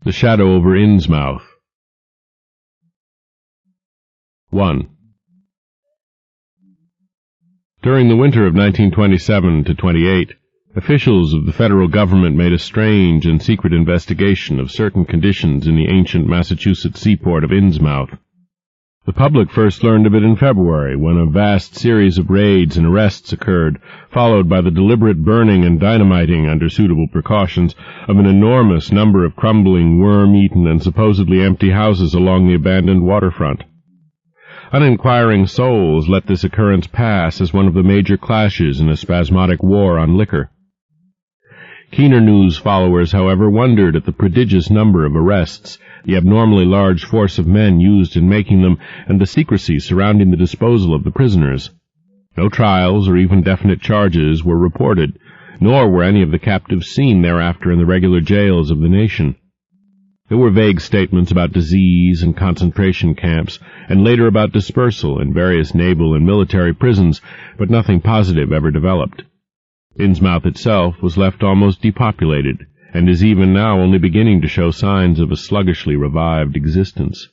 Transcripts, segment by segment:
The Shadow over Innsmouth. 1. During the winter of 1927-28, officials of the federal government made a strange and secret investigation of certain conditions in the ancient Massachusetts seaport of Innsmouth. The public first learned of it in February, when a vast series of raids and arrests occurred, followed by the deliberate burning and dynamiting, under suitable precautions, of an enormous number of crumbling, worm-eaten, and supposedly empty houses along the abandoned waterfront. Uninquiring souls let this occurrence pass as one of the major clashes in a spasmodic war on liquor. Keener news followers, however, wondered at the prodigious number of arrests, the abnormally large force of men used in making them, and the secrecy surrounding the disposal of the prisoners. No trials or even definite charges were reported, nor were any of the captives seen thereafter in the regular jails of the nation. There were vague statements about disease and concentration camps, and later about dispersal in various naval and military prisons, but nothing positive ever developed. Innsmouth itself was left almost depopulated, and is even now only beginning to show signs of a sluggishly revived existence.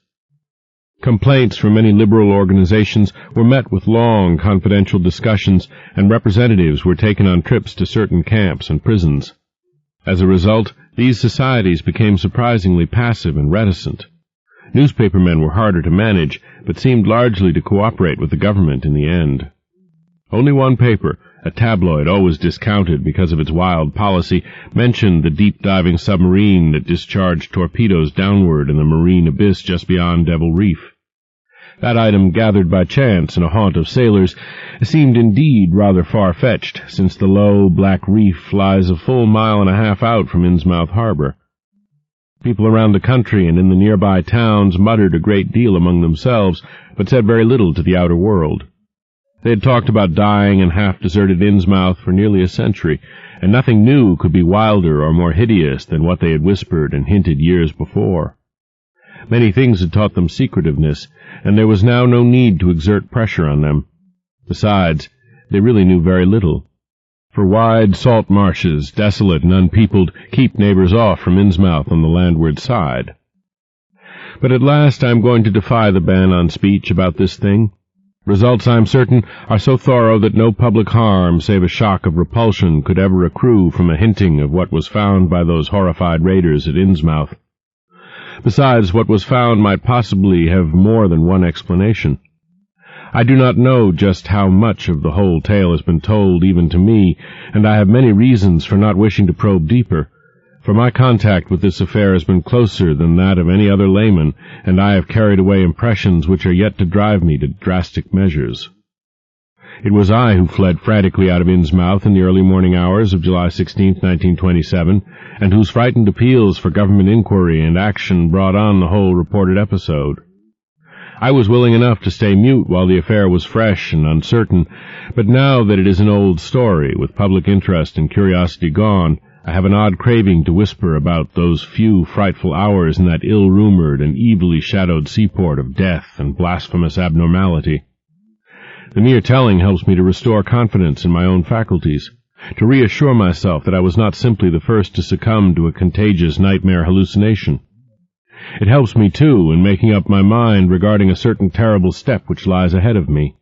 Complaints from many liberal organizations were met with long, confidential discussions, and representatives were taken on trips to certain camps and prisons. As a result, these societies became surprisingly passive and reticent. Newspapermen were harder to manage, but seemed largely to cooperate with the government in the end. Only one paper, a tabloid always discounted because of its wild policy, mentioned the deep-diving submarine that discharged torpedoes downward in the marine abyss just beyond Devil Reef. That item, gathered by chance in a haunt of sailors, seemed indeed rather far-fetched, since the low, black reef lies a full mile and a half out from Innsmouth harbor. People around the country and in the nearby towns muttered a great deal among themselves, but said very little to the outer world. They had talked about dying and half-deserted Innsmouth for nearly a century, and nothing new could be wilder or more hideous than what they had whispered and hinted years before. Many things had taught them secretiveness, and there was now no need to exert pressure on them. Besides, they really knew very little. For wide salt marshes, desolate and unpeopled, keep neighbors off from Innsmouth on the landward side. But at last I am going to defy the ban on speech about this thing. Results, I am certain, are so thorough that no public harm save a shock of repulsion could ever accrue from a hinting of what was found by those horrified raiders at Innsmouth. Besides, what was found might possibly have more than one explanation. I do not know just how much of the whole tale has been told even to me, and I have many reasons for not wishing to probe deeper, for my contact with this affair has been closer than that of any other layman, and I have carried away impressions which are yet to drive me to drastic measures. It was I who fled frantically out of Innsmouth in the early morning hours of July 16, 1927, and whose frightened appeals for government inquiry and action brought on the whole reported episode. I was willing enough to stay mute while the affair was fresh and uncertain, but now that it is an old story, with public interest and curiosity gone, I have an odd craving to whisper about those few frightful hours in that ill-rumored and evilly shadowed seaport of death and blasphemous abnormality. The mere telling helps me to restore confidence in my own faculties, to reassure myself that I was not simply the first to succumb to a contagious nightmare hallucination. It helps me, too, in making up my mind regarding a certain terrible step which lies ahead of me.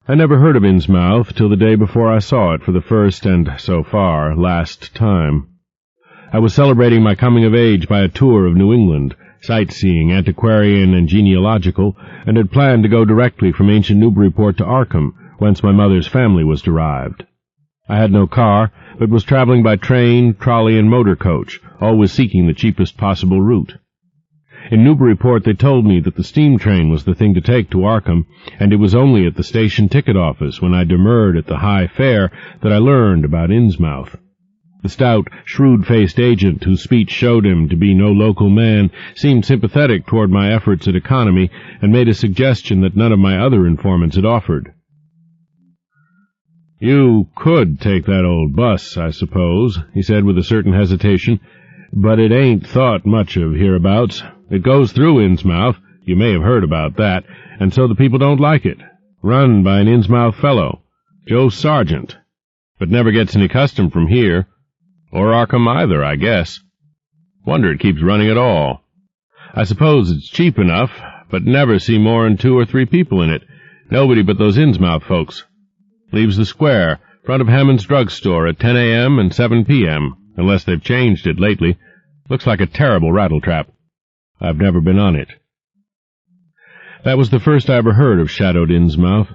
I never heard of Innsmouth till the day before I saw it for the first and, so far, last time. I was celebrating my coming of age by a tour of New England, sightseeing, antiquarian, and genealogical, and had planned to go directly from ancient Newburyport to Arkham, whence my mother's family was derived. I had no car, but was traveling by train, trolley, and motor coach, always seeking the cheapest possible route. In Newburyport they told me that the steam train was the thing to take to Arkham, and it was only at the station ticket office, when I demurred at the high fare, that I learned about Innsmouth. The stout, shrewd-faced agent, whose speech showed him to be no local man, seemed sympathetic toward my efforts at economy, and made a suggestion that none of my other informants had offered. "You could take that old bus, I suppose," he said with a certain hesitation, "but it ain't thought much of hereabouts. It goes through Innsmouth, you may have heard about that, and so the people don't like it. Run by an Innsmouth fellow, Joe Sargent, but never gets any custom from here. Or Arkham either, I guess. Wonder it keeps running at all. I suppose it's cheap enough, but never see more than 2 or 3 people in it. Nobody but those Innsmouth folks. Leaves the square, front of Hammond's drugstore at 10 a.m. and 7 p.m., unless they've changed it lately. Looks like a terrible rattletrap. I've never been on it. That was the first I ever heard of shadowed Innsmouth.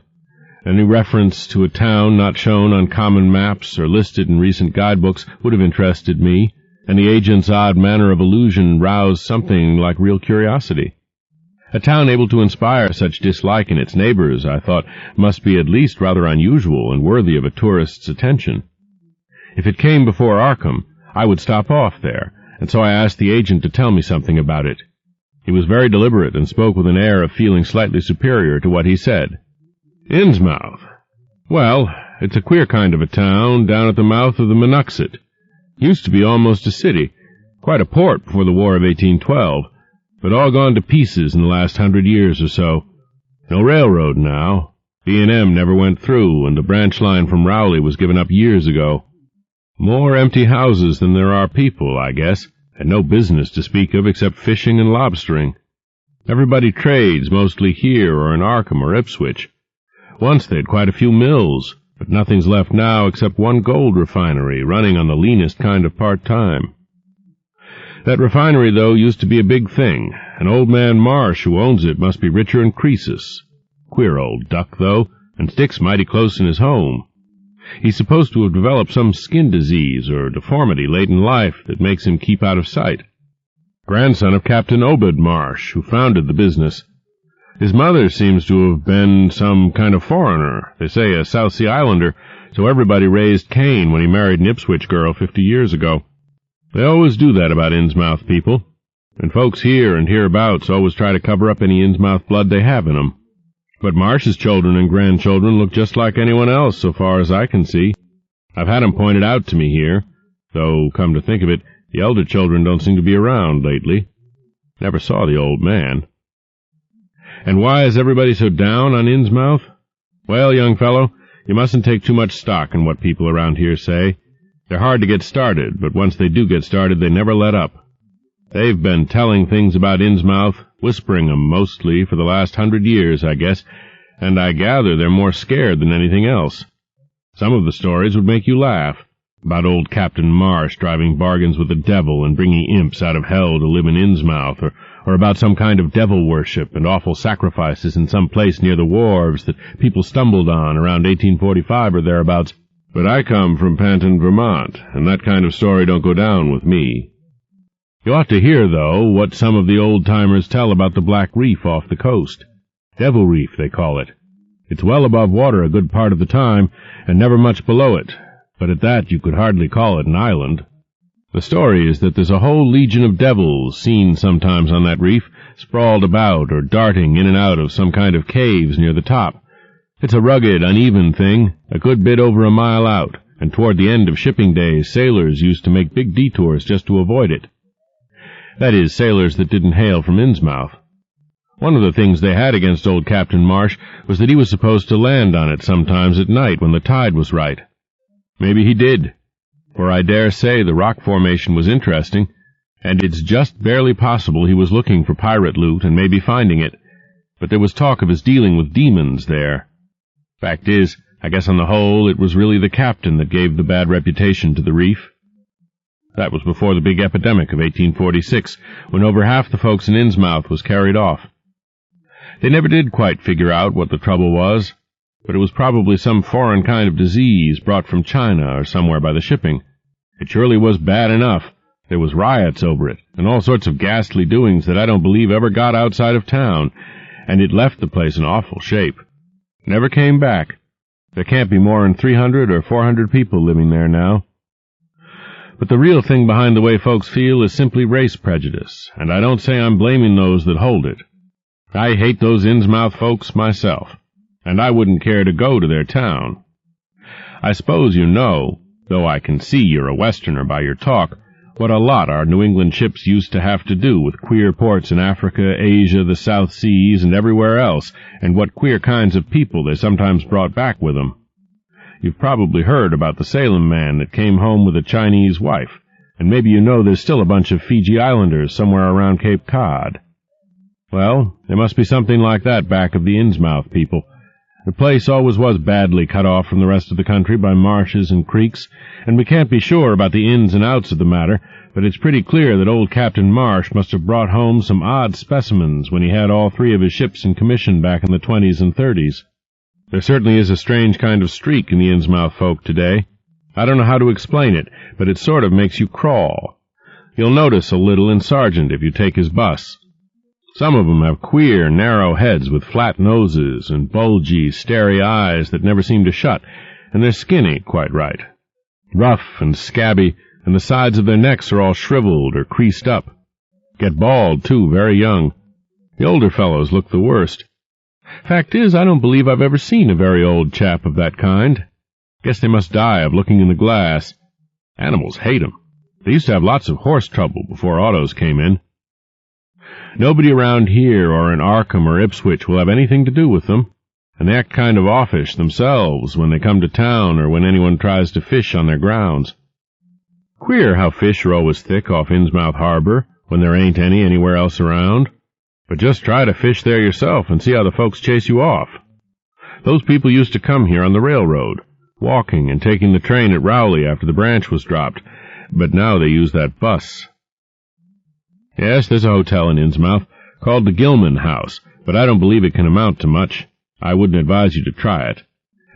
Any reference to a town not shown on common maps or listed in recent guidebooks would have interested me, and the agent's odd manner of allusion roused something like real curiosity. A town able to inspire such dislike in its neighbors, I thought, must be at least rather unusual and worthy of a tourist's attention. If it came before Arkham, I would stop off there, and so I asked the agent to tell me something about it. He was very deliberate and spoke with an air of feeling slightly superior to what he said. Innsmouth. Well, it's a queer kind of a town down at the mouth of the Monuxet. Used to be almost a city, quite a port before the War of 1812, but all gone to pieces in the last 100 years or so. No railroad now. B&M never went through, and the branch line from Rowley was given up years ago. More empty houses than there are people, I guess, and no business to speak of except fishing and lobstering. Everybody trades, mostly here or in Arkham or Ipswich. Once they had quite a few mills, but nothing's left now except one gold refinery running on the leanest kind of part-time. That refinery, though, used to be a big thing. An old man Marsh who owns it must be richer than Croesus. Queer old duck, though, and sticks mighty close in his home. He's supposed to have developed some skin disease or deformity late in life that makes him keep out of sight. Grandson of Captain Obed Marsh, who founded the business. His mother seems to have been some kind of foreigner, they say a South Sea Islander, so everybody raised Cain when he married an Ipswich girl 50 years ago. They always do that about Innsmouth people, and folks here and hereabouts always try to cover up any Innsmouth blood they have in them. But Marsh's children and grandchildren look just like anyone else so far as I can see. I've had 'em pointed out to me here, though, come to think of it, the elder children don't seem to be around lately. Never saw the old man. And why is everybody so down on Innsmouth? Well, young fellow, you mustn't take too much stock in what people around here say. They're hard to get started, but once they do get started, they never let up. They've been telling things about Innsmouth, whispering 'em mostly, for the last 100 years, I guess, and I gather they're more scared than anything else. Some of the stories would make you laugh, about old Captain Marsh driving bargains with the devil and bringing imps out of hell to live in Innsmouth, or about some kind of devil worship and awful sacrifices in some place near the wharves that people stumbled on around 1845 or thereabouts. But I come from Panton, Vermont, and that kind of story don't go down with me. You ought to hear, though, what some of the old-timers tell about the Black Reef off the coast. Devil Reef, they call it. It's well above water a good part of the time, and never much below it, but at that you could hardly call it an island. The story is that there's a whole legion of devils seen sometimes on that reef, sprawled about or darting in and out of some kind of caves near the top. It's a rugged, uneven thing, a good bit over a mile out, and toward the end of shipping days sailors used to make big detours just to avoid it. That is, sailors that didn't hail from Innsmouth. One of the things they had against old Captain Marsh was that he was supposed to land on it sometimes at night when the tide was right. Maybe he did, for I dare say the rock formation was interesting, and it's just barely possible he was looking for pirate loot and maybe finding it, but there was talk of his dealing with demons there. Fact is, I guess on the whole it was really the captain that gave the bad reputation to the reef. That was before the big epidemic of 1846, when over half the folks in Innsmouth was carried off. They never did quite figure out what the trouble was, but it was probably some foreign kind of disease brought from China or somewhere by the shipping. It surely was bad enough. There was riots over it, and all sorts of ghastly doings that I don't believe ever got outside of town, and it left the place in awful shape. Never came back. There can't be more than 300 or 400 people living there now. But the real thing behind the way folks feel is simply race prejudice, and I don't say I'm blaming those that hold it. I hate those Innsmouth folks myself, and I wouldn't care to go to their town. I suppose you know, though I can see you're a Westerner by your talk, what a lot our New England ships used to have to do with queer ports in Africa, Asia, the South Seas, and everywhere else, and what queer kinds of people they sometimes brought back with them. You've probably heard about the Salem man that came home with a Chinese wife, and maybe you know there's still a bunch of Fiji Islanders somewhere around Cape Cod. Well, there must be something like that back of the Innsmouth people. The place always was badly cut off from the rest of the country by marshes and creeks, and we can't be sure about the ins and outs of the matter, but it's pretty clear that old Captain Marsh must have brought home some odd specimens when he had all 3 of his ships in commission back in the 20s and 30s. There certainly is a strange kind of streak in the Innsmouth folk today. I don't know how to explain it, but it sort of makes you crawl. You'll notice a little in Sargent if you take his bus. Some of them have queer, narrow heads with flat noses and bulgy, starey eyes that never seem to shut, and their skin ain't quite right. Rough and scabby, and the sides of their necks are all shriveled or creased up. Get bald, too, very young. The older fellows look the worst. Fact is, I don't believe I've ever seen a very old chap of that kind. Guess they must die of looking in the glass. Animals hate 'em. They used to have lots of horse trouble before autos came in. Nobody around here or in Arkham or Ipswich will have anything to do with them, and they act kind of offish themselves when they come to town or when anyone tries to fish on their grounds. Queer how fish are always thick off Innsmouth Harbor when there ain't any anywhere else around. But just try to fish there yourself and see how the folks chase you off. Those people used to come here on the railroad, walking and taking the train at Rowley after the branch was dropped, but now they use that bus. Yes, there's a hotel in Innsmouth called the Gilman House, but I don't believe it can amount to much. I wouldn't advise you to try it.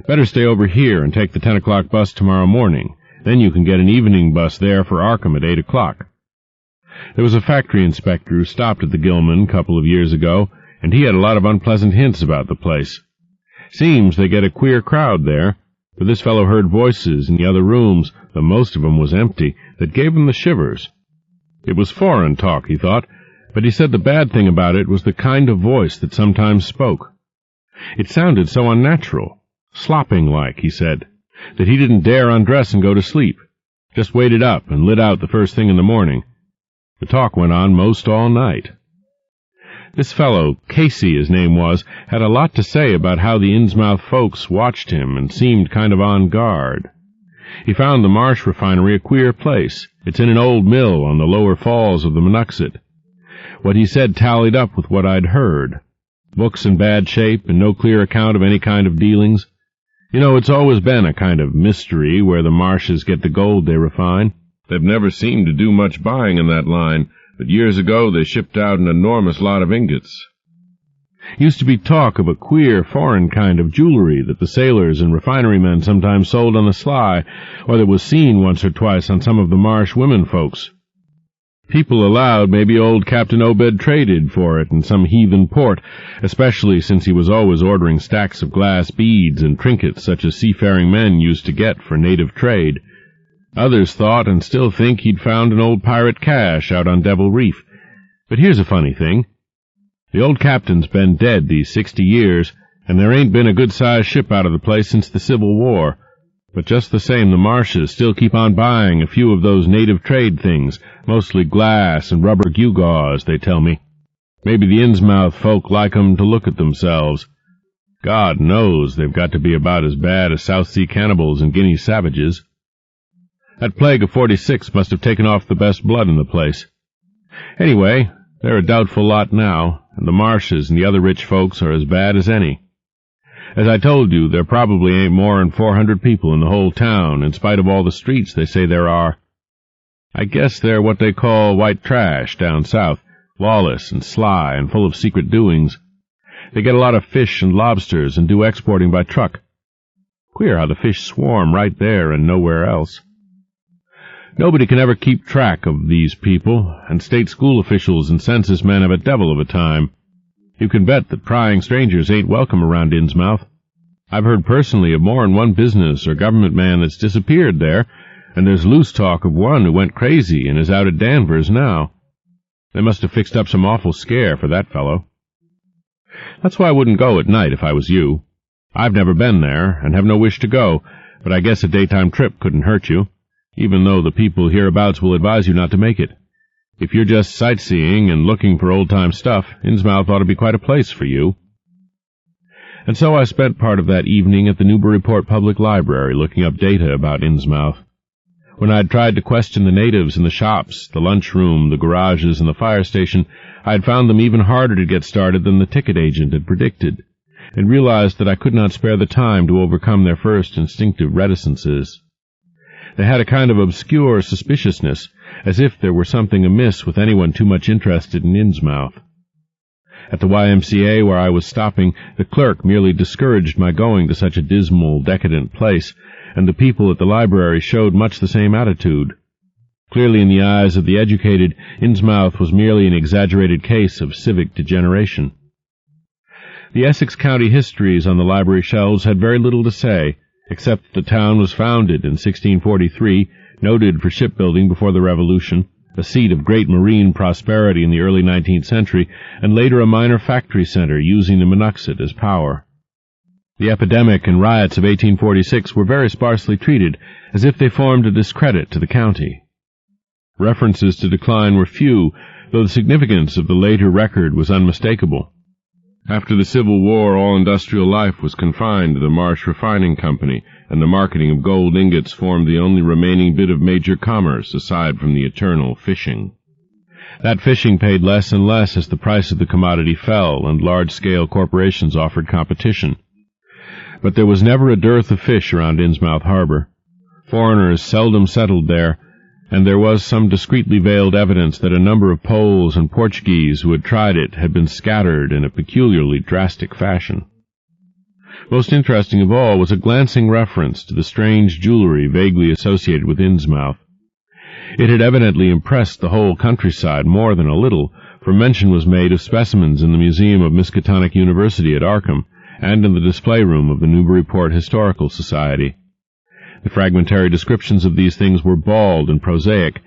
Better stay over here and take the 10 o'clock bus tomorrow morning. Then you can get an evening bus there for Arkham at 8 o'clock. There was a factory inspector who stopped at the Gilman a couple of years ago, and he had a lot of unpleasant hints about the place. Seems they get a queer crowd there, but this fellow heard voices in the other rooms, though most of them was empty, that gave him the shivers. It was foreign talk, he thought, but he said the bad thing about it was the kind of voice that sometimes spoke. It sounded so unnatural, slopping-like, he said, that he didn't dare undress and go to sleep, just waited up and lit out the first thing in the morning. The talk went on most all night. This fellow, Casey his name was, had a lot to say about how the Innsmouth folks watched him and seemed kind of on guard. He found the Marsh refinery a queer place. It's in an old mill on the lower falls of the Monuxet. What he said tallied up with what I'd heard. Books in bad shape and no clear account of any kind of dealings. You know, it's always been a kind of mystery where the Marshes get the gold they refine. They've never seemed to do much buying in that line, but years ago they shipped out an enormous lot of ingots. Used to be talk of a queer, foreign kind of jewelry that the sailors and refinery men sometimes sold on the sly, or that was seen once or twice on some of the Marsh women folks. People allowed maybe old Captain Obed traded for it in some heathen port, especially since he was always ordering stacks of glass beads and trinkets such as seafaring men used to get for native trade. Others thought and still think he'd found an old pirate cache out on Devil Reef. But here's a funny thing. The old captain's been dead these 60 years, and there ain't been a good-sized ship out of the place since the Civil War. But just the same, the Marshes still keep on buying a few of those native trade things, mostly glass and rubber gewgaws, they tell me. Maybe the Innsmouth folk like 'em to look at themselves. God knows they've got to be about as bad as South Sea cannibals and Guinea savages. That plague of '46 must have taken off the best blood in the place. Anyway, they're a doubtful lot now, and the Marshes and the other rich folks are as bad as any. As I told you, there probably ain't more than 400 people in the whole town, in spite of all the streets they say there are. I guess they're what they call white trash down south, lawless and sly and full of secret doings. They get a lot of fish and lobsters and do exporting by truck. Queer how the fish swarm right there and nowhere else. Nobody can ever keep track of these people, and state school officials and census men have a devil of a time. You can bet that prying strangers ain't welcome around Innsmouth. I've heard personally of more than one business or government man that's disappeared there, and there's loose talk of one who went crazy and is out at Danvers now. They must have fixed up some awful scare for that fellow. That's why I wouldn't go at night if I was you. I've never been there, and have no wish to go, but I guess a daytime trip couldn't hurt you, even though the people hereabouts will advise you not to make it. If you're just sightseeing and looking for old-time stuff, Innsmouth ought to be quite a place for you. And so I spent part of that evening at the Newburyport Public Library looking up data about Innsmouth. When I had tried to question the natives in the shops, the lunchroom, the garages, and the fire station, I had found them even harder to get started than the ticket agent had predicted, and realized that I could not spare the time to overcome their first instinctive reticences. They had a kind of obscure suspiciousness, as if there were something amiss with anyone too much interested in Innsmouth. At the YMCA where I was stopping, the clerk merely discouraged my going to such a dismal, decadent place, and the people at the library showed much the same attitude. Clearly, in the eyes of the educated, Innsmouth was merely an exaggerated case of civic degeneration. The Essex County histories on the library shelves had very little to say, except that the town was founded in 1643, noted for shipbuilding before the Revolution, a seat of great marine prosperity in the early 19th century, and later a minor factory center using the Monuxet as power. The epidemic and riots of 1846 were very sparsely treated, as if they formed a discredit to the county. References to decline were few, though the significance of the later record was unmistakable. After the Civil War, all industrial life was confined to the Marsh Refining Company, and the marketing of gold ingots formed the only remaining bit of major commerce aside from the eternal fishing. That fishing paid less and less as the price of the commodity fell and large-scale corporations offered competition. But there was never a dearth of fish around Innsmouth harbor. Foreigners seldom settled there, and there was some discreetly veiled evidence that a number of Poles and Portuguese who had tried it had been scattered in a peculiarly drastic fashion. Most interesting of all was a glancing reference to the strange jewelry vaguely associated with Innsmouth. It had evidently impressed the whole countryside more than a little, for mention was made of specimens in the Museum of Miskatonic University at Arkham, and in the display room of the Newburyport Historical Society. The fragmentary descriptions of these things were bald and prosaic,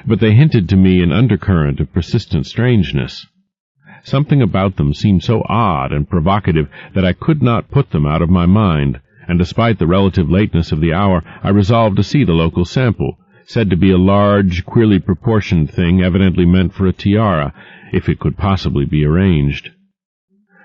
but they hinted to me an undercurrent of persistent strangeness. Something about them seemed so odd and provocative that I could not put them out of my mind, and despite the relative lateness of the hour, I resolved to see the local sample, said to be a large, queerly proportioned thing evidently meant for a tiara, if it could possibly be arranged.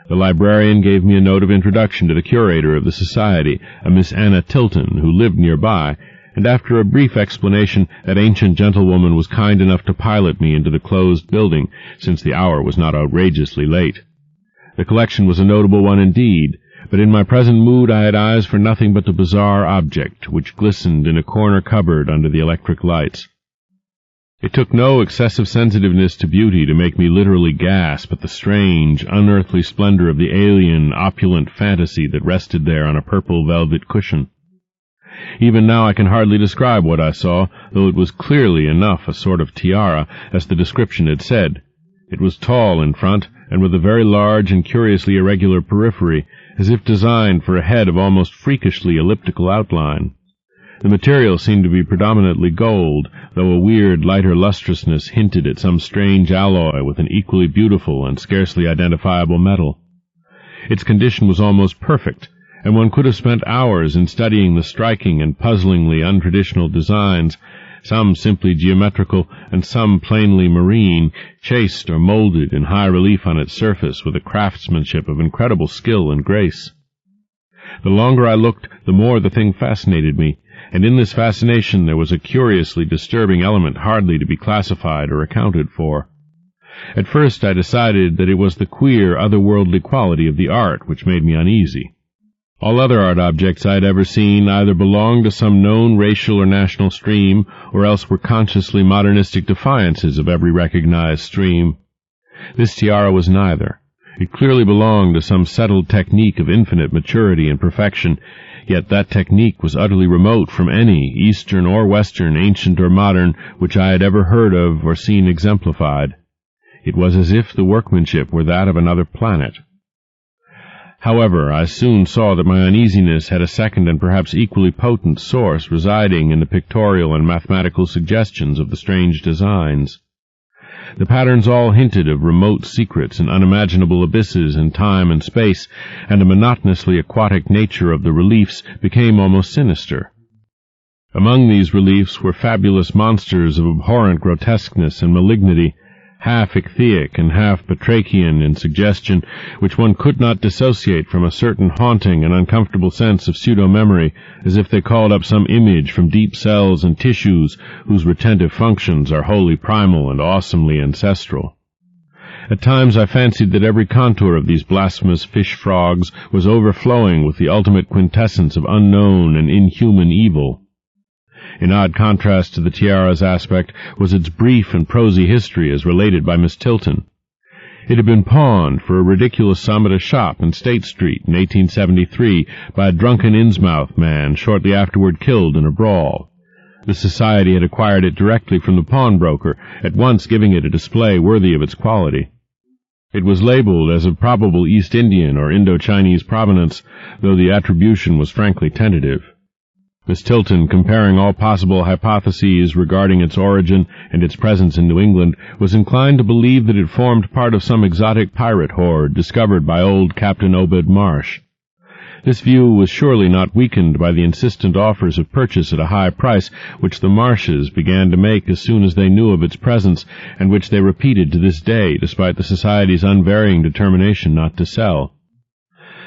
The librarian gave me a note of introduction to the curator of the society, a Miss Anna Tilton, who lived nearby, and after a brief explanation, that ancient gentlewoman was kind enough to pilot me into the closed building, since the hour was not outrageously late. The collection was a notable one indeed, but in my present mood I had eyes for nothing but the bizarre object, which glistened in a corner cupboard under the electric lights. It took no excessive sensitiveness to beauty to make me literally gasp at the strange, unearthly splendor of the alien, opulent fantasy that rested there on a purple velvet cushion. Even now I can hardly describe what I saw, though it was clearly enough a sort of tiara, as the description had said. It was tall in front, and with a very large and curiously irregular periphery, as if designed for a head of almost freakishly elliptical outline. The material seemed to be predominantly gold, though a weird, lighter lustrousness hinted at some strange alloy with an equally beautiful and scarcely identifiable metal. Its condition was almost perfect, and one could have spent hours in studying the striking and puzzlingly untraditional designs, some simply geometrical and some plainly marine, chased or molded in high relief on its surface with a craftsmanship of incredible skill and grace. The longer I looked, the more the thing fascinated me, and in this fascination there was a curiously disturbing element hardly to be classified or accounted for. At first I decided that it was the queer, otherworldly quality of the art which made me uneasy. All other art objects I had ever seen either belonged to some known racial or national stream, or else were consciously modernistic defiances of every recognized stream. This tiara was neither. It clearly belonged to some settled technique of infinite maturity and perfection, yet that technique was utterly remote from any, Eastern or Western, ancient or modern, which I had ever heard of or seen exemplified. It was as if the workmanship were that of another planet. However, I soon saw that my uneasiness had a second and perhaps equally potent source residing in the pictorial and mathematical suggestions of the strange designs. The patterns all hinted of remote secrets and unimaginable abysses in time and space, and the monotonously aquatic nature of the reliefs became almost sinister. Among these reliefs were fabulous monsters of abhorrent grotesqueness and malignity, half ichthyaic and half batrachian in suggestion, which one could not dissociate from a certain haunting and uncomfortable sense of pseudo-memory, as if they called up some image from deep cells and tissues whose retentive functions are wholly primal and awesomely ancestral. At times I fancied that every contour of these blasphemous fish-frogs was overflowing with the ultimate quintessence of unknown and inhuman evil. In odd contrast to the tiara's aspect was its brief and prosy history as related by Miss Tilton. It had been pawned for a ridiculous sum at a shop in State Street in 1873 by a drunken Innsmouth man shortly afterward killed in a brawl. The Society had acquired it directly from the pawnbroker, at once giving it a display worthy of its quality. It was labeled as of probable East Indian or Indo-Chinese provenance, though the attribution was frankly tentative. Miss Tilton, comparing all possible hypotheses regarding its origin and its presence in New England, was inclined to believe that it formed part of some exotic pirate horde discovered by old Captain Obed Marsh. This view was surely not weakened by the insistent offers of purchase at a high price which the Marshes began to make as soon as they knew of its presence, and which they repeated to this day, despite the Society's unvarying determination not to sell.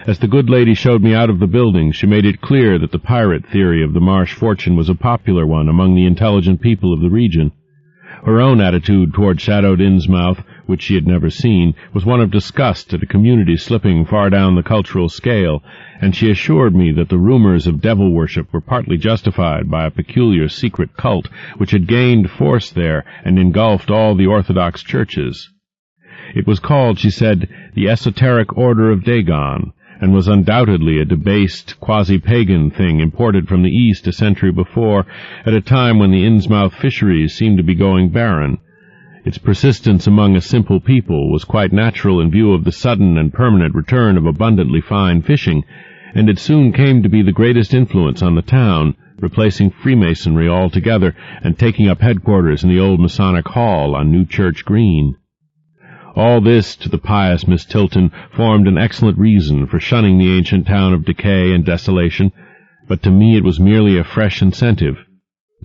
As the good lady showed me out of the building, she made it clear that the pirate theory of the Marsh fortune was a popular one among the intelligent people of the region. Her own attitude toward shadowed Innsmouth, which she had never seen, was one of disgust at a community slipping far down the cultural scale, and she assured me that the rumors of devil worship were partly justified by a peculiar secret cult which had gained force there and engulfed all the Orthodox churches. It was called, she said, the Esoteric Order of Dagon, and was undoubtedly a debased, quasi-pagan thing imported from the East a century before, at a time when the Innsmouth fisheries seemed to be going barren. Its persistence among a simple people was quite natural in view of the sudden and permanent return of abundantly fine fishing, and it soon came to be the greatest influence on the town, replacing Freemasonry altogether and taking up headquarters in the old Masonic Hall on New Church Green. All this, to the pious Miss Tilton, formed an excellent reason for shunning the ancient town of decay and desolation, but to me it was merely a fresh incentive.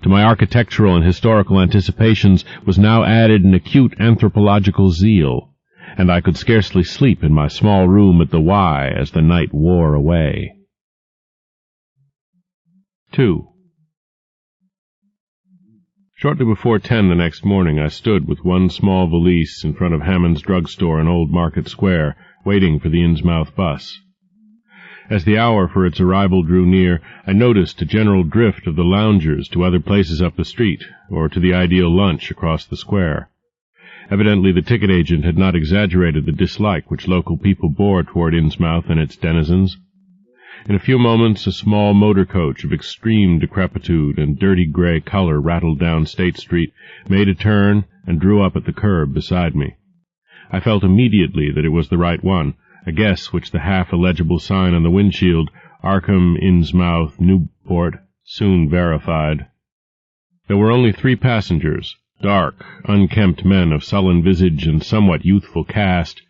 To my architectural and historical anticipations was now added an acute anthropological zeal, and I could scarcely sleep in my small room at the Y as the night wore away. 2. Shortly before 10 the next morning, I stood with one small valise in front of Hammond's drugstore in Old Market Square, waiting for the Innsmouth bus. As the hour for its arrival drew near, I noticed a general drift of the loungers to other places up the street, or to the ideal lunch across the square. Evidently the ticket agent had not exaggerated the dislike which local people bore toward Innsmouth and its denizens. In a few moments a small motor coach of extreme decrepitude and dirty gray color rattled down State Street, made a turn, and drew up at the curb beside me. I felt immediately that it was the right one, a guess which the half-illegible sign on the windshield, Arkham, Innsmouth, Newport, soon verified. There were only 3 passengers, dark, unkempt men of sullen visage and somewhat youthful cast,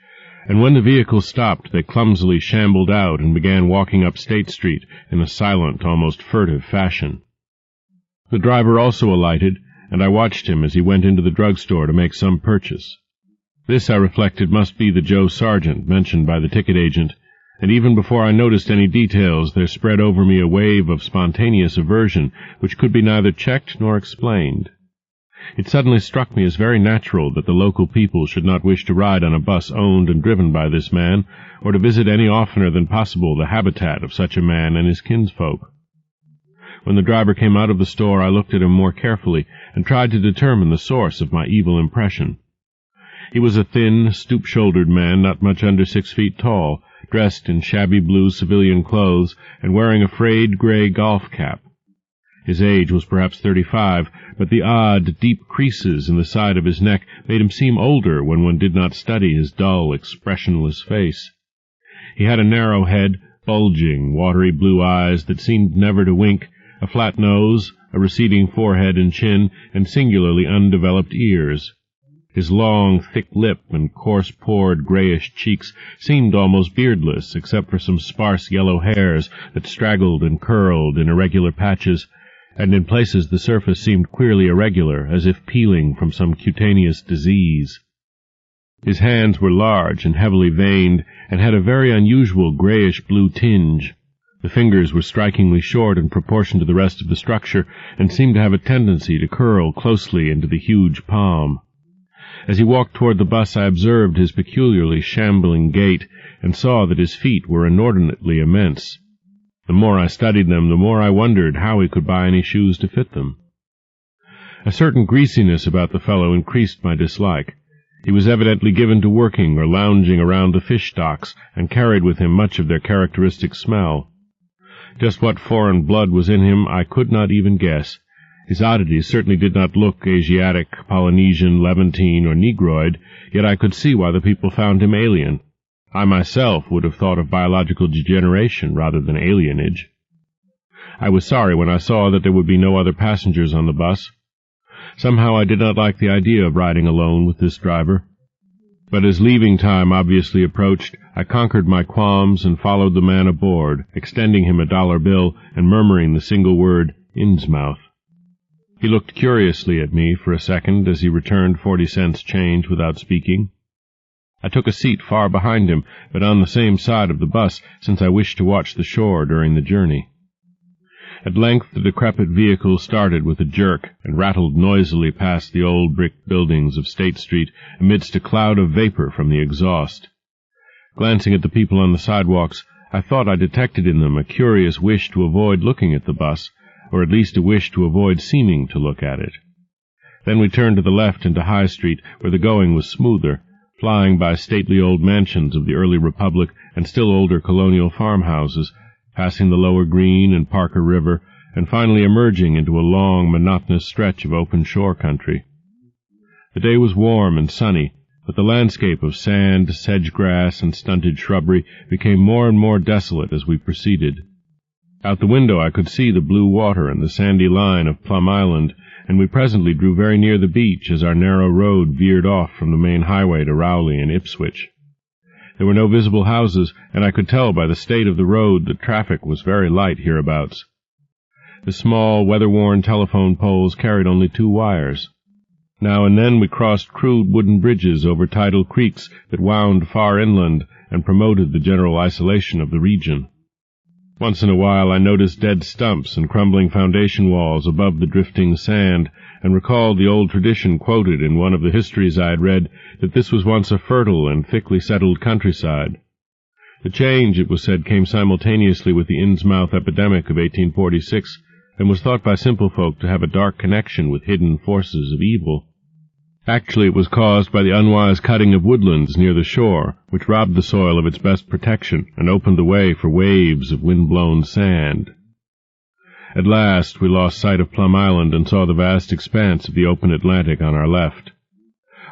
and when the vehicle stopped they clumsily shambled out and began walking up State Street in a silent, almost furtive fashion. The driver also alighted, and I watched him as he went into the drugstore to make some purchase. This, I reflected, must be the Joe Sargent mentioned by the ticket agent, and even before I noticed any details there spread over me a wave of spontaneous aversion which could be neither checked nor explained. It suddenly struck me as very natural that the local people should not wish to ride on a bus owned and driven by this man, or to visit any oftener than possible the habitat of such a man and his kinsfolk. When the driver came out of the store I looked at him more carefully and tried to determine the source of my evil impression. He was a thin, stoop-shouldered man not much under 6 feet tall, dressed in shabby blue civilian clothes and wearing a frayed gray golf cap. His age was perhaps 35, but the odd, deep creases in the side of his neck made him seem older when one did not study his dull, expressionless face. He had a narrow head, bulging, watery blue eyes that seemed never to wink, a flat nose, a receding forehead and chin, and singularly undeveloped ears. His long, thick lip and coarse-pored grayish cheeks seemed almost beardless, except for some sparse yellow hairs that straggled and curled in irregular patches, and in places the surface seemed queerly irregular, as if peeling from some cutaneous disease. His hands were large and heavily veined, and had a very unusual grayish-blue tinge. The fingers were strikingly short in proportion to the rest of the structure, and seemed to have a tendency to curl closely into the huge palm. As he walked toward the bus, I observed his peculiarly shambling gait, and saw that his feet were inordinately immense. The more I studied them, the more I wondered how he could buy any shoes to fit them. A certain greasiness about the fellow increased my dislike. He was evidently given to working or lounging around the fish docks, and carried with him much of their characteristic smell. Just what foreign blood was in him I could not even guess. His oddities certainly did not look Asiatic, Polynesian, Levantine, or Negroid, yet I could see why the people found him alien. I myself would have thought of biological degeneration rather than alienage. I was sorry when I saw that there would be no other passengers on the bus. Somehow I did not like the idea of riding alone with this driver. But as leaving time obviously approached, I conquered my qualms and followed the man aboard, extending him a $1 bill and murmuring the single word, Innsmouth. He looked curiously at me for a second as he returned 40 cents change without speaking. I took a seat far behind him, but on the same side of the bus, since I wished to watch the shore during the journey. At length the decrepit vehicle started with a jerk and rattled noisily past the old brick buildings of State Street amidst a cloud of vapor from the exhaust. Glancing at the people on the sidewalks, I thought I detected in them a curious wish to avoid looking at the bus, or at least a wish to avoid seeming to look at it. Then we turned to the left into High Street, where the going was smoother, flying by stately old mansions of the early Republic and still older colonial farmhouses, passing the Lower Green and Parker River, and finally emerging into a long, monotonous stretch of open shore country. The day was warm and sunny, but the landscape of sand, sedge-grass, and stunted shrubbery became more and more desolate as we proceeded. Out the window I could see the blue water and the sandy line of Plum Island, and we presently drew very near the beach as our narrow road veered off from the main highway to Rowley and Ipswich. There were no visible houses, and I could tell by the state of the road that traffic was very light hereabouts. The small, weather-worn telephone poles carried only 2 wires. Now and then we crossed crude wooden bridges over tidal creeks that wound far inland and promoted the general isolation of the region. Once in a while I noticed dead stumps and crumbling foundation walls above the drifting sand, and recalled the old tradition quoted in one of the histories I had read, that this was once a fertile and thickly settled countryside. The change, it was said, came simultaneously with the Innsmouth epidemic of 1846, and was thought by simple folk to have a dark connection with hidden forces of evil. Actually, it was caused by the unwise cutting of woodlands near the shore, which robbed the soil of its best protection and opened the way for waves of wind-blown sand. At last we lost sight of Plum Island and saw the vast expanse of the open Atlantic on our left.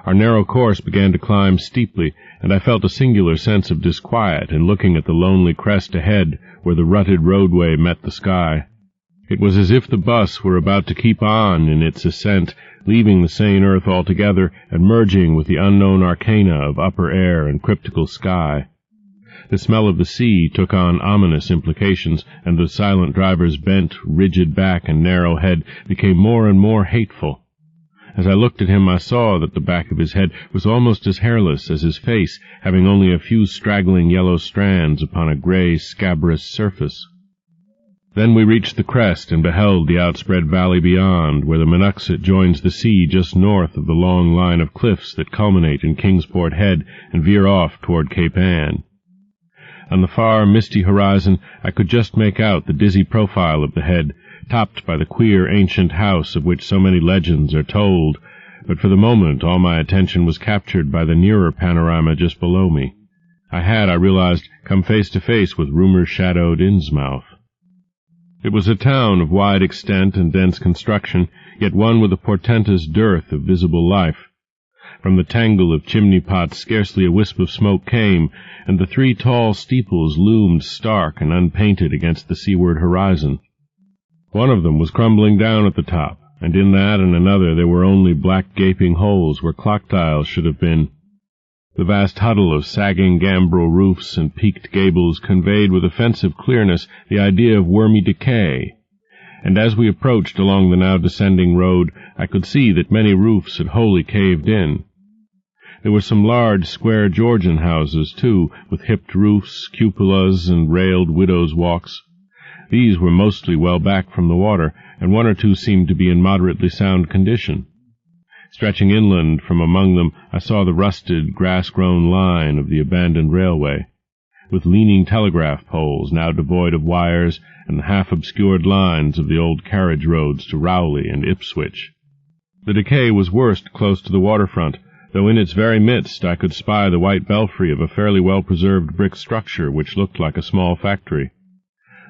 Our narrow course began to climb steeply, and I felt a singular sense of disquiet in looking at the lonely crest ahead where the rutted roadway met the sky. It was as if the bus were about to keep on in its ascent, leaving the sane earth altogether and merging with the unknown arcana of upper air and cryptical sky. The smell of the sea took on ominous implications, and the silent driver's bent, rigid back and narrow head became more and more hateful. As I looked at him, I saw that the back of his head was almost as hairless as his face, having only a few straggling yellow strands upon a gray, scabrous surface. Then we reached the crest and beheld the outspread valley beyond, where the Monoxet joins the sea just north of the long line of cliffs that culminate in Kingsport Head and veer off toward Cape Ann. On the far, misty horizon I could just make out the dizzy profile of the head, topped by the queer ancient house of which so many legends are told, but for the moment all my attention was captured by the nearer panorama just below me. I had, I realized, come face to face with rumor-shadowed Innsmouth. It was a town of wide extent and dense construction, yet one with a portentous dearth of visible life. From the tangle of chimney-pots scarcely a wisp of smoke came, and the 3 tall steeples loomed stark and unpainted against the seaward horizon. One of them was crumbling down at the top, and in that and another there were only black gaping holes where clock dials should have been. The vast huddle of sagging gambrel roofs and peaked gables conveyed with offensive clearness the idea of wormy decay, and as we approached along the now descending road I could see that many roofs had wholly caved in. There were some large, square Georgian houses, too, with hipped roofs, cupolas, and railed widows' walks. These were mostly well back from the water, and one or two seemed to be in moderately sound condition. Stretching inland from among them, I saw the rusted, grass-grown line of the abandoned railway, with leaning telegraph poles now devoid of wires and the half-obscured lines of the old carriage roads to Rowley and Ipswich. The decay was worst close to the waterfront, though in its very midst I could spy the white belfry of a fairly well-preserved brick structure which looked like a small factory.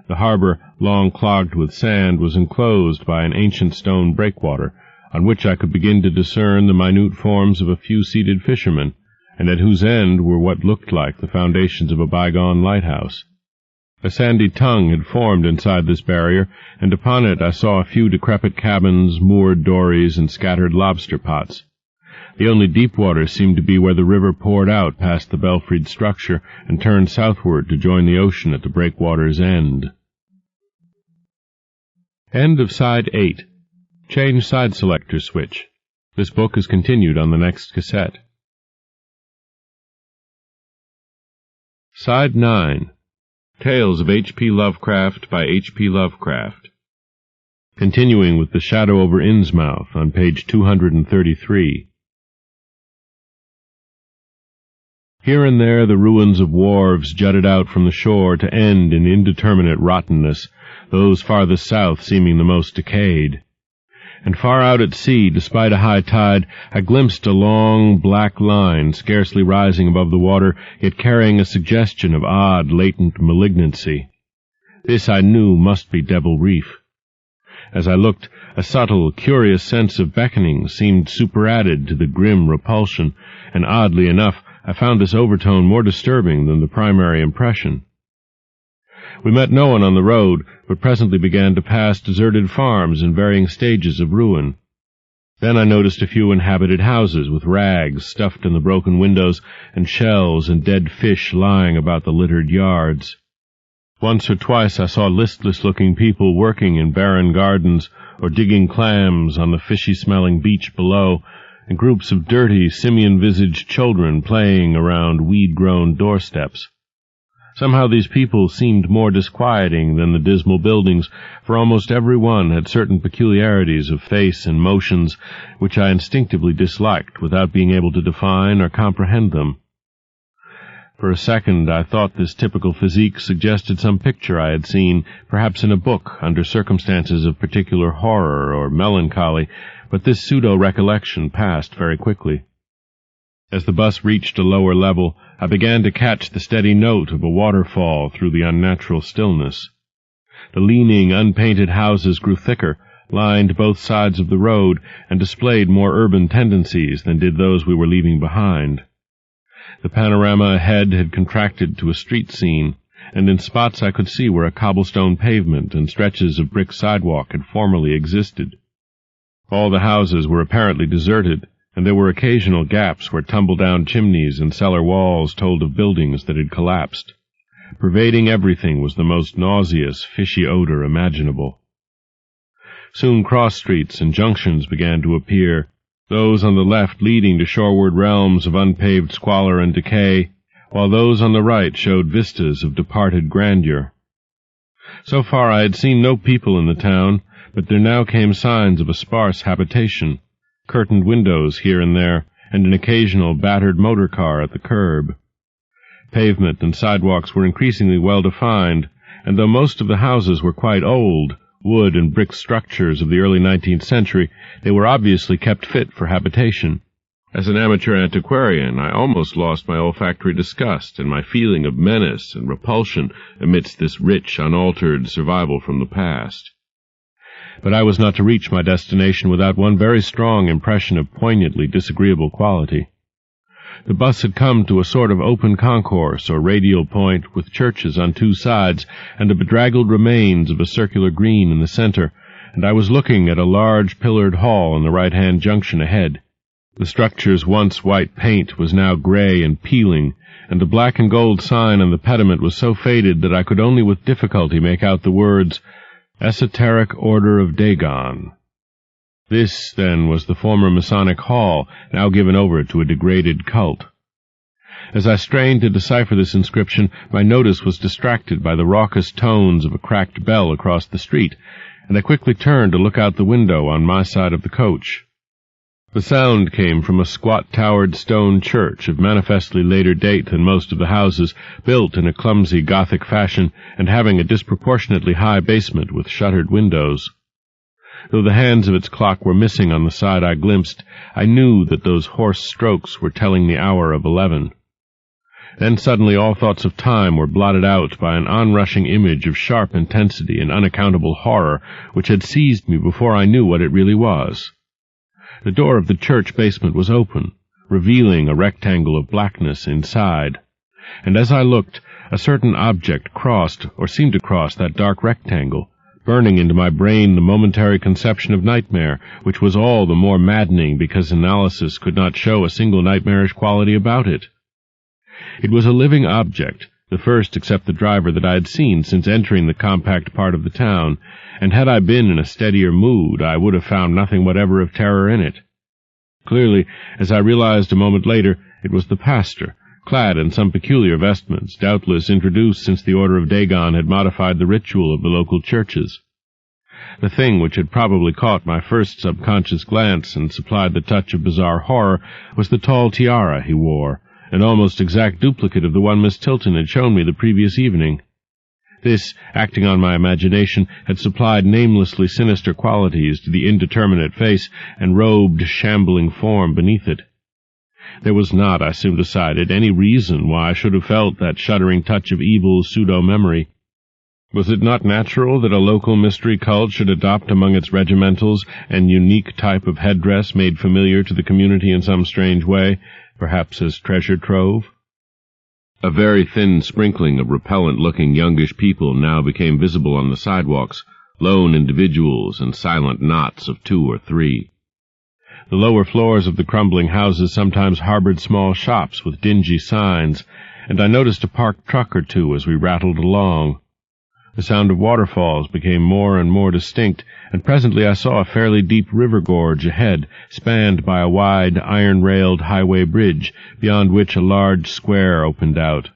The harbor, long clogged with sand, was enclosed by an ancient stone breakwater, on which I could begin to discern the minute forms of a few seated fishermen, and at whose end were what looked like the foundations of a bygone lighthouse. A sandy tongue had formed inside this barrier, and upon it I saw a few decrepit cabins, moored dories, and scattered lobster pots. The only deep water seemed to be where the river poured out past the belfried structure and turned southward to join the ocean at the breakwater's end. End of Side 8. Change side selector switch. This book is continued on the next cassette. Side 9. Tales of H.P. Lovecraft by H.P. Lovecraft. Continuing with The Shadow over Innsmouth on page 233. Here and there the ruins of wharves jutted out from the shore to end in indeterminate rottenness, those farthest south seeming the most decayed. And far out at sea, despite a high tide, I glimpsed a long, black line scarcely rising above the water, yet carrying a suggestion of odd, latent malignancy. This I knew must be Devil Reef. As I looked, a subtle, curious sense of beckoning seemed superadded to the grim repulsion, and oddly enough, I found this overtone more disturbing than the primary impression. We met no one on the road, but presently began to pass deserted farms in varying stages of ruin. Then I noticed a few inhabited houses with rags stuffed in the broken windows and shells and dead fish lying about the littered yards. Once or twice I saw listless-looking people working in barren gardens or digging clams on the fishy-smelling beach below, and groups of dirty, simian-visaged children playing around weed-grown doorsteps. Somehow these people seemed more disquieting than the dismal buildings, for almost every one had certain peculiarities of face and motions which I instinctively disliked without being able to define or comprehend them. For a second I thought this typical physique suggested some picture I had seen, perhaps in a book, under circumstances of particular horror or melancholy, but this pseudo-recollection passed very quickly. As the bus reached a lower level, I began to catch the steady note of a waterfall through the unnatural stillness. The leaning, unpainted houses grew thicker, lined both sides of the road, and displayed more urban tendencies than did those we were leaving behind. The panorama ahead had contracted to a street scene, and in spots I could see where a cobblestone pavement and stretches of brick sidewalk had formerly existed. All the houses were apparently deserted, and there were occasional gaps where tumble-down chimneys and cellar walls told of buildings that had collapsed. Pervading everything was the most nauseous, fishy odor imaginable. Soon cross-streets and junctions began to appear, those on the left leading to shoreward realms of unpaved squalor and decay, while those on the right showed vistas of departed grandeur. So far I had seen no people in the town, but there now came signs of a sparse habitation, curtained windows here and there, and an occasional battered motor car at the curb. Pavement and sidewalks were increasingly well defined, and though most of the houses were quite old, wood and brick structures of the early 19th century, they were obviously kept fit for habitation. As an amateur antiquarian, I almost lost my olfactory disgust and my feeling of menace and repulsion amidst this rich, unaltered survival from the past. But I was not to reach my destination without one very strong impression of poignantly disagreeable quality. The bus had come to a sort of open concourse or radial point with churches on two sides and the bedraggled remains of a circular green in the center, and I was looking at a large pillared hall in the right-hand junction ahead. The structure's once white paint was now gray and peeling, and the black and gold sign on the pediment was so faded that I could only with difficulty make out the words, Esoteric Order of Dagon. This, then, was the former Masonic Hall, now given over to a degraded cult. As I strained to decipher this inscription, my notice was distracted by the raucous tones of a cracked bell across the street, and I quickly turned to look out the window on my side of the coach. The sound came from a squat-towered stone church of manifestly later date than most of the houses, built in a clumsy Gothic fashion and having a disproportionately high basement with shuttered windows. Though the hands of its clock were missing on the side I glimpsed, I knew that those hoarse strokes were telling the hour of 11. Then suddenly all thoughts of time were blotted out by an onrushing image of sharp intensity and unaccountable horror which had seized me before I knew what it really was. The door of the church basement was open, revealing a rectangle of blackness inside, and as I looked, a certain object crossed, or seemed to cross, that dark rectangle, burning into my brain the momentary conception of nightmare, which was all the more maddening because analysis could not show a single nightmarish quality about it. It was a living object, the first except the driver that I had seen since entering the compact part of the town, and had I been in a steadier mood, I would have found nothing whatever of terror in it. Clearly, as I realized a moment later, it was the pastor, clad in some peculiar vestments, doubtless introduced since the Order of Dagon had modified the ritual of the local churches. The thing which had probably caught my first subconscious glance and supplied the touch of bizarre horror was the tall tiara he wore, an almost exact duplicate of the one Miss Tilton had shown me the previous evening. This, acting on my imagination, had supplied namelessly sinister qualities to the indeterminate face and robed, shambling form beneath it. There was not, I soon decided, any reason why I should have felt that shuddering touch of evil pseudo-memory. Was it not natural that a local mystery cult should adopt among its regimentals an unique type of headdress made familiar to the community in some strange way, perhaps as treasure trove? A very thin sprinkling of repellent-looking youngish people now became visible on the sidewalks, lone individuals and silent knots of 2 or 3. The lower floors of the crumbling houses sometimes harbored small shops with dingy signs, and I noticed a parked truck or two as we rattled along. The sound of waterfalls became more and more distinct, and presently I saw a fairly deep river gorge ahead, spanned by a wide, iron-railed highway bridge, beyond which a large square opened out.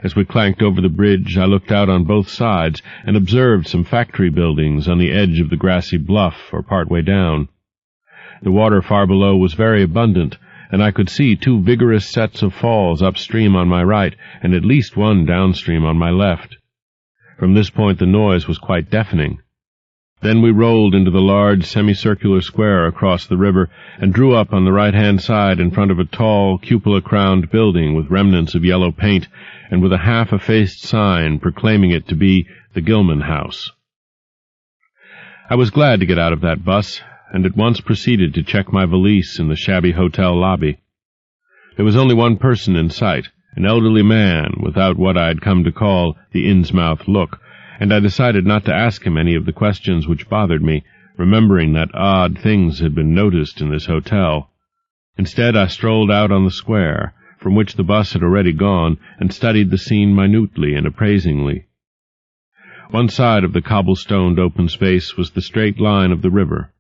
As we clanked over the bridge, I looked out on both sides and observed some factory buildings on the edge of the grassy bluff or part way down. The water far below was very abundant, and I could see 2 vigorous sets of falls upstream on my right and at least one downstream on my left. From this point the noise was quite deafening. Then we rolled into the large semicircular square across the river and drew up on the right-hand side in front of a tall, cupola-crowned building with remnants of yellow paint and with a half-effaced sign proclaiming it to be the Gilman House. I was glad to get out of that bus, and at once proceeded to check my valise in the shabby hotel lobby. There was only one person in sight, an elderly man without what I had come to call the Innsmouth look, and I decided not to ask him any of the questions which bothered me, remembering that odd things had been noticed in this hotel. Instead, I strolled out on the square, from which the bus had already gone, and studied the scene minutely and appraisingly. One side of the cobblestoned open space was the straight line of the river.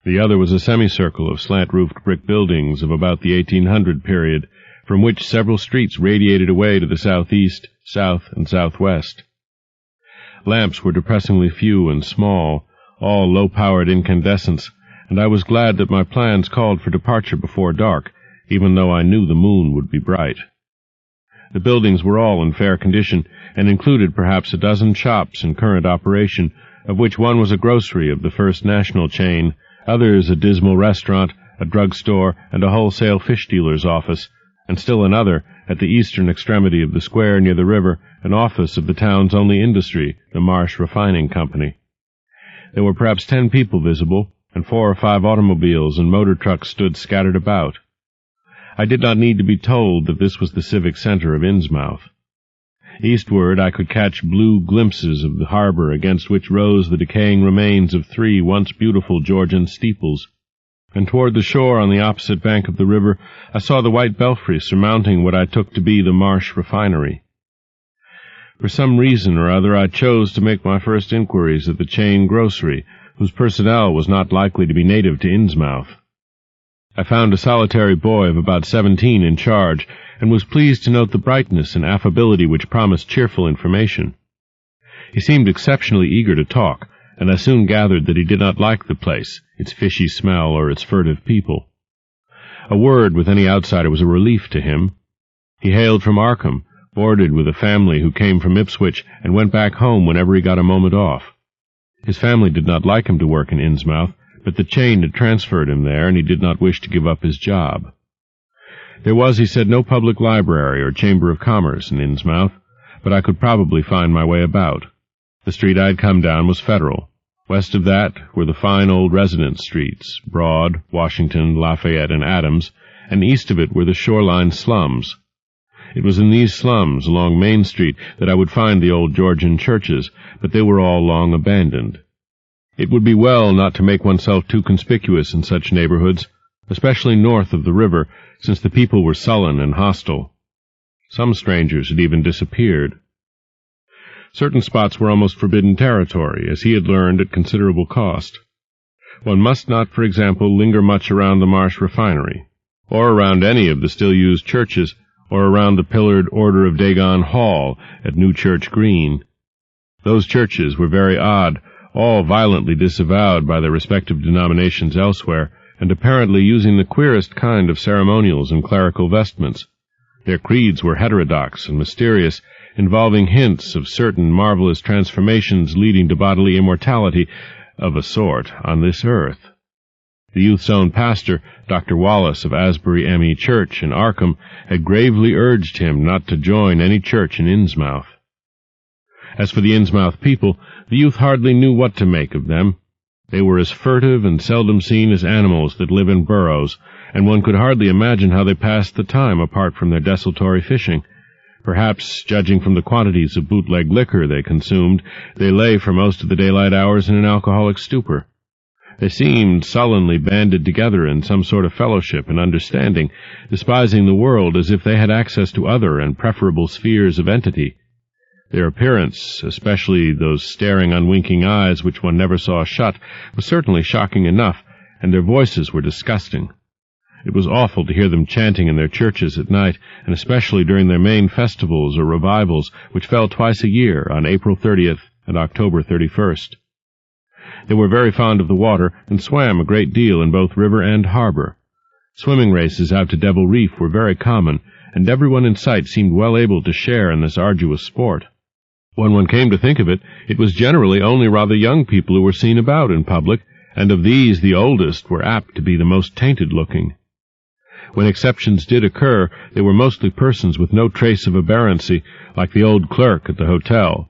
The other was a semicircle of slant-roofed brick buildings of about the 1800 period, from which several streets radiated away to the southeast, south, and southwest. Lamps were depressingly few and small, all low-powered incandescents, and I was glad that my plans called for departure before dark, even though I knew the moon would be bright. The buildings were all in fair condition, and included perhaps a dozen shops in current operation, of which one was a grocery of the First National chain, others a dismal restaurant, a drug-store, and a wholesale fish dealer's office, and still another, at the eastern extremity of the square near the river, an office of the town's only industry, the Marsh Refining Company. There were perhaps 10 people visible, and 4 or 5 automobiles and motor trucks stood scattered about. I did not need to be told that this was the civic center of Innsmouth. Eastward I could catch blue glimpses of the harbor against which rose the decaying remains of 3 once beautiful Georgian steeples, and toward the shore on the opposite bank of the river I saw the white belfry surmounting what I took to be the Marsh Refinery. For some reason or other I chose to make my first inquiries at the chain grocery, whose personnel was not likely to be native to Innsmouth. I found a solitary boy of about 17 in charge, and was pleased to note the brightness and affability which promised cheerful information. He seemed exceptionally eager to talk, and I soon gathered that he did not like the place, its fishy smell, or its furtive people. A word with any outsider was a relief to him. He hailed from Arkham, boarded with a family who came from Ipswich, and went back home whenever he got a moment off. His family did not like him to work in Innsmouth, but the chain had transferred him there, and he did not wish to give up his job. There was, he said, no public library or chamber of commerce in Innsmouth, but I could probably find my way about. The street I had come down was Federal. West of that were the fine old residence streets, Broad, Washington, Lafayette, and Adams, and east of it were the shoreline slums. It was in these slums, along Main Street, that I would find the old Georgian churches, but they were all long abandoned. It would be well not to make oneself too conspicuous in such neighborhoods, especially north of the river, since the people were sullen and hostile. Some strangers had even disappeared. Certain spots were almost forbidden territory, as he had learned at considerable cost. One must not, for example, linger much around the Marsh refinery, or around any of the still-used churches, or around the pillared Order of Dagon Hall at New Church Green. Those churches were very odd, all violently disavowed by their respective denominations elsewhere, and apparently using the queerest kind of ceremonials and clerical vestments. Their creeds were heterodox and mysterious, involving hints of certain marvelous transformations leading to bodily immortality, of a sort, on this earth. The youth's own pastor, Dr. Wallace of Asbury M.E. Church in Arkham, had gravely urged him not to join any church in Innsmouth. As for the Innsmouth people, the youth hardly knew what to make of them. They were as furtive and seldom seen as animals that live in burrows, and one could hardly imagine how they passed the time apart from their desultory fishing. Perhaps, judging from the quantities of bootleg liquor they consumed, they lay for most of the daylight hours in an alcoholic stupor. They seemed sullenly banded together in some sort of fellowship and understanding, despising the world as if they had access to other and preferable spheres of entity. Their appearance, especially those staring, unwinking eyes which one never saw shut, was certainly shocking enough, and their voices were disgusting. It was awful to hear them chanting in their churches at night, and especially during their main festivals or revivals, which fell twice a year, on April 30th and October 31st. They were very fond of the water, and swam a great deal in both river and harbor. Swimming races out to Devil Reef were very common, and everyone in sight seemed well able to share in this arduous sport. When one came to think of it, it was generally only rather young people who were seen about in public, and of these the oldest were apt to be the most tainted-looking. When exceptions did occur, they were mostly persons with no trace of aberrancy, like the old clerk at the hotel.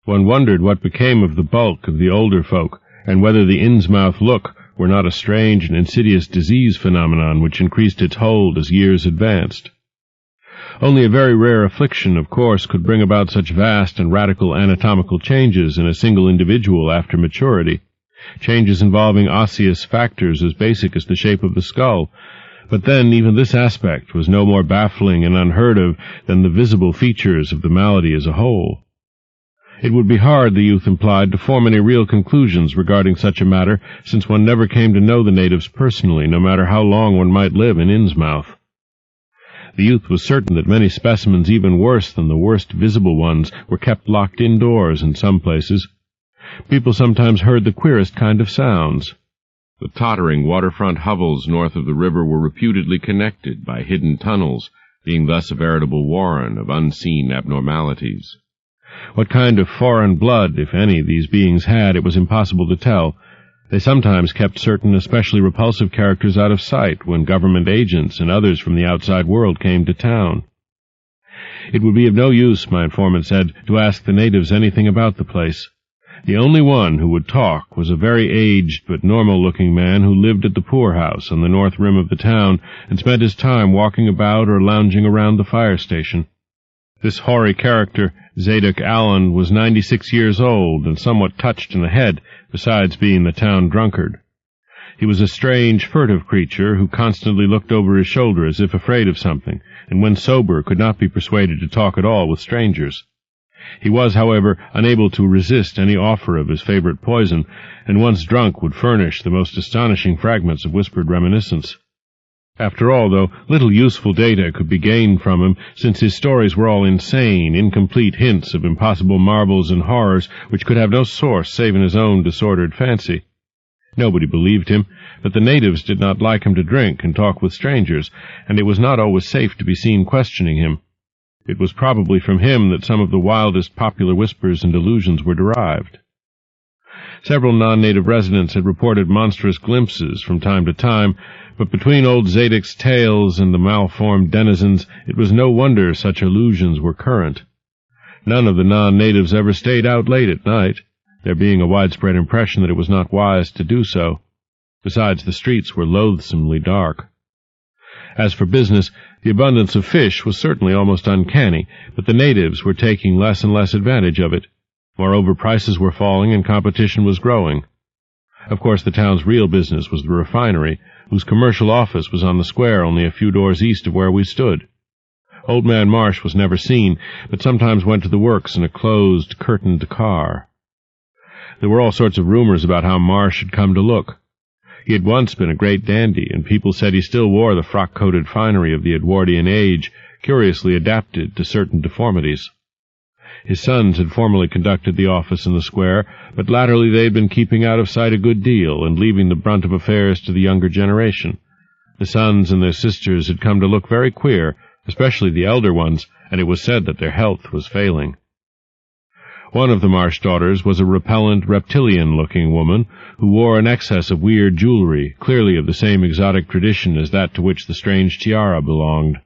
One wondered what became of the bulk of the older folk, and whether the Innsmouth look were not a strange and insidious disease phenomenon which increased its hold as years advanced. Only a very rare affliction, of course, could bring about such vast and radical anatomical changes in a single individual after maturity, changes involving osseous factors as basic as the shape of the skull. But then even this aspect was no more baffling and unheard of than the visible features of the malady as a whole. It would be hard, the youth implied, to form any real conclusions regarding such a matter, since one never came to know the natives personally, no matter how long one might live in Innsmouth. The youth was certain that many specimens even worse than the worst visible ones were kept locked indoors in some places. People sometimes heard the queerest kind of sounds. The tottering waterfront hovels north of the river were reputedly connected by hidden tunnels, being thus a veritable warren of unseen abnormalities. What kind of foreign blood, if any, these beings had, it was impossible to tell. They sometimes kept certain especially repulsive characters out of sight when government agents and others from the outside world came to town. It would be of no use, my informant said, to ask the natives anything about the place. The only one who would talk was a very aged but normal-looking man who lived at the poorhouse on the north rim of the town and spent his time walking about or lounging around the fire station. This hoary character, Zadok Allen, was 96 years old and somewhat touched in the head, besides being the town drunkard. He was a strange, furtive creature who constantly looked over his shoulder as if afraid of something, and when sober could not be persuaded to talk at all with strangers. He was, however, unable to resist any offer of his favorite poison, and once drunk would furnish the most astonishing fragments of whispered reminiscence. After all, though, little useful data could be gained from him, since his stories were all insane, incomplete hints of impossible marvels and horrors which could have no source save in his own disordered fancy. Nobody believed him, but the natives did not like him to drink and talk with strangers, and it was not always safe to be seen questioning him. It was probably from him that some of the wildest popular whispers and delusions were derived. Several non-native residents had reported monstrous glimpses from time to time, but between old Zadok's tales and the malformed denizens, it was no wonder such illusions were current. None of the non-natives ever stayed out late at night, there being a widespread impression that it was not wise to do so. Besides, the streets were loathsomely dark. As for business, the abundance of fish was certainly almost uncanny, but the natives were taking less and less advantage of it. Moreover, prices were falling and competition was growing. Of course, the town's real business was the refinery, whose commercial office was on the square only a few doors east of where we stood. Old Man Marsh was never seen, but sometimes went to the works in a closed, curtained car. There were all sorts of rumors about how Marsh had come to look. He had once been a great dandy, and people said he still wore the frock-coated finery of the Edwardian age, curiously adapted to certain deformities. His sons had formerly conducted the office in the square, but latterly they had been keeping out of sight a good deal and leaving the brunt of affairs to the younger generation. The sons and their sisters had come to look very queer, especially the elder ones, and it was said that their health was failing. One of the Marsh daughters was a repellent, reptilian-looking woman who wore an excess of weird jewelry, clearly of the same exotic tradition as that to which the strange tiara belonged.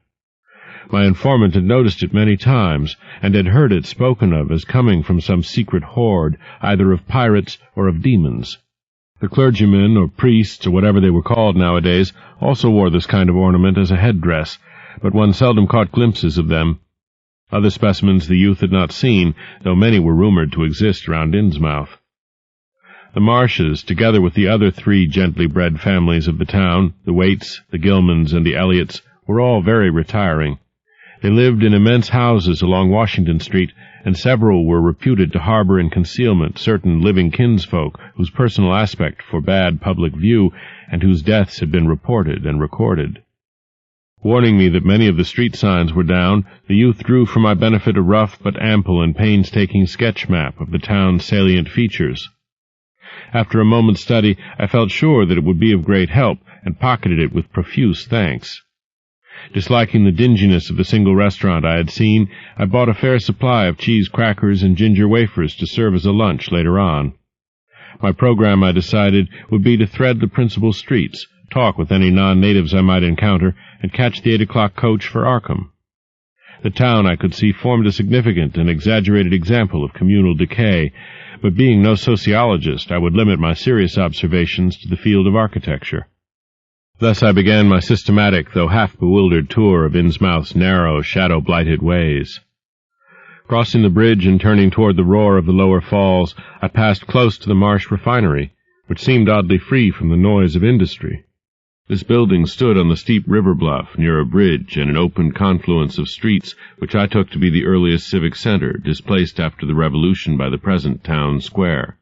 My informant had noticed it many times, and had heard it spoken of as coming from some secret horde, either of pirates or of demons. The clergymen, or priests, or whatever they were called nowadays, also wore this kind of ornament as a headdress, but one seldom caught glimpses of them. Other specimens the youth had not seen, though many were rumored to exist round Innsmouth. The Marshes, together with the other 3 gently bred families of the town, the Waits, the Gilmans, and the Elliots, were all very retiring. They lived in immense houses along Washington Street, and several were reputed to harbor in concealment certain living kinsfolk whose personal aspect forbade public view, and whose deaths had been reported and recorded. Warning me that many of the street signs were down, the youth drew for my benefit a rough but ample and painstaking sketch map of the town's salient features. After a moment's study, I felt sure that it would be of great help, and pocketed it with profuse thanks. Disliking the dinginess of the single restaurant I had seen, I bought a fair supply of cheese crackers and ginger wafers to serve as a lunch later on. My program, I decided, would be to thread the principal streets, talk with any non-natives I might encounter, and catch the 8 o'clock coach for Arkham. The town, I could see, formed a significant and exaggerated example of communal decay, but being no sociologist, I would limit my serious observations to the field of architecture. Thus I began my systematic, though half-bewildered tour of Innsmouth's narrow, shadow-blighted ways. Crossing the bridge and turning toward the roar of the lower falls, I passed close to the Marsh refinery, which seemed oddly free from the noise of industry. This building stood on the steep river bluff near a bridge and an open confluence of streets which I took to be the earliest civic center, displaced after the Revolution by the present town square.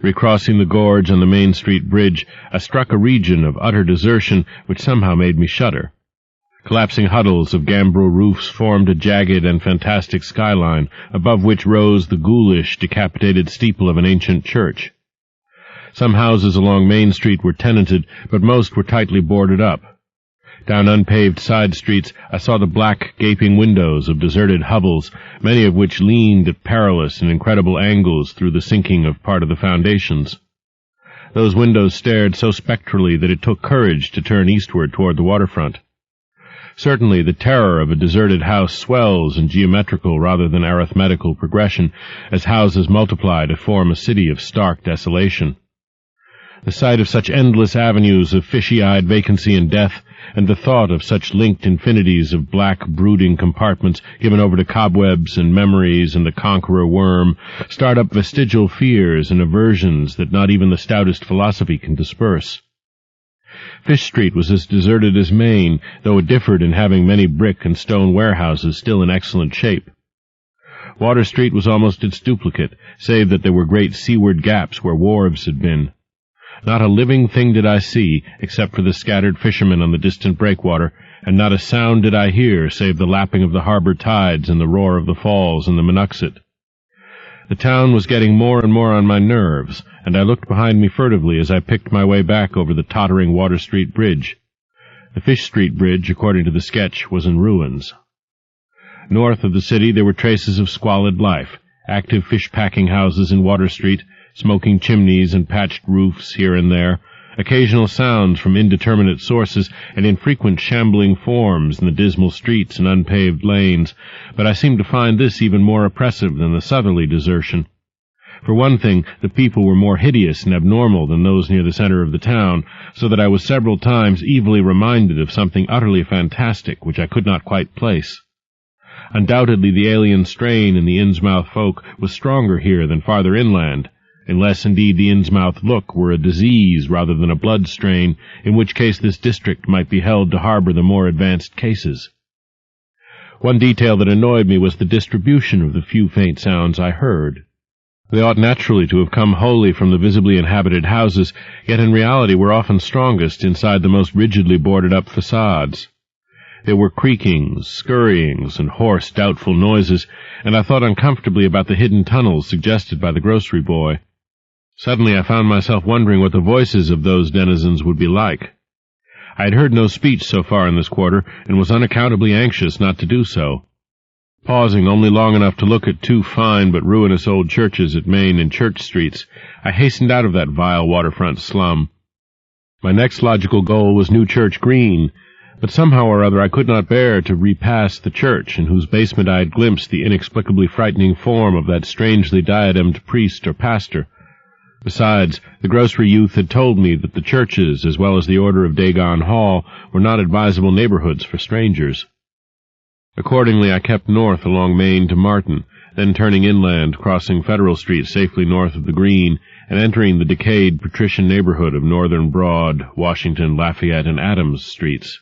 Recrossing the gorge on the Main Street bridge, I struck a region of utter desertion which somehow made me shudder. Collapsing huddles of gambrel roofs formed a jagged and fantastic skyline, above which rose the ghoulish, decapitated steeple of an ancient church. Some houses along Main Street were tenanted, but most were tightly boarded up. Down unpaved side streets I saw the black, gaping windows of deserted hovels, many of which leaned at perilous and incredible angles through the sinking of part of the foundations. Those windows stared so spectrally that it took courage to turn eastward toward the waterfront. Certainly the terror of a deserted house swells in geometrical rather than arithmetical progression, as houses multiply to form a city of stark desolation. The sight of such endless avenues of fishy-eyed vacancy and death, and the thought of such linked infinities of black, brooding compartments given over to cobwebs and memories and the conqueror worm, start up vestigial fears and aversions that not even the stoutest philosophy can disperse. Fish Street was as deserted as Main, though it differed in having many brick and stone warehouses still in excellent shape. Water Street was almost its duplicate, save that there were great seaward gaps where wharves had been. Not a living thing did I see, except for the scattered fishermen on the distant breakwater, and not a sound did I hear, save the lapping of the harbor tides and the roar of the falls and the Monuxet. The town was getting more and more on my nerves, and I looked behind me furtively as I picked my way back over the tottering Water Street Bridge. The Fish Street Bridge, according to the sketch, was in ruins. North of the city there were traces of squalid life, active fish-packing houses in Water Street, smoking chimneys and patched roofs here and there, occasional sounds from indeterminate sources, and infrequent shambling forms in the dismal streets and unpaved lanes, but I seemed to find this even more oppressive than the southerly desertion. For one thing, the people were more hideous and abnormal than those near the center of the town, so that I was several times evilly reminded of something utterly fantastic which I could not quite place. Undoubtedly the alien strain in the Innsmouth folk was stronger here than farther inland, unless indeed the Innsmouth look were a disease rather than a blood strain, in which case this district might be held to harbor the more advanced cases. One detail that annoyed me was the distribution of the few faint sounds I heard. They ought naturally to have come wholly from the visibly inhabited houses, yet in reality were often strongest inside the most rigidly boarded-up facades. There were creakings, scurryings, and hoarse, doubtful noises, and I thought uncomfortably about the hidden tunnels suggested by the grocery boy. Suddenly I found myself wondering what the voices of those denizens would be like. I had heard no speech so far in this quarter, and was unaccountably anxious not to do so. Pausing only long enough to look at two fine but ruinous old churches at Main and Church Streets, I hastened out of that vile waterfront slum. My next logical goal was New Church Green, but somehow or other I could not bear to repass the church in whose basement I had glimpsed the inexplicably frightening form of that strangely diademed priest or pastor. Besides, the grocery youth had told me that the churches, as well as the Order of Dagon Hall, were not advisable neighborhoods for strangers. Accordingly, I kept north along Main to Martin, then turning inland, crossing Federal Street safely north of the Green, and entering the decayed patrician neighborhood of Northern Broad, Washington, Lafayette, and Adams Streets.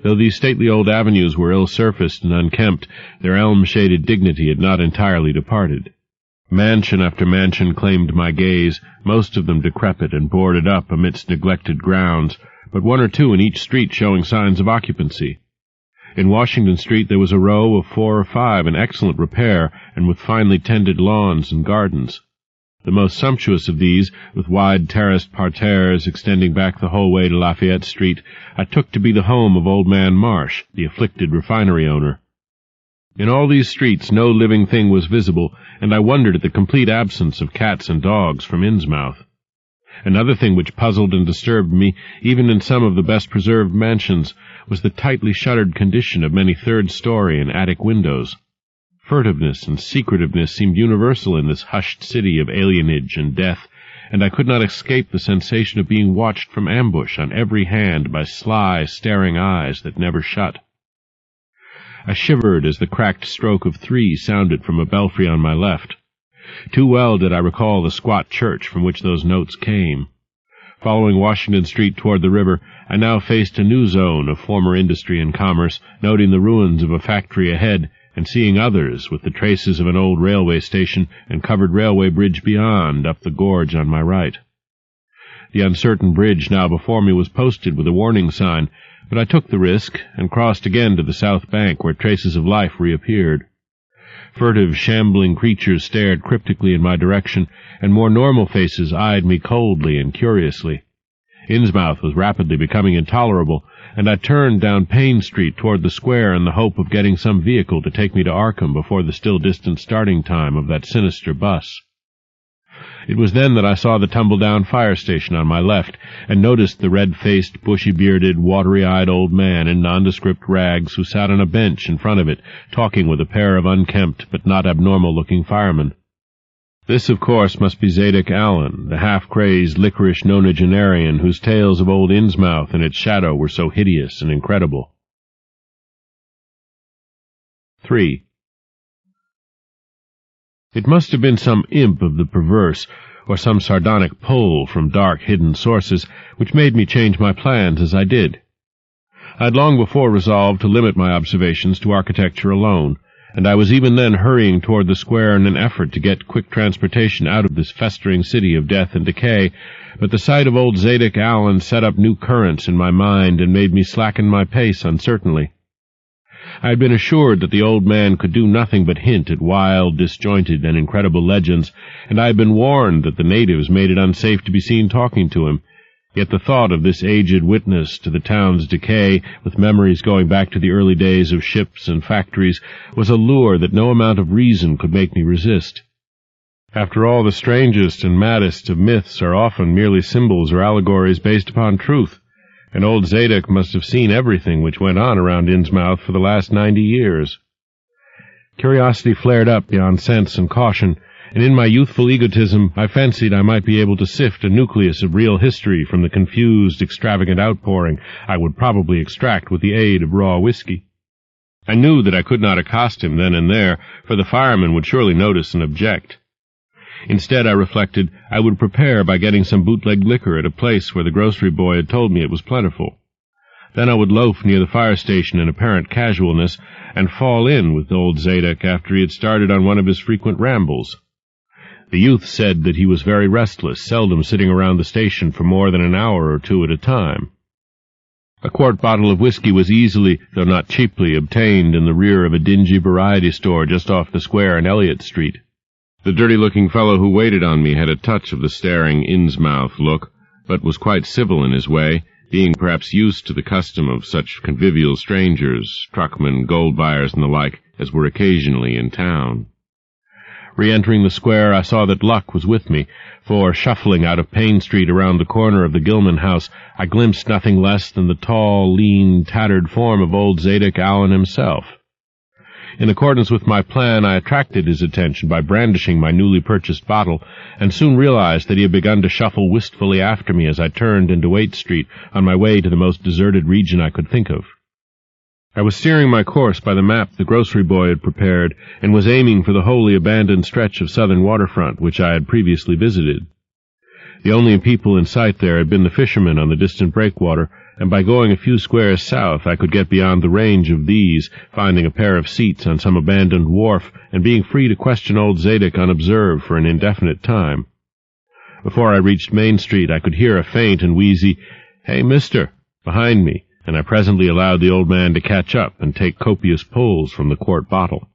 Though these stately old avenues were ill-surfaced and unkempt, their elm-shaded dignity had not entirely departed. Mansion after mansion claimed my gaze, most of them decrepit and boarded up amidst neglected grounds, but one or two in each street showing signs of occupancy. In Washington Street there was a row of 4 or 5 in excellent repair and with finely tended lawns and gardens. The most sumptuous of these, with wide terraced parterres extending back the whole way to Lafayette Street, I took to be the home of Old Man Marsh, the afflicted refinery owner. In all these streets no living thing was visible, and I wondered at the complete absence of cats and dogs from Innsmouth. Another thing which puzzled and disturbed me, even in some of the best-preserved mansions, was the tightly shuttered condition of many third-story and attic windows. Furtiveness and secretiveness seemed universal in this hushed city of alienage and death, and I could not escape the sensation of being watched from ambush on every hand by sly, staring eyes that never shut. I shivered as the cracked stroke of 3 sounded from a belfry on my left. Too well did I recall the squat church from which those notes came. Following Washington Street toward the river, I now faced a new zone of former industry and commerce, noting the ruins of a factory ahead, and seeing others with the traces of an old railway station and covered railway bridge beyond up the gorge on my right. The uncertain bridge now before me was posted with a warning sign, but I took the risk and crossed again to the south bank where traces of life reappeared. Furtive, shambling creatures stared cryptically in my direction, and more normal faces eyed me coldly and curiously. Innsmouth was rapidly becoming intolerable, and I turned down Payne Street toward the square in the hope of getting some vehicle to take me to Arkham before the still distant starting time of that sinister bus. It was then that I saw the tumble-down fire station on my left, and noticed the red-faced, bushy-bearded, watery-eyed old man in nondescript rags who sat on a bench in front of it, talking with a pair of unkempt but not abnormal-looking firemen. This, of course, must be Zadok Allen, the half-crazed, licorice nonagenarian whose tales of old Innsmouth and its shadow were so hideous and incredible. 3. It must have been some imp of the perverse, or some sardonic pull from dark, hidden sources, which made me change my plans as I did. I had long before resolved to limit my observations to architecture alone, and I was even then hurrying toward the square in an effort to get quick transportation out of this festering city of death and decay, but the sight of old Zadok Allen set up new currents in my mind and made me slacken my pace uncertainly. I had been assured that the old man could do nothing but hint at wild, disjointed, and incredible legends, and I had been warned that the natives made it unsafe to be seen talking to him. Yet the thought of this aged witness to the town's decay, with memories going back to the early days of ships and factories, was a lure that no amount of reason could make me resist. After all, the strangest and maddest of myths are often merely symbols or allegories based upon truth, and old Zadok must have seen everything which went on around Innsmouth for the last 90 years. Curiosity flared up beyond sense and caution, and in my youthful egotism I fancied I might be able to sift a nucleus of real history from the confused, extravagant outpouring I would probably extract with the aid of raw whiskey. I knew that I could not accost him then and there, for the fireman would surely notice and object. Instead, I reflected, I would prepare by getting some bootleg liquor at a place where the grocery boy had told me it was plentiful. Then I would loaf near the fire station in apparent casualness, and fall in with old Zadok after he had started on one of his frequent rambles. The youth said that he was very restless, seldom sitting around the station for more than an hour or two at a time. A quart bottle of whiskey was easily, though not cheaply, obtained in the rear of a dingy variety store just off the square in Elliott Street. The dirty-looking fellow who waited on me had a touch of the staring Innsmouth look, but was quite civil in his way, being perhaps used to the custom of such convivial strangers, truckmen, gold buyers, and the like, as were occasionally in town. Re-entering the square, I saw that luck was with me, for, shuffling out of Payne Street around the corner of the Gilman house, I glimpsed nothing less than the tall, lean, tattered form of old Zadok Allen himself. In accordance with my plan, I attracted his attention by brandishing my newly purchased bottle, and soon realized that he had begun to shuffle wistfully after me as I turned into Waite Street on my way to the most deserted region I could think of. I was steering my course by the map the grocery boy had prepared, and was aiming for the wholly abandoned stretch of southern waterfront which I had previously visited. The only people in sight there had been the fishermen on the distant breakwater, and by going a few squares south I could get beyond the range of these, finding a pair of seats on some abandoned wharf, and being free to question old Zadok unobserved for an indefinite time. Before I reached Main Street I could hear a faint and wheezy, "Hey, mister," behind me, and I presently allowed the old man to catch up and take copious pulls from the quart bottle.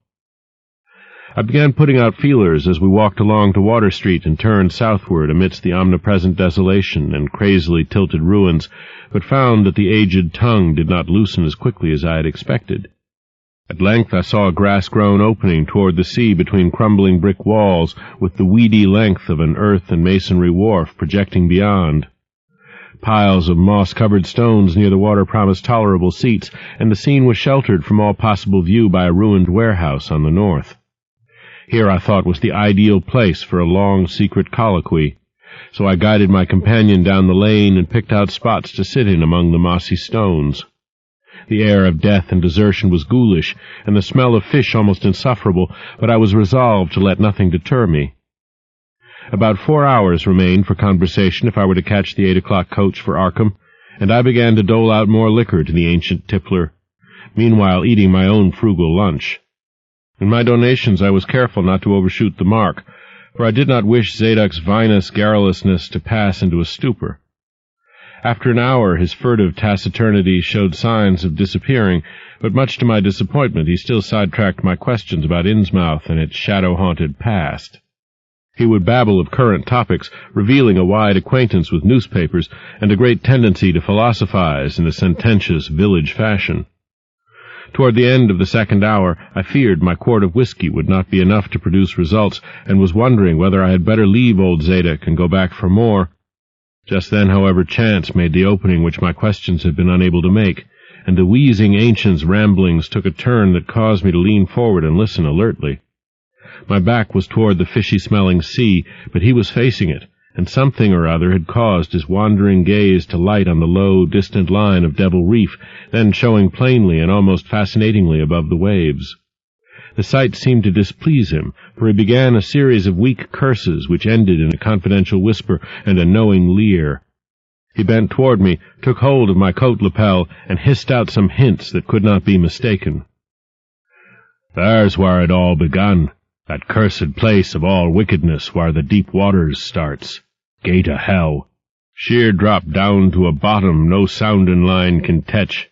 I began putting out feelers as we walked along to Water Street and turned southward amidst the omnipresent desolation and crazily tilted ruins, but found that the aged tongue did not loosen as quickly as I had expected. At length I saw a grass-grown opening toward the sea between crumbling brick walls, with the weedy length of an earth and masonry wharf projecting beyond. Piles of moss-covered stones near the water promised tolerable seats, and the scene was sheltered from all possible view by a ruined warehouse on the north. Here I thought was the ideal place for a long, secret colloquy, so I guided my companion down the lane and picked out spots to sit in among the mossy stones. The air of death and desertion was ghoulish, and the smell of fish almost insufferable, but I was resolved to let nothing deter me. About 4 hours remained for conversation if I were to catch the 8 o'clock coach for Arkham, and I began to dole out more liquor to the ancient tippler, meanwhile eating my own frugal lunch. In my donations I was careful not to overshoot the mark, for I did not wish Zadok's vinous garrulousness to pass into a stupor. After an hour his furtive taciturnity showed signs of disappearing, but much to my disappointment he still sidetracked my questions about Innsmouth and its shadow-haunted past. He would babble of current topics, revealing a wide acquaintance with newspapers and a great tendency to philosophize in a sententious village fashion. Toward the end of the second hour, I feared my quart of whiskey would not be enough to produce results, and was wondering whether I had better leave old Zadok and go back for more. Just then, however, chance made the opening which my questions had been unable to make, and the wheezing ancient's ramblings took a turn that caused me to lean forward and listen alertly. My back was toward the fishy-smelling sea, but he was facing it, and something or other had caused his wandering gaze to light on the low, distant line of Devil Reef, then showing plainly and almost fascinatingly above the waves. The sight seemed to displease him, for he began a series of weak curses which ended in a confidential whisper and a knowing leer. He bent toward me, took hold of my coat lapel, and hissed out some hints that could not be mistaken. There's where it all begun, that cursed place of all wickedness where the deep waters starts, gate o' hell. Sheer drop down to a bottom no sounding line can tetch.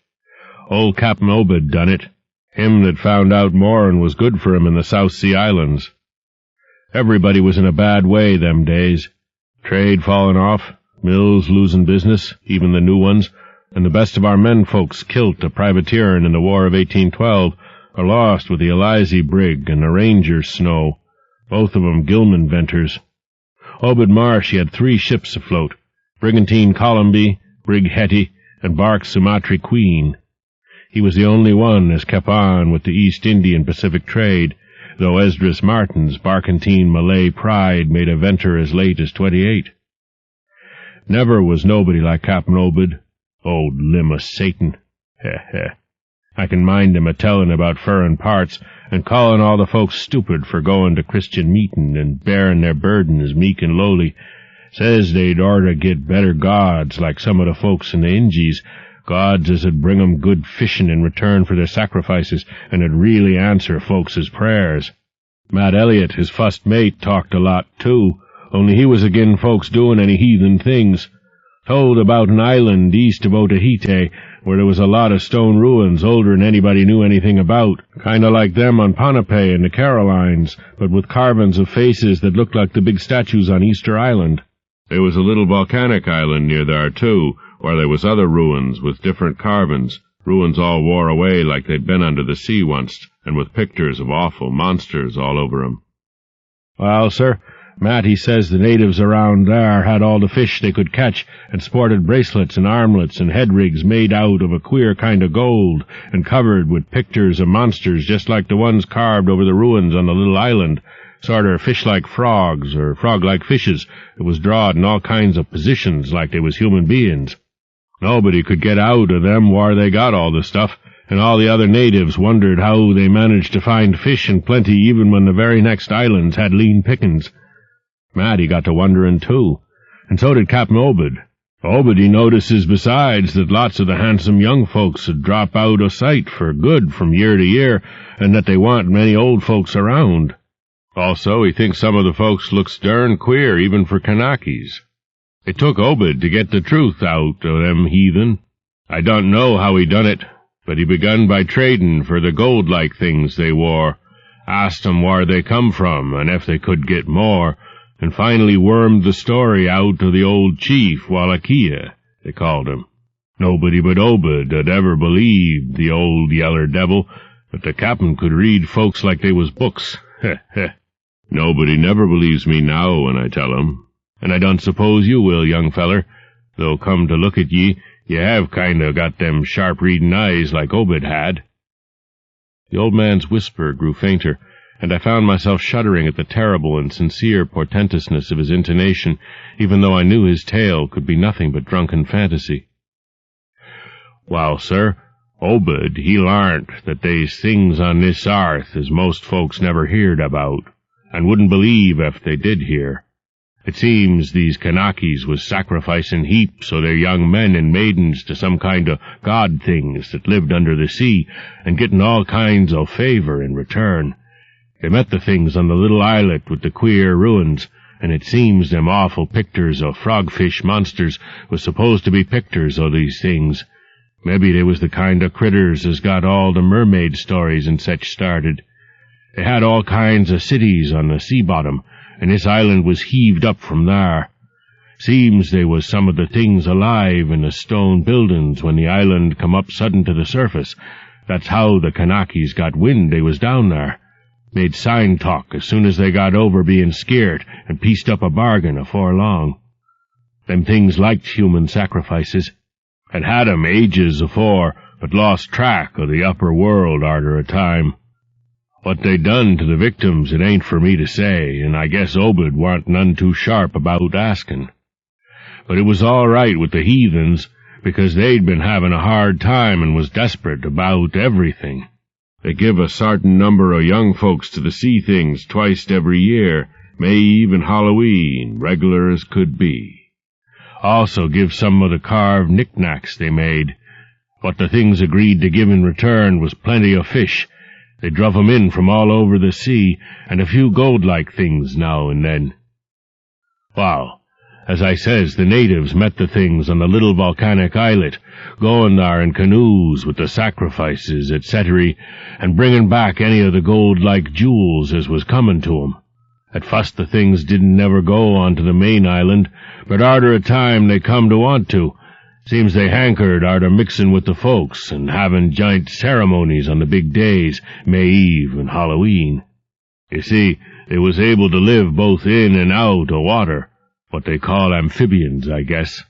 Old Captain Obed done it, him that found out more and was good for him in the South Sea Islands. Everybody was in a bad way them days. Trade falling off, mills losing business, even the new ones, and the best of our men folks kilt a privateerin' in the War of 1812, or lost with the Elizy brig and the Ranger Snow, both of 'em Gilman venters. Obed Marsh he had 3 ships afloat, Brigantine Columby, Brig Hetty, and bark Sumatry Queen. He was the only one as kept on with the East Indian Pacific trade, though Esdras Martin's barkentine Malay Pride made a venture as late as 28. Never was nobody like Captain Obed, old limb o' Satan. Heh heh. I can mind him a-tellin' about furrin parts, and callin' all the folks stupid for goin' to Christian meetin' and bearin' their burdens meek and lowly. Says they'd orter get better gods like some of the folks in the Injies, gods as 'ud bring 'em good fishin' in return for their sacrifices, and 'ud really answer folks' prayers. Matt Elliott, his fust mate, talked a lot, too, only he was agin folks doin' any heathen things. Told about an island east of Otaheite, where there was a lot of stone ruins older'n anybody knew anything about, kinda like them on Ponape and the Carolines, but with carvings of faces that looked like the big statues on Easter Island. There was a little volcanic island near there, too, where there was other ruins with different carvings, ruins all wore away like they'd been under the sea once, and with pictures of awful monsters all over 'em. Well, sir, Matt, he says the natives around there had all the fish they could catch, and sported bracelets and armlets and head rigs made out of a queer kind of gold, and covered with pictures of monsters just like the ones carved over the ruins on the little island, sorter fish-like frogs, or frog-like fishes, that was drawed in all kinds of positions like they was human beings. Nobody could get out of them where they got all the stuff, and all the other natives wondered how they managed to find fish in plenty even when the very next islands had lean pickin's. Matt, he got to wonderin' too, and so did Captain Obed. Obed, he notices besides that lots of the handsome young folks would drop out o' sight for good from year to year, and that they want many old folks around. Also, he thinks some of the folks looks darn queer even for Kanakas. It took Obed to get the truth out o' them heathen. I don't know how he done it, but he begun by tradin' for the gold-like things they wore, asked 'em where they come from, and if they could get more, and finally wormed the story out of the old chief, Wallachia, they called him. Nobody but Obed had ever believed the old yeller devil, but the captain could read folks like they was books. Heh heh. Nobody never believes me now when I tell 'em, and I don't suppose you will, young feller, though come to look at ye, you have kinda got them sharp-readin' eyes like Obed had. The old man's whisper grew fainter, and I found myself shuddering at the terrible and sincere portentousness of his intonation, even though I knew his tale could be nothing but drunken fantasy. Well, sir, Obed, he larnt that they's things on this arth as most folks never heard about, and wouldn't believe if they did hear. It seems these Kanakas was sacrificing heaps o' their young men and maidens to some kind o' god things that lived under the sea, and getting all kinds o' favor in return. They met the things on the little islet with the queer ruins, and it seems them awful pictures o' frogfish monsters was supposed to be pictures o' these things. Maybe they was the kind o' critters as got all the mermaid stories and such started. They had all kinds of cities on the sea bottom, and this island was heaved up from there. Seems they was some of the things alive in the stone buildings when the island come up sudden to the surface. That's how the Kanakas got wind they was down there. Made sign talk as soon as they got over being scared, and pieced up a bargain afore long. Them things liked human sacrifices, and had 'em ages afore, but lost track o' the upper world arter a time. What they done to the victims it ain't for me to say, and I guess Obed warn't none too sharp about askin'. But it was all right with the heathens, because they'd been havin' a hard time and was desperate about everything. They give a sartain number o' young folks to the sea things twice every year, May Eve and Halloween, regular as could be. Also give some of the carved knickknacks they made. What the things agreed to give in return was plenty o' fish, They druv 'em in from all over the sea, and a few gold-like things now and then. Well, as I says, the natives met the things on the little volcanic islet, going there in canoes with the sacrifices, etc., and bringing back any of the gold-like jewels as was coming to 'em. At fust the things didn't never go on to the main island, but arter a time they come to want to. Seems they hankered arter mixin' with the folks and having giant ceremonies on the big days, May Eve and Halloween. You see, they was able to live both in and out o' water, what they call amphibians, I guess.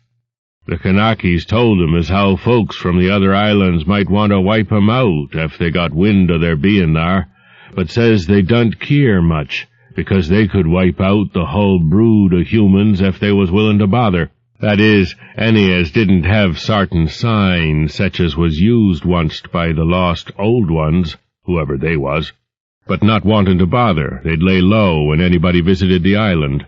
The Kanakis told 'em as how folks from the other islands might want to wipe 'em out if they got wind o' their being there, but says they don't keer much, because they could wipe out the whole brood o' humans if they was willing to bother. That is, any as didn't have sartain signs, such as was used once by the lost old ones, whoever they was. But not wanting to bother, they'd lay low when anybody visited the island.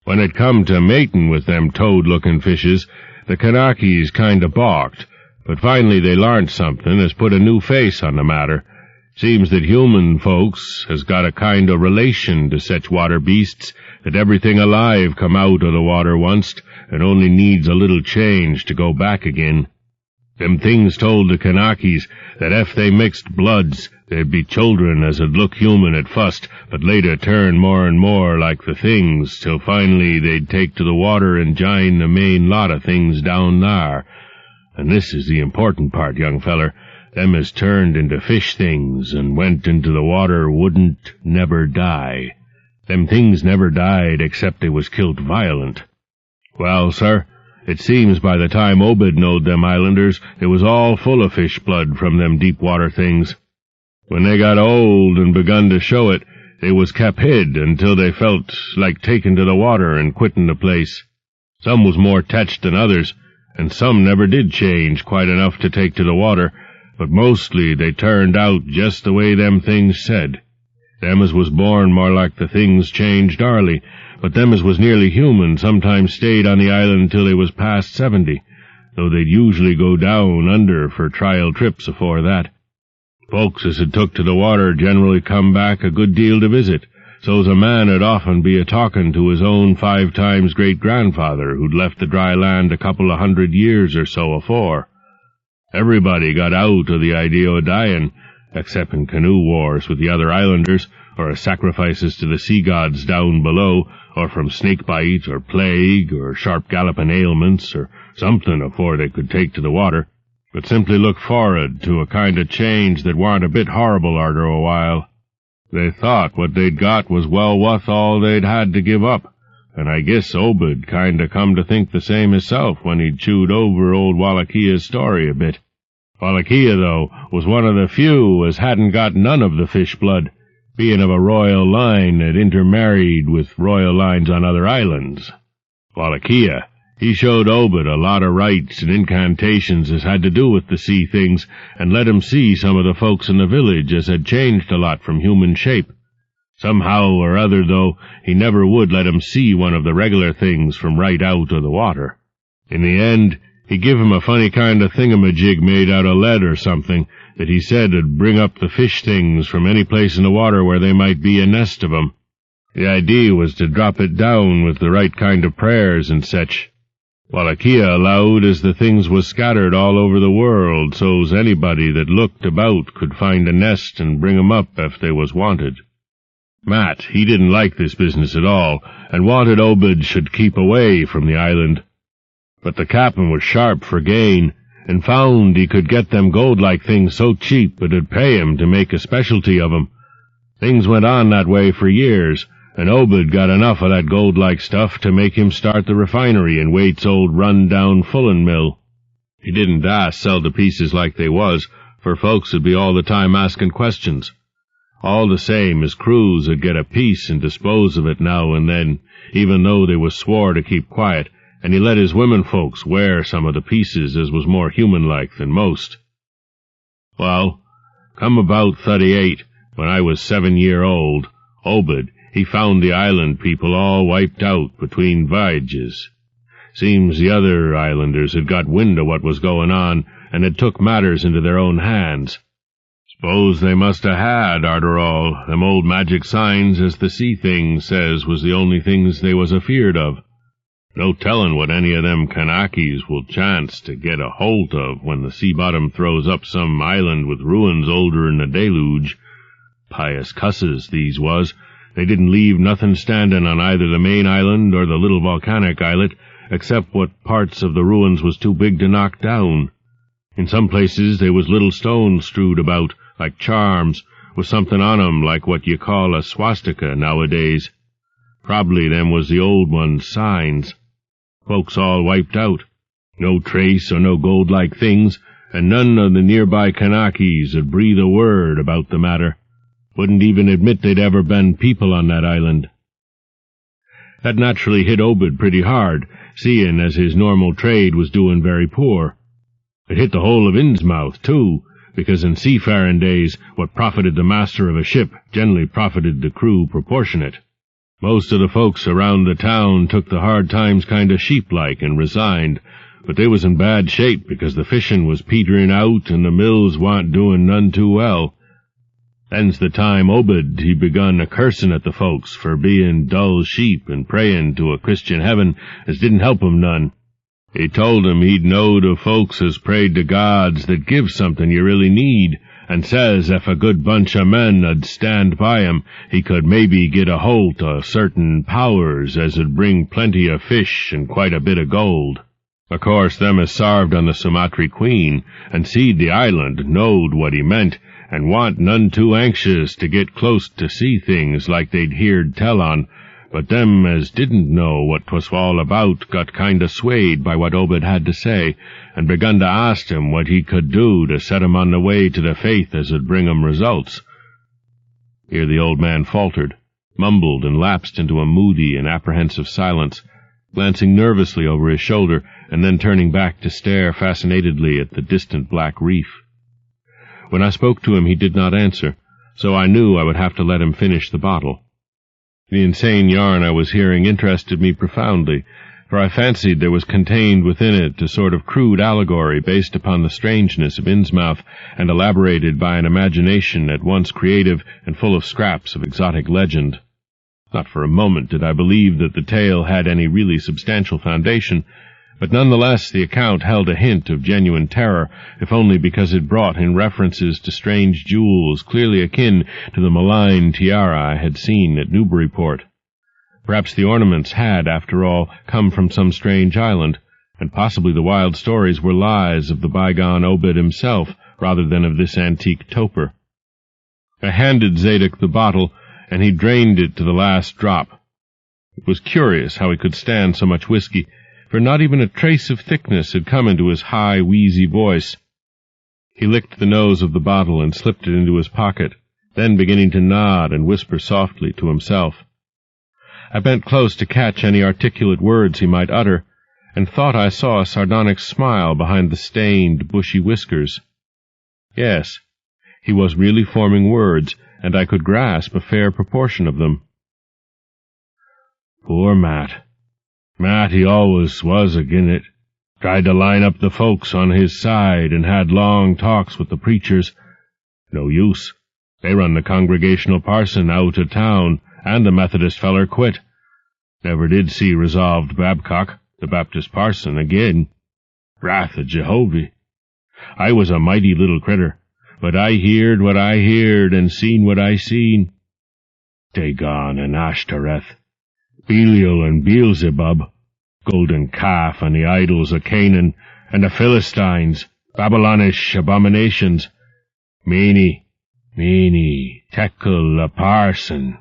When it come to matin' with them toad-looking fishes, the Kanakis kind of balked, but finally they larnt something as put a new face on the matter. Seems that human folks has got a kind of relation to such water beasts, that everything alive come out of the water once, and only needs a little change to go back again. Them things told the Kanakis that if they mixed bloods, there'd be children as 'ud look human at fust, but later turn more and more like the things, till finally they'd take to the water and jine the main lot of things down there. And this is the important part, young feller. Them as turned into fish things and went into the water wouldn't never die. Them things never died except they was killed violent. Well, sir, it seems by the time Obed knowed them islanders, they was all full of fish blood from them deep-water things. When they got old and begun to show it, they was kep hid until they felt like taking to the water and quitting the place. Some was more tetched than others, and some never did change quite enough to take to the water, but mostly they turned out just the way them things said. Them as was born more like the things changed early, but them as was nearly human sometimes stayed on the island till they was past 70, though they'd usually go down under for trial trips afore that. Folks as had took to the water generally come back a good deal to visit, so's a man 'ud often be a-talking to his own 5 times great-grandfather who'd left the dry land a couple of 100 years or so afore. Everybody got out of the idea o' dying, except in canoe wars with the other islanders, or as sacrifices to the sea-gods down below, or from snake-bite, or plague, or sharp galloping ailments, or something afore they could take to the water, but simply look for'ard to a kind of change that warn't a bit horrible arter a while. They thought what they'd got was well wuth all they'd had to give up, and I guess Obed kind of come to think the same hisself when he'd chewed over old Wallachiyah's story a bit. Wallachiyah, though, was one of the few as hadn't got none of the fish blood, being of a royal line that intermarried with royal lines on other islands. Wallachiyah, he showed Obed a lot of rites and incantations as had to do with the sea things, and let him see some of the folks in the village as had changed a lot from human shape. Somehow or other, though, he never would let him see one of the regular things from right out of the water. In the end, he give him a funny kind of thingamajig made out of lead or something, that he said would bring up the fish things from any place in the water where they might be a nest of 'em. The idea was to drop it down with the right kind of prayers and such. Wallachiyah allowed as the things was scattered all over the world, so's anybody that looked about could find a nest and bring 'em up if they was wanted. Matt, he didn't like this business at all, and wanted Obed should keep away from the island. But the captain was sharp for gain, and found he could get them gold-like things so cheap it'd pay him to make a specialty of 'em. Things went on that way for years, and Obed got enough of that gold-like stuff to make him start the refinery in Waite's old run-down fullin' mill. He didn't dast sell the pieces like they was, for folks would be all the time asking questions. All the same, his crews would get a piece and dispose of it now and then, even though they was swore to keep quiet, and he let his women folks wear some of the pieces as was more human-like than most. Well, come about 38, when I was 7-year-old, Obed, he found the island people all wiped out between voyages. Seems the other islanders had got wind of what was going on, and had took matters into their own hands. S'pose they must ha' had, arter all. Them old magic signs, as the sea thing says, was the only things they was afeard of. No tellin' what any of them Kanakas will chance to get a holt of when the sea bottom throws up some island with ruins older'n the deluge. Pious cusses, these was. They didn't leave nothin' standin' on either the main island or the little volcanic islet, except what parts of the ruins was too big to knock down. In some places they was little stones strewed about, like charms, with somethin' on 'em like what you call a swastika nowadays. Probably them was the old ones' signs. Folks all wiped out. No trace or no gold-like things, and none of the nearby Kanakas 'ud breathe a word about the matter. Wouldn't even admit they'd ever been people on that island. That naturally hit Obed pretty hard, seein' as his normal trade was doin' very poor. It hit the whole of Innsmouth, too, because in seafarin' days what profited the master of a ship generally profited the crew proportionate. Most of the folks around the town took the hard times kind of sheep-like and resigned, but they was in bad shape because the fishin' was peterin' out and the mills wa'n't doin' none too well. Then's the time Obed he begun a-cursin' at the folks for bein' dull sheep and prayin' to a Christian heaven as didn't help 'em none. He told 'em he'd knowed of folks as prayed to gods that give something you really need, and says if a good bunch of men 'ud stand by 'em, he could maybe get a holt o' certain powers as 'ud bring plenty of fish and quite a bit of gold. O' course, them as sarved on the Sumatry Queen and seed the island knowed what he meant, and wa'n't none too anxious to get close to see things like they'd heerd tell on, but them as didn't know what 'twas all about got kind of swayed by what Obed had to say, and begun to ask him what he could do to set 'em on the way to the faith as 'ud bring 'em results. Here the old man faltered, mumbled, and lapsed into a moody and apprehensive silence, glancing nervously over his shoulder, and then turning back to stare fascinatedly at the distant black reef. When I spoke to him he did not answer, so I knew I would have to let him finish the bottle. The insane yarn I was hearing interested me profoundly, for I fancied there was contained within it a sort of crude allegory based upon the strangeness of Innsmouth and elaborated by an imagination at once creative and full of scraps of exotic legend. Not for a moment did I believe that the tale had any really substantial foundation, but nonetheless the account held a hint of genuine terror, if only because it brought in references to strange jewels clearly akin to the malign tiara I had seen at Newburyport. Perhaps the ornaments had, after all, come from some strange island, and possibly the wild stories were lies of the bygone Obed himself, rather than of this antique toper. I handed Zadok the bottle, and he drained it to the last drop. It was curious how he could stand so much whiskey, for not even a trace of thickness had come into his high, wheezy voice. He licked the nose of the bottle and slipped it into his pocket, then beginning to nod and whisper softly to himself. I bent close to catch any articulate words he might utter, and thought I saw a sardonic smile behind the stained, bushy whiskers. Yes, he was really forming words, and I could grasp a fair proportion of them. Poor Matt. Matt, he always was agin it. Tried to line up the folks on his side and had long talks with the preachers. No use. They run the Congregational parson out of town, and the Methodist feller quit. Never did see Resolved Babcock, the Baptist parson, again. Wrath of Jehovah. I was a mighty little critter, but I heerd what I heerd and seen what I seen. Dagon and Ashtoreth, Belial and Beelzebub, golden calf and the idols of Canaan, and the Philistines, Babylonish abominations. Meany, Tekel a parson.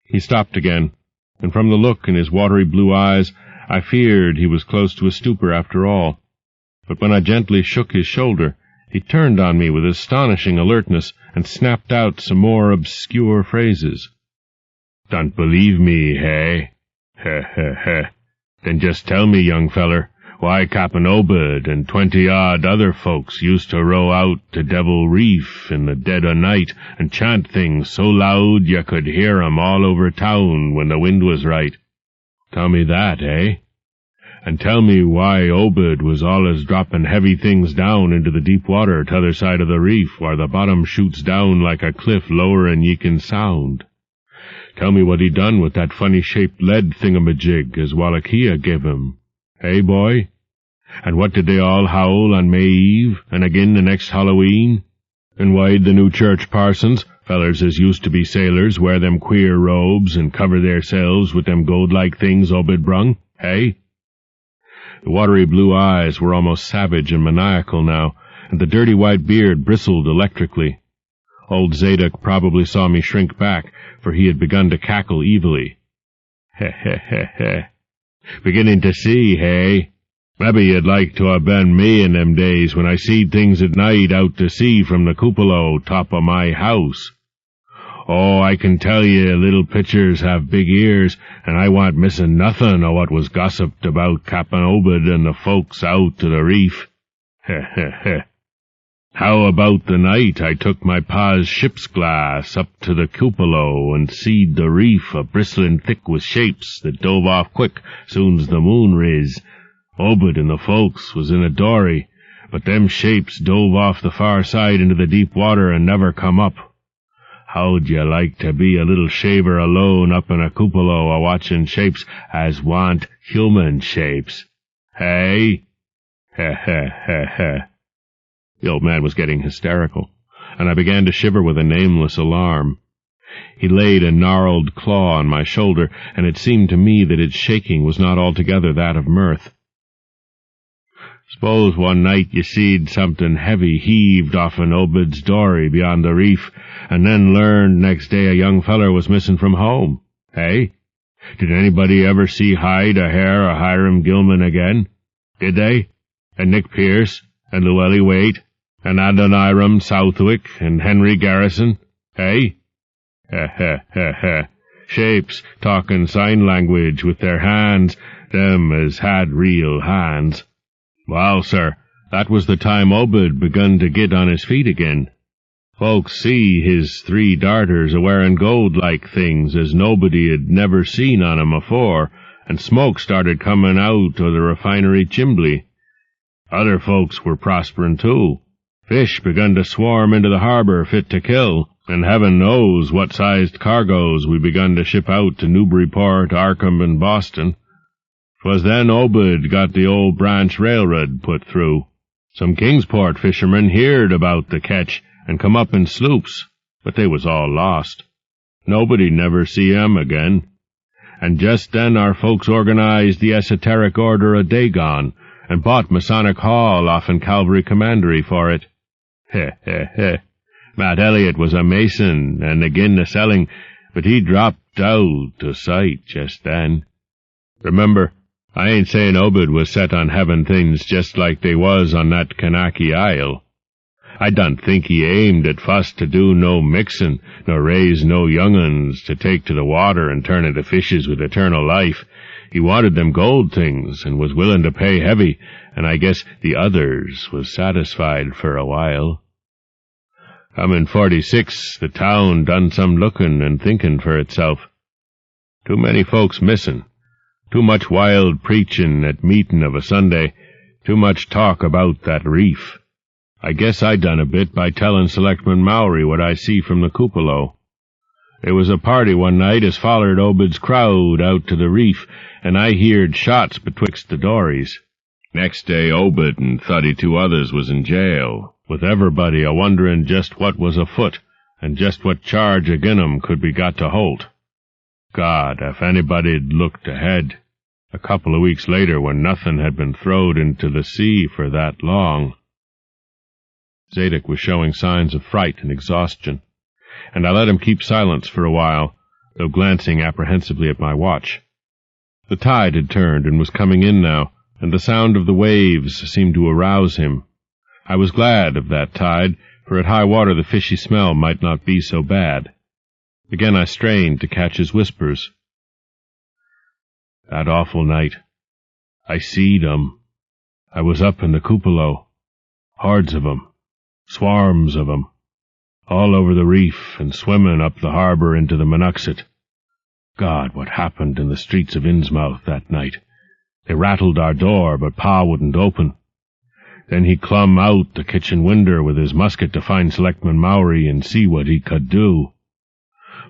He stopped again, and from the look in his watery blue eyes, I feared he was close to a stupor after all. But when I gently shook his shoulder, he turned on me with astonishing alertness and snapped out some more obscure phrases. Don't believe me, hey? Heh, heh, heh. Then just tell me, young feller, why Cap'n Obed and 20-odd other folks used to row out to Devil Reef in the dead o' night and chant things so loud you could hear 'em all over town when the wind was right. Tell me that, eh? and tell me why Obed was allus dropping heavy things down into the deep water t'other side of the reef, where the bottom shoots down like a cliff lower'n ye can sound. Tell me what he done with that funny-shaped lead thingamajig as Wallachia give him. Hey, boy? And what did they all howl on May Eve, and agin the next Halloween? And why'd the new church parsons, fellers as used to be sailors, wear them queer robes and cover theirselves with them gold-like things Obed brung, hey? The watery blue eyes were almost savage and maniacal now, and the dirty white beard bristled electrically. Old Zadok probably saw me shrink back, for he had begun to cackle evilly. Heh, heh, heh, heh. Beginning to see, hey? Maybe you'd like to have been me in them days when I seed things at night out to sea from the cupola top of my house. Oh, I can tell ye, little pitchers have big ears, and I want missing nothing o' what was gossiped about Cap'n Obed and the folks out to the reef. Heh, heh, heh. How about the night I took my pa's ship's glass up to the cupola and seed the reef a-bristling thick with shapes that dove off quick soon's the moon riz? Obed and the folks was in a dory, but them shapes dove off the far side into the deep water and never come up. How'd you like to be a little shaver alone up in a cupola a-watching shapes as want human shapes? Hey? Heh, heh, heh, heh. The old man was getting hysterical, and I began to shiver with a nameless alarm. He laid a gnarled claw on my shoulder, and it seemed to me that its shaking was not altogether that of mirth. S'pose one night you seed something heavy heaved off'n Obed's dory beyond the reef, and then learned next day a young feller was missing from home, hey? Did anybody ever see hide or hair of Hiram Gilman again? Did they? And Nick Pierce, and Llewellyn Waite, and Adoniram Southwick, and Henry Garrison, hey? Heh, heh, heh, heh. Shapes talking sign language with their hands, them as had real hands. Well, sir, that was the time Obed begun to git on his feet again. Folks see his 3 darters a-wearing gold-like things as nobody had never seen on 'em afore, and smoke started comin' out o' the refinery chimbley. Other folks were prosperin' too. Fish begun to swarm into the harbor fit to kill, and heaven knows what sized cargoes we begun to ship out to Newburyport, Arkham, and Boston. 'Twas then Obed got the old branch railroad put through. Some Kingsport fishermen heerd about the ketch and come up in sloops, but they was all lost. Nobody never see 'em again. And just then our folks organized the Esoteric Order of Dagon and bought Masonic Hall offen Calvary Commandery for it. Heh, heh, heh. Matt Elliott was a mason and agin the selling, but he dropped out o' sight just then. Remember, I ain't sayin' Obed was set on havin' things just like they was on that Kanaki Isle. I don't think he aimed at fust to do no mixin', nor raise no young'uns to take to the water and turn into fishes with eternal life. He wanted them gold things, and was willin' to pay heavy, and I guess the others was satisfied for a while. Come in 46, the town done some lookin' and thinkin' for itself. Too many folks missin'. Too much wild preachin' at meetin' of a Sunday, too much talk about that reef. I guess I done a bit by tellin' Selectman Mowry what I see from the cupola. There was a party one night as follered Obed's crowd out to the reef, and I heerd shots betwixt the dories. Next day Obed and 32 others was in jail, with everybody a-wonderin' just what was afoot, and just what charge agin 'em could be got to Holt. God, if anybody'd looked ahead, a couple of weeks later when nothing had been throwed into the sea for that long. Zadok was showing signs of fright and exhaustion, and I let him keep silence for a while, though glancing apprehensively at my watch. The tide had turned and was coming in now, and the sound of the waves seemed to arouse him. I was glad of that tide, for at high water the fishy smell might not be so bad. Again I strained to catch his whispers. That awful night, I seed 'em. I was up in the cupola. Hordes of 'em. Swarms of 'em. All over the reef and swimmin' up the harbor into the Monuxet. God, what happened in the streets of Innsmouth that night. They rattled our door, but Pa wouldn't open. Then he clumb out the kitchen winder with his musket to find Selectman Mowry and see what he could do.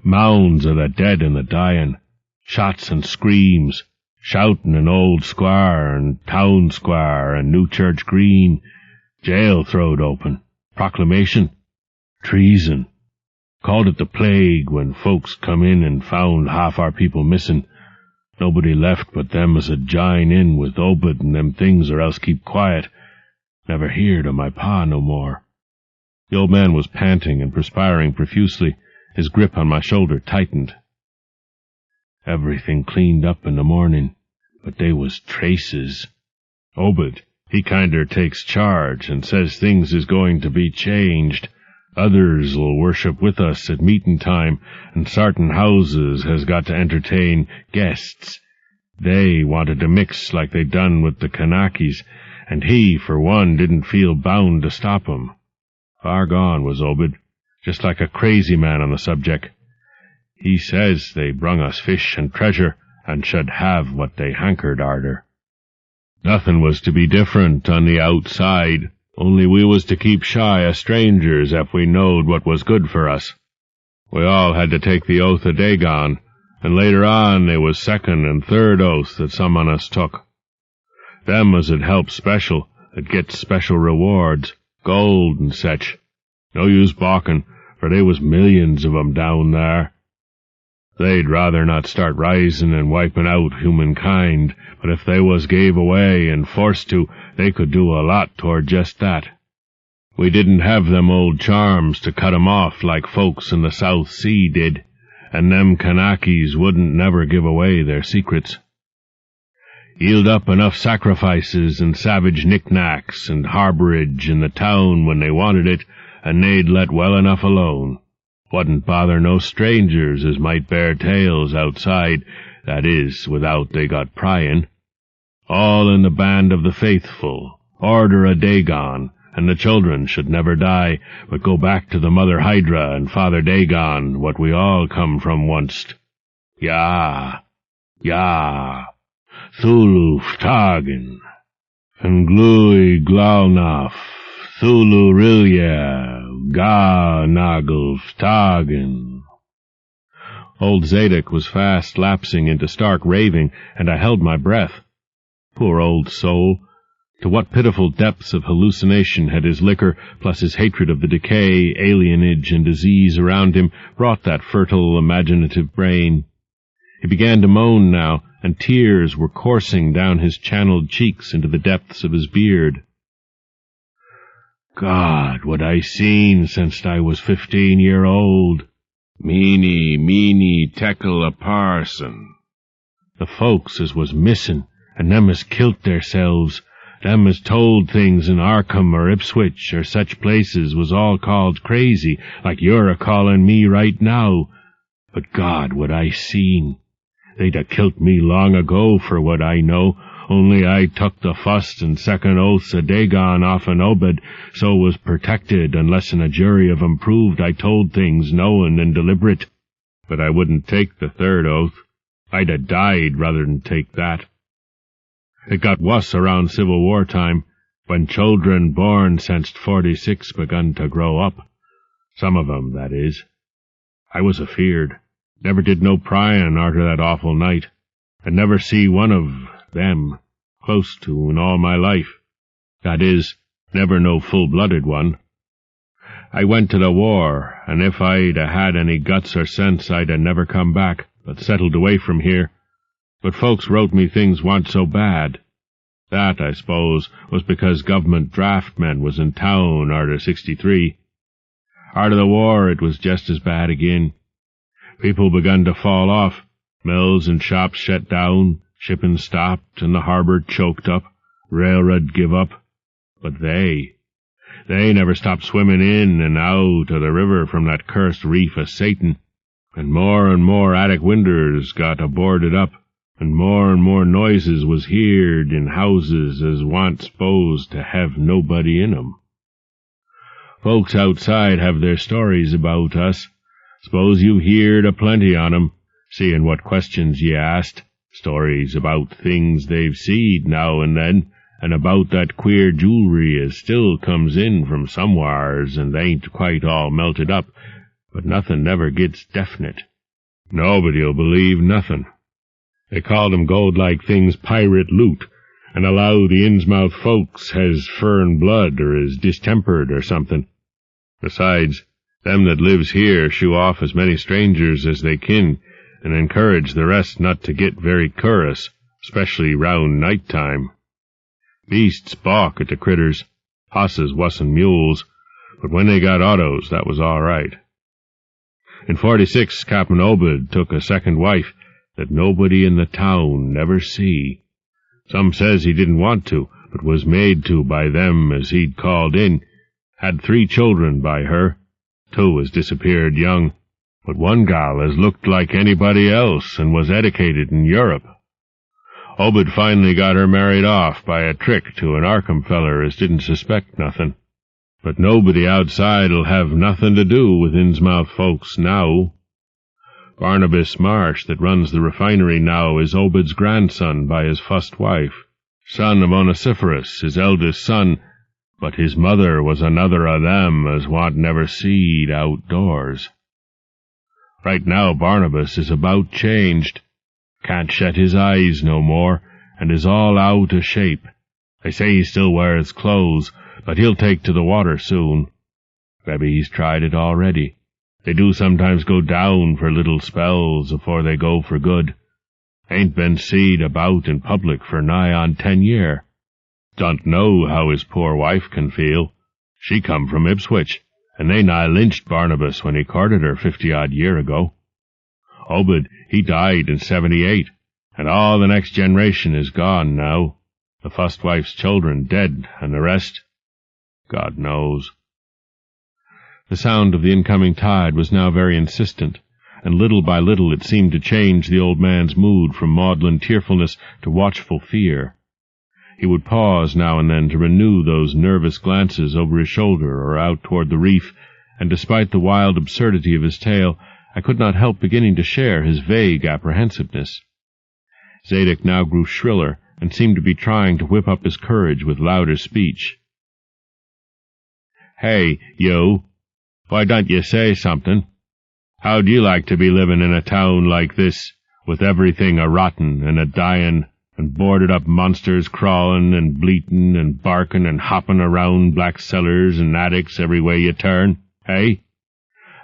Mounds of the dead and the dying, shots and screams, shouting in Old Square and Town Square and New Church Green. Jail throwed open. Proclamation. Treason. Called it the plague when folks come in and found half our people missing. Nobody left but them as had jine in with Obed and them things or else keep quiet. Never heard of my pa no more. The old man was panting and perspiring profusely. His grip on my shoulder tightened. Everything cleaned up in the morning, but they was traces. Obed, he kinder takes charge and says things is going to be changed. Others'll worship with us at meetin' time, and sartin houses has got to entertain guests. They wanted to mix like they done with the Kanaki's, and he, for one, didn't feel bound to stop 'em. Far gone was Obed, just like a crazy man on the subject. He says they brung us fish and treasure, and should have what they hankered arter. Nothin' was to be different on the outside, only we was to keep shy o' strangers if we knowed what was good for us. We all had to take the oath of Dagon, and later on they was second and third oaths that some on us took. Them as 'ud help special, 'ud get special rewards, gold and sech. No use balkin', for they was millions of 'em down there. They'd rather not start risin' and wipin' out humankind, but if they was gave away and forced to, they could do a lot toward just that. We didn't have them old charms to cut 'em off like folks in the South Sea did, and them Kanakis wouldn't never give away their secrets. Yield up enough sacrifices and savage knickknacks and harborage in the town when they wanted it, and they'd let well enough alone. Wouldn't bother no strangers as might bear tales outside, that is, without they got pryin'. All in the band of the faithful, order o' Dagon, and the children should never die, but go back to the Mother Hydra and Father Dagon, what we all come from onst. Ya, ya, Thulu Ftagen, and Glui Glaunaf, Thulu Rilya, Ga Nagel Ftagen. Old Zadok was fast lapsing into stark raving, and I held my breath. Poor old soul! To what pitiful depths of hallucination had his liquor, plus his hatred of the decay, alienage, and disease around him, brought that fertile, imaginative brain? He began to moan now, and tears were coursing down his channeled cheeks into the depths of his beard. God, what I seen since I was 15-year-old. Meeny, tekel a parson. The folks as was missin', and them as kilt theirselves, them as told things in Arkham or Ipswich or such places was all called crazy, like you're a-callin' me right now. But God, what I seen. They'd a kilt me long ago for what I know, only I took the fust and second oaths of Dagon off an Obed, so was protected unless a jury of 'em proved I told things knowin' and deliberate. But I wouldn't take the third oath. I'd a died rather than take that. It got wuss around Civil War time, when children born since 46 begun to grow up. Some of 'em, that is. I was afeard. Never did no pryin' arter that awful night, and never see one of them close to in all my life. That is, never no full-blooded one. I went to the war, and if I'd had any guts or sense I'd never come back, but settled away from here. But folks wrote me things wa'n't so bad. That, I suppose, was because government draftmen was in town arter 63. Arter the war it was just as bad again. People begun to fall off, mills and shops shut down, shipping stopped, and the harbor choked up, railroad give up. But they never stopped swimming in and out of the river from that cursed reef of Satan, and more attic windows got boarded up, and more noises was heard in houses as wa'n't s'posed to have nobody in 'em. Folks outside have their stories about us. S'pose you heerd a plenty on 'em, seeing what questions ye asked. Stories about things they've seed now and then, and about that queer jewelry as still comes in from somewheres and ain't quite all melted up, but nothing never gets definite. Nobody'll believe nothing. They call them gold-like things pirate loot, and allow the Innsmouth folks has furrin blood or is distempered or something. Besides, them that lives here shoo off as many strangers as they kin, and encourage the rest not to get very cur'ous, especially round night-time. Beasts balk at the critters, hosses wuss'n mules, but when they got autos, that was all right. In 46, Captain Obed took a second wife that nobody in the town never see. Some says he didn't want to, but was made to by them as he'd called in. Had 3 children by her. 2 has disappeared young, but one gal has looked like anybody else and was educated in Europe. Obed finally got her married off by a trick to an Arkham feller as didn't suspect nothing. But nobody outside'll have nothing to do with Innsmouth folks now. Barnabas Marsh, that runs the refinery now, is Obed's grandson by his fust wife, son of Onesiphorus, his eldest son, but his mother was another of them as want never seed outdoors. Right now Barnabas is about changed, can't shut his eyes no more, and is all out of shape. They say he still wears clothes, but he'll take to the water soon. Maybe he's tried it already. They do sometimes go down for little spells afore they go for good. Ain't been seed about in public for nigh on 10 year. Don't know how his poor wife can feel. She come from Ipswich, and they nigh lynched Barnabas when he courted her 50-odd year ago. Obed, he died in 78, and all the next generation is gone now. The fust wife's children dead, and the rest, God knows. The sound of the incoming tide was now very insistent, and little by little it seemed to change the old man's mood from maudlin tearfulness to watchful fear. He would pause now and then to renew those nervous glances over his shoulder or out toward the reef, and despite the wild absurdity of his tale, I could not help beginning to share his vague apprehensiveness. Zadok now grew shriller, and seemed to be trying to whip up his courage with louder speech. "Hey, you! Why don't you say something? How'd you like to be living in a town like this, with everything a-rotten and a-dying, and boarded-up monsters crawling and bleating and barking and hopping around black cellars and attics every way you turn, hey?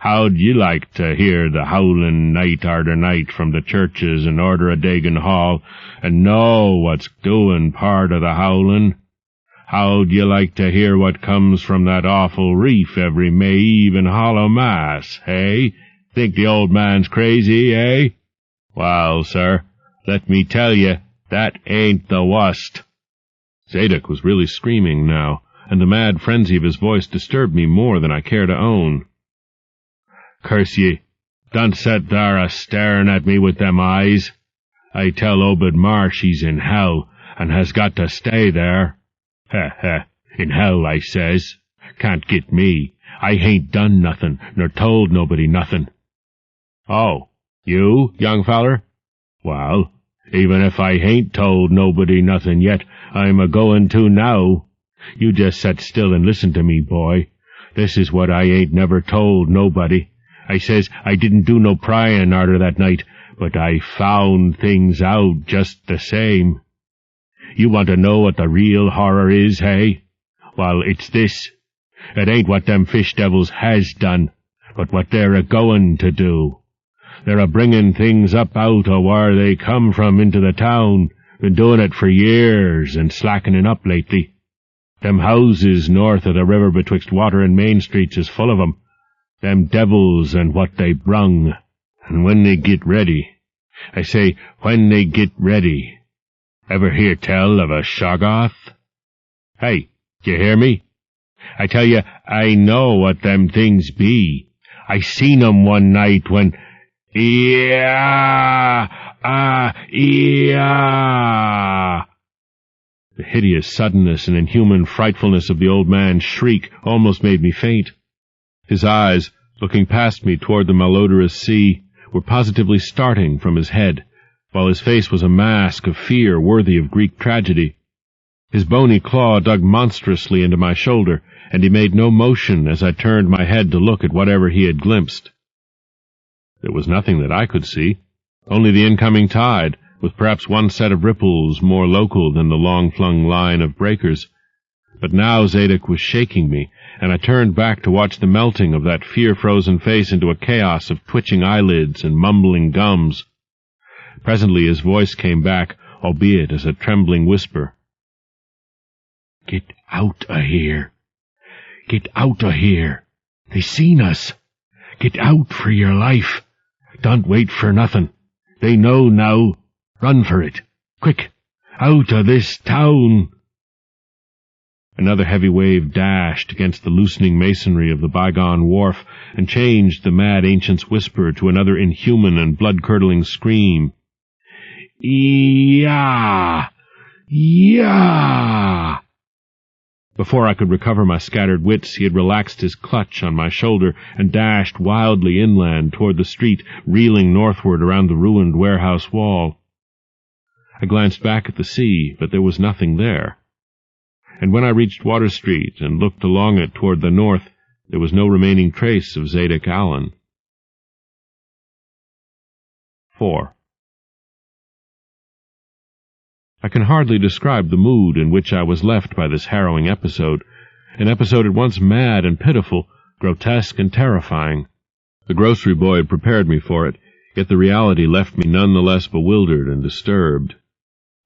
How'd you like to hear the howling night arter night from the churches and order a Dagon Hall, and know what's doing part of the howling? How'd you like to hear what comes from that awful reef every May Eve and Hollow Mass, hey? Think the old man's crazy, eh? Well, sir, let me tell you, that ain't the wust." Zadok was really screaming now, and the mad frenzy of his voice disturbed me more than I care to own. "Curse ye, don't set there a-staring at me with them eyes. I tell Obed Marsh he's in hell, and has got to stay there. In hell, I says. Can't get me. I hain't done nothing, nor told nobody nothing." "Oh, you, young feller? Well, even if I hain't told nobody nothing yet, I'm a-goin' to now. You just set still and listen to me, boy. This is what I ain't never told nobody. I says I didn't do no pryin' arter that night, but I found things out just the same. You want to know what the real horror is, hey? Well, it's this. It ain't what them fish devils has done, but what they're a-goin' to do. They're a-bringin' things up out o' where they come from into the town, been doin' it for years and slackening up lately. Them houses north of the river betwixt Water and Main Streets is full of 'em. Them devils and what they brung. And when they get ready, I say, when they get ready. Ever hear tell of a Shoggoth? Hey, d'you hear me? I tell you, I know what them things be. I seen 'em one night when... Yeah! The hideous suddenness and inhuman frightfulness of the old man's shriek almost made me faint. His eyes, looking past me toward the malodorous sea, were positively starting from his head, while his face was a mask of fear worthy of Greek tragedy. His bony claw dug monstrously into my shoulder, and he made no motion as I turned my head to look at whatever he had glimpsed. There was nothing that I could see, only the incoming tide, with perhaps one set of ripples more local than the long-flung line of breakers. But now Zadok was shaking me, and I turned back to watch the melting of that fear-frozen face into a chaos of twitching eyelids and mumbling gums. Presently his voice came back, albeit as a trembling whisper. "Get out o' here! Get out o' here! They seen us! Get out for your life! Don't wait for nothing! They know now! Run for it! Quick! Out o' this town!" Another heavy wave dashed against the loosening masonry of the bygone wharf and changed the mad ancient's whisper to another inhuman and blood-curdling scream. "Yah! Yah!" Before I could recover my scattered wits, he had relaxed his clutch on my shoulder and dashed wildly inland toward the street, reeling northward around the ruined warehouse wall. I glanced back at the sea, but there was nothing there. And when I reached Water Street and looked along it toward the north, there was no remaining trace of Zadok Allen. 4. I can hardly describe the mood in which I was left by this harrowing episode, an episode at once mad and pitiful, grotesque and terrifying. The grocery boy had prepared me for it, yet the reality left me none the less bewildered and disturbed.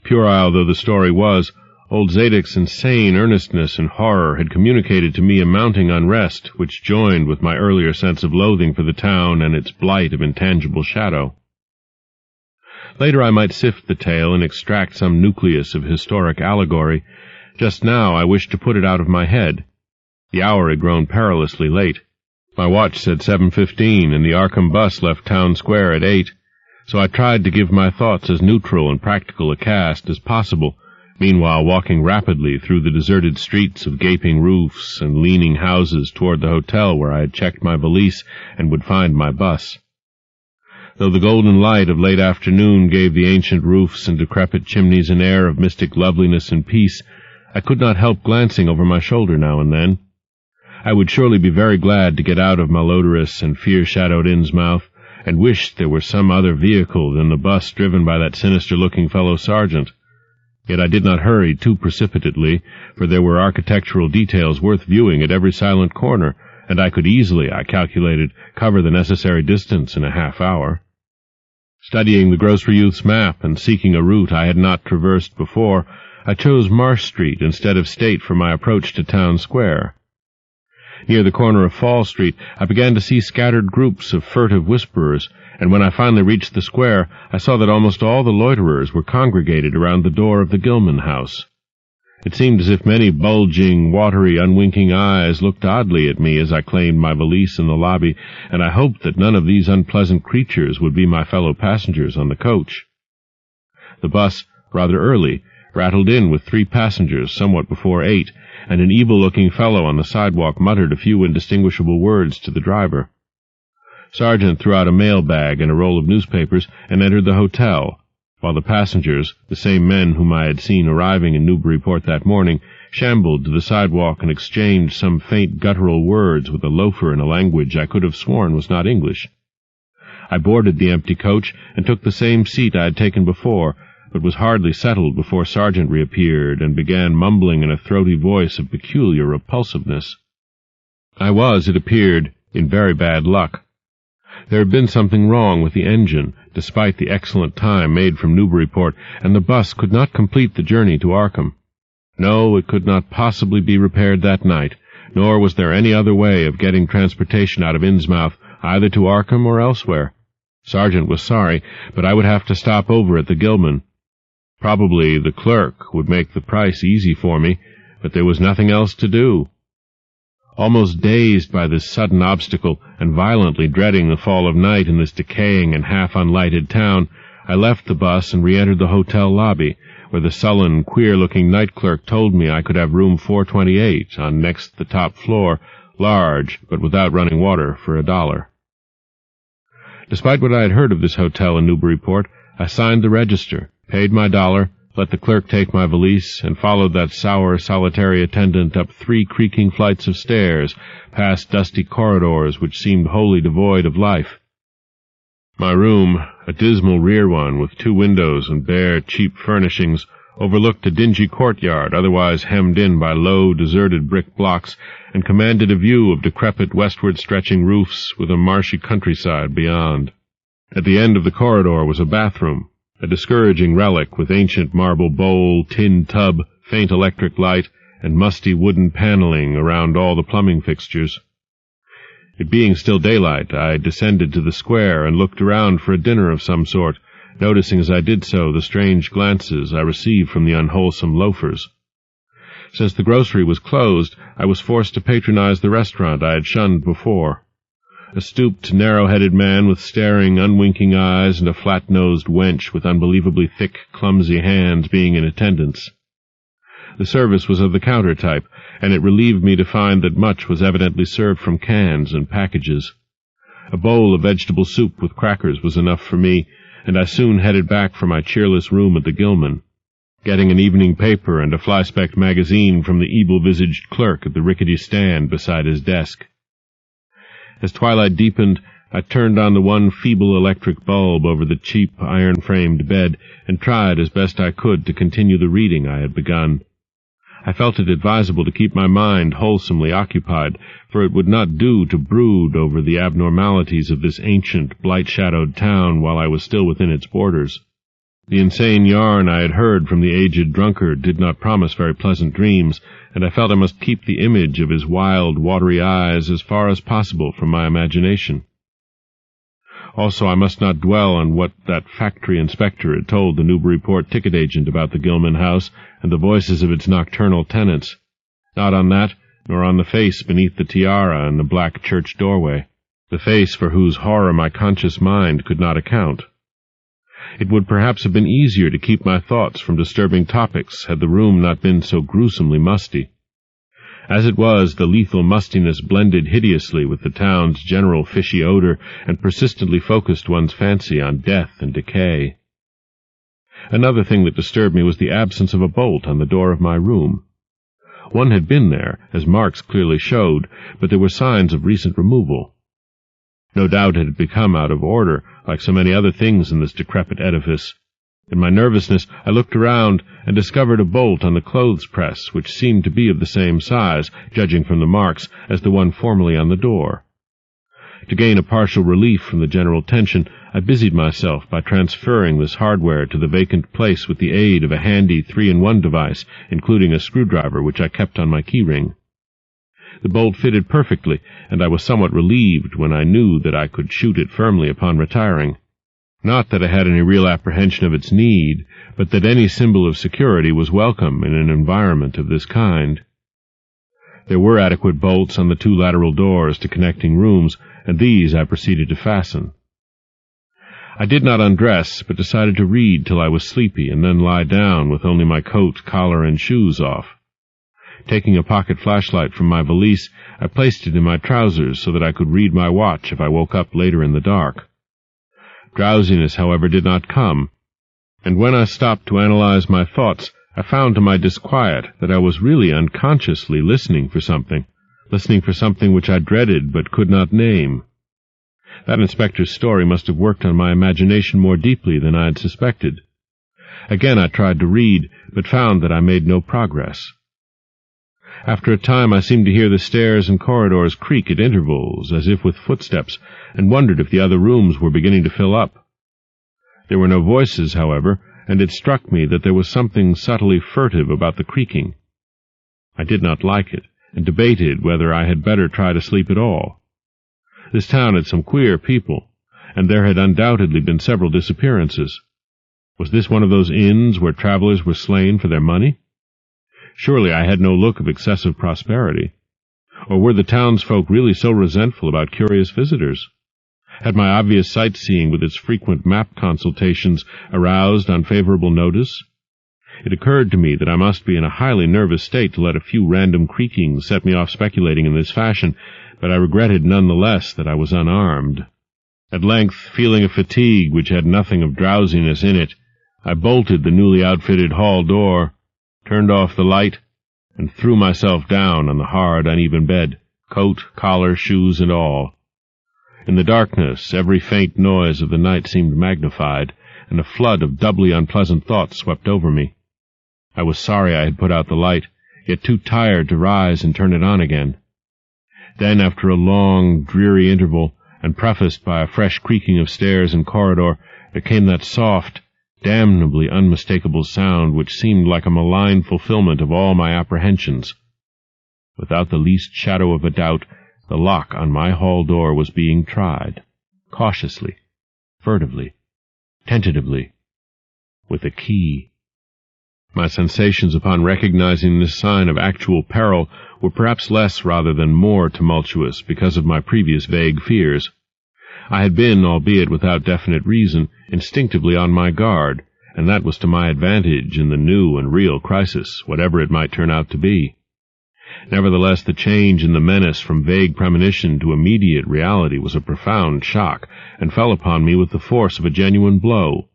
Puerile though the story was, old Zadok's insane earnestness and horror had communicated to me a mounting unrest, which joined with my earlier sense of loathing for the town and its blight of intangible shadow. Later I might sift the tale and extract some nucleus of historic allegory. Just now I wished to put it out of my head. The hour had grown perilously late. My watch said 7:15, and the Arkham bus left Town Square at 8, so I tried to give my thoughts as neutral and practical a cast as possible, meanwhile walking rapidly through the deserted streets of gaping roofs and leaning houses toward the hotel where I had checked my valise and would find my bus. Though the golden light of late afternoon gave the ancient roofs and decrepit chimneys an air of mystic loveliness and peace, I could not help glancing over my shoulder now and then. I would surely be very glad to get out of malodorous and fear-shadowed Innsmouth, and wished there were some other vehicle than the bus driven by that sinister-looking fellow sergeant. Yet I did not hurry too precipitately, for there were architectural details worth viewing at every silent corner, and I could easily, I calculated, cover the necessary distance in a half-hour. Studying the grocery youth's map and seeking a route I had not traversed before, I chose Marsh Street instead of State for my approach to Town Square. Near the corner of Fall Street, I began to see scattered groups of furtive whisperers, and when I finally reached the square, I saw that almost all the loiterers were congregated around the door of the Gilman house. It seemed as if many bulging, watery, unwinking eyes looked oddly at me as I claimed my valise in the lobby, and I hoped that none of these unpleasant creatures would be my fellow passengers on the coach. The bus, rather early, rattled in with 3 passengers somewhat before 8, and an evil-looking fellow on the sidewalk muttered a few indistinguishable words to the driver. Sergeant threw out a mail bag and a roll of newspapers and entered the hotel, while the passengers, the same men whom I had seen arriving in Newburyport that morning, shambled to the sidewalk and exchanged some faint guttural words with a loafer in a language I could have sworn was not English. I boarded the empty coach and took the same seat I had taken before, but was hardly settled before Sergeant reappeared and began mumbling in a throaty voice of peculiar repulsiveness. I was, it appeared, in very bad luck. There had been something wrong with the engine, despite the excellent time made from Newburyport, and the bus could not complete the journey to Arkham. No, it could not possibly be repaired that night, nor was there any other way of getting transportation out of Innsmouth, either to Arkham or elsewhere. Sergeant was sorry, but I would have to stop over at the Gilman. Probably the clerk would make the price easy for me, but there was nothing else to do. Almost dazed by this sudden obstacle, and violently dreading the fall of night in this decaying and half-unlighted town, I left the bus and re-entered the hotel lobby, where the sullen, queer-looking night clerk told me I could have room 428 on next the top floor, large, but without running water, for $1. Despite what I had heard of this hotel in Newburyport, I signed the register, paid my $1, let the clerk take my valise, and followed that sour, solitary attendant up 3 creaking flights of stairs, past dusty corridors which seemed wholly devoid of life. My room, a dismal rear one with 2 windows and bare, cheap furnishings, overlooked a dingy courtyard otherwise hemmed in by low, deserted brick blocks, and commanded a view of decrepit westward-stretching roofs with a marshy countryside beyond. At the end of the corridor was a bathroom, a discouraging relic with ancient marble bowl, tin tub, faint electric light, and musty wooden paneling around all the plumbing fixtures. It being still daylight, I descended to the square and looked around for a dinner of some sort, noticing as I did so the strange glances I received from the unwholesome loafers. Since the grocery was closed, I was forced to patronize the restaurant I had shunned before. A stooped, narrow-headed man with staring, unwinking eyes and a flat-nosed wench with unbelievably thick, clumsy hands being in attendance. The service was of the counter type, and it relieved me to find that much was evidently served from cans and packages. A bowl of vegetable soup with crackers was enough for me, and I soon headed back for my cheerless room at the Gilman, getting an evening paper and a fly-specked magazine from the evil-visaged clerk at the rickety stand beside his desk. As twilight deepened, I turned on the one feeble electric bulb over the cheap, iron-framed bed and tried as best I could to continue the reading I had begun. I felt it advisable to keep my mind wholesomely occupied, for it would not do to brood over the abnormalities of this ancient, blight-shadowed town while I was still within its borders. The insane yarn I had heard from the aged drunkard did not promise very pleasant dreams, and I felt I must keep the image of his wild, watery eyes as far as possible from my imagination. Also, I must not dwell on what that factory inspector had told the Newburyport ticket agent about the Gilman house and the voices of its nocturnal tenants. Not on that, nor on the face beneath the tiara in the black church doorway, the face for whose horror my conscious mind could not account. It would perhaps have been easier to keep my thoughts from disturbing topics had the room not been so gruesomely musty. As it was, the lethal mustiness blended hideously with the town's general fishy odor and persistently focused one's fancy on death and decay. Another thing that disturbed me was the absence of a bolt on the door of my room. One had been there, as marks clearly showed, but there were signs of recent removal. No doubt it had become out of order, like so many other things in this decrepit edifice. In my nervousness, I looked around and discovered a bolt on the clothes press, which seemed to be of the same size, judging from the marks, as the one formerly on the door. To gain a partial relief from the general tension, I busied myself by transferring this hardware to the vacant place with the aid of a handy 3-in-1 device, including a screwdriver which I kept on my keyring. The bolt fitted perfectly, and I was somewhat relieved when I knew that I could shoot it firmly upon retiring. Not that I had any real apprehension of its need, but that any symbol of security was welcome in an environment of this kind. There were adequate bolts on the 2 lateral doors to connecting rooms, and these I proceeded to fasten. I did not undress, but decided to read till I was sleepy, and then lie down with only my coat, collar, and shoes off. Taking a pocket flashlight from my valise, I placed it in my trousers so that I could read my watch if I woke up later in the dark. Drowsiness, however, did not come, and when I stopped to analyze my thoughts, I found to my disquiet that I was really unconsciously listening for something which I dreaded but could not name. That inspector's story must have worked on my imagination more deeply than I had suspected. Again I tried to read, but found that I made no progress. After a time I seemed to hear the stairs and corridors creak at intervals, as if with footsteps, and wondered if the other rooms were beginning to fill up. There were no voices, however, and it struck me that there was something subtly furtive about the creaking. I did not like it, and debated whether I had better try to sleep at all. This town had some queer people, and there had undoubtedly been several disappearances. Was this one of those inns where travelers were slain for their money? Surely I had no look of excessive prosperity. Or were the townsfolk really so resentful about curious visitors? Had my obvious sightseeing with its frequent map consultations aroused unfavorable notice? It occurred to me that I must be in a highly nervous state to let a few random creakings set me off speculating in this fashion, but I regretted none the less that I was unarmed. At length, feeling a fatigue which had nothing of drowsiness in it, I bolted the newly outfitted hall door, turned off the light, and threw myself down on the hard, uneven bed, coat, collar, shoes, and all. In the darkness, every faint noise of the night seemed magnified, and a flood of doubly unpleasant thoughts swept over me. I was sorry I had put out the light, yet too tired to rise and turn it on again. Then, after a long, dreary interval, and prefaced by a fresh creaking of stairs and corridor, there came that soft, damnably unmistakable sound which seemed like a malign fulfillment of all my apprehensions. Without the least shadow of a doubt, the lock on my hall door was being tried, cautiously, furtively, tentatively, with a key. My sensations upon recognizing this sign of actual peril were perhaps less rather than more tumultuous because of my previous vague fears. I had been, albeit without definite reason, instinctively on my guard, and that was to my advantage in the new and real crisis, whatever it might turn out to be. Nevertheless, the change in the menace from vague premonition to immediate reality was a profound shock, and fell upon me with the force of a genuine blow.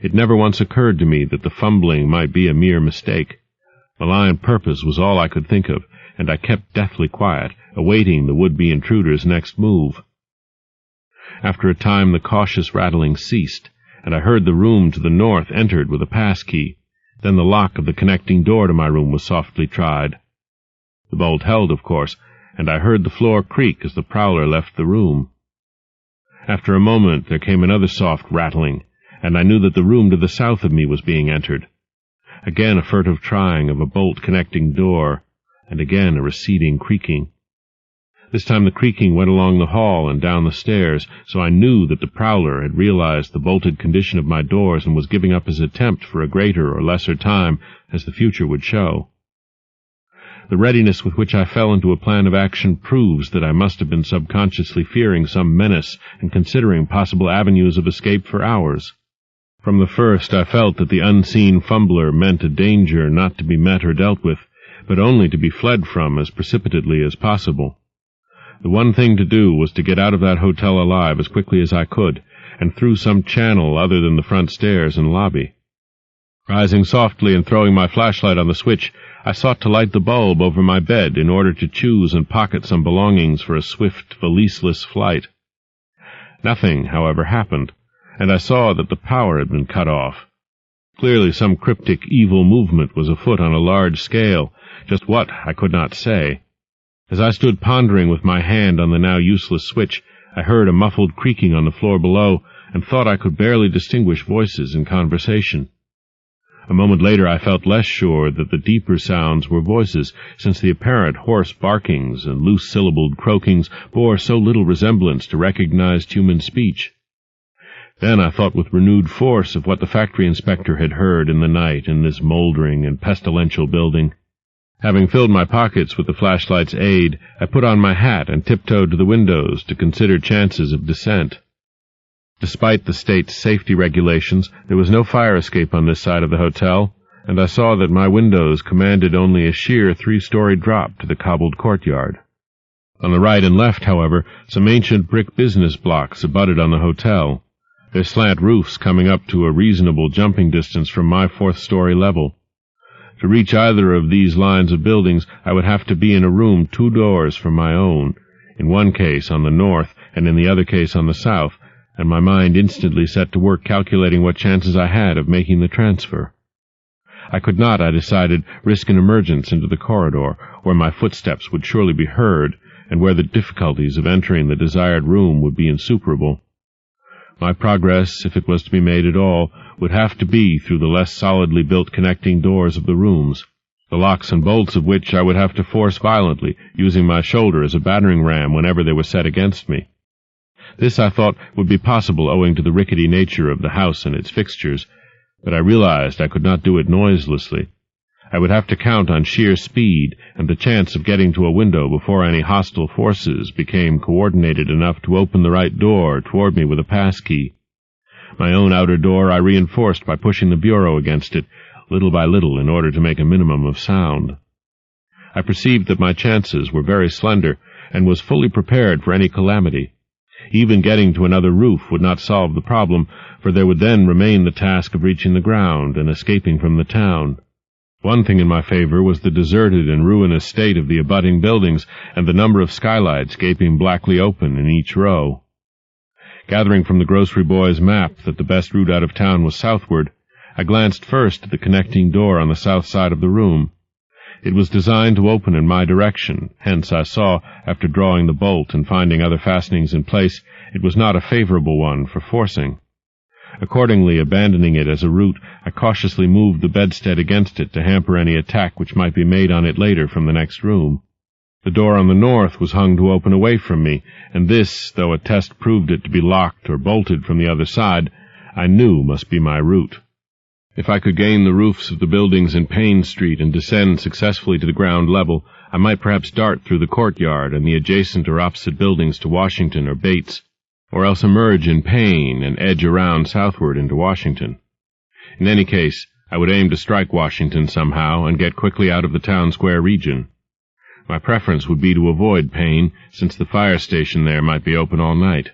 It never once occurred to me that the fumbling might be a mere mistake. Malign purpose was all I could think of, and I kept deathly quiet, awaiting the would-be intruder's next move. After a time the cautious rattling ceased, and I heard the room to the north entered with a pass-key. Then the lock of the connecting door to my room was softly tried. The bolt held, of course, and I heard the floor creak as the prowler left the room. After a moment there came another soft rattling, and I knew that the room to the south of me was being entered. Again a furtive trying of a bolt-connecting door, and again a receding creaking. This time the creaking went along the hall and down the stairs, so I knew that the prowler had realized the bolted condition of my doors and was giving up his attempt for a greater or lesser time, as the future would show. The readiness with which I fell into a plan of action proves that I must have been subconsciously fearing some menace and considering possible avenues of escape for hours. From the first I felt that the unseen fumbler meant a danger not to be met or dealt with, but only to be fled from as precipitately as possible. The one thing to do was to get out of that hotel alive as quickly as I could, and through some channel other than the front stairs and lobby. Rising softly and throwing my flashlight on the switch, I sought to light the bulb over my bed in order to choose and pocket some belongings for a swift, valiseless flight. Nothing, however, happened, and I saw that the power had been cut off. Clearly some cryptic evil movement was afoot on a large scale, just what I could not say. As I stood pondering with my hand on the now useless switch, I heard a muffled creaking on the floor below, and thought I could barely distinguish voices in conversation. A moment later I felt less sure that the deeper sounds were voices, since the apparent hoarse barkings and loose-syllabled croakings bore so little resemblance to recognized human speech. Then I thought with renewed force of what the factory inspector had heard in the night in this moldering and pestilential building. Having filled my pockets with the flashlight's aid, I put on my hat and tiptoed to the windows to consider chances of descent. Despite the state's safety regulations, there was no fire escape on this side of the hotel, and I saw that my windows commanded only a sheer 3-story drop to the cobbled courtyard. On the right and left, however, some ancient brick business blocks abutted on the hotel, their slant roofs coming up to a reasonable jumping distance from my 4th-story level. To reach either of these lines of buildings, I would have to be in a room 2 doors from my own, in one case on the north and in the other case on the south, and my mind instantly set to work calculating what chances I had of making the transfer. I could not, I decided, risk an emergence into the corridor, where my footsteps would surely be heard, and where the difficulties of entering the desired room would be insuperable. My progress, if it was to be made at all, would have to be through the less solidly built connecting doors of the rooms, the locks and bolts of which I would have to force violently, using my shoulder as a battering ram whenever they were set against me. This, I thought, would be possible owing to the rickety nature of the house and its fixtures, but I realized I could not do it noiselessly. I would have to count on sheer speed and the chance of getting to a window before any hostile forces became coordinated enough to open the right door toward me with a pass-key. My own outer door I reinforced by pushing the bureau against it, little by little, in order to make a minimum of sound. I perceived that my chances were very slender, and was fully prepared for any calamity. Even getting to another roof would not solve the problem, for there would then remain the task of reaching the ground and escaping from the town. One thing in my favor was the deserted and ruinous state of the abutting buildings and the number of skylights gaping blackly open in each row. Gathering from the grocery boy's map that the best route out of town was southward, I glanced first at the connecting door on the south side of the room. It was designed to open in my direction, hence I saw, after drawing the bolt and finding other fastenings in place, it was not a favorable one for forcing. Accordingly, abandoning it as a route, I cautiously moved the bedstead against it to hamper any attack which might be made on it later from the next room. The door on the north was hung to open away from me, and this, though a test proved it to be locked or bolted from the other side, I knew must be my route. If I could gain the roofs of the buildings in Payne Street and descend successfully to the ground level, I might perhaps dart through the courtyard and the adjacent or opposite buildings to Washington or Bates, or else emerge in Payne and edge around southward into Washington. In any case, I would aim to strike Washington somehow and get quickly out of the town square region. My preference would be to avoid Payne, since the fire station there might be open all night.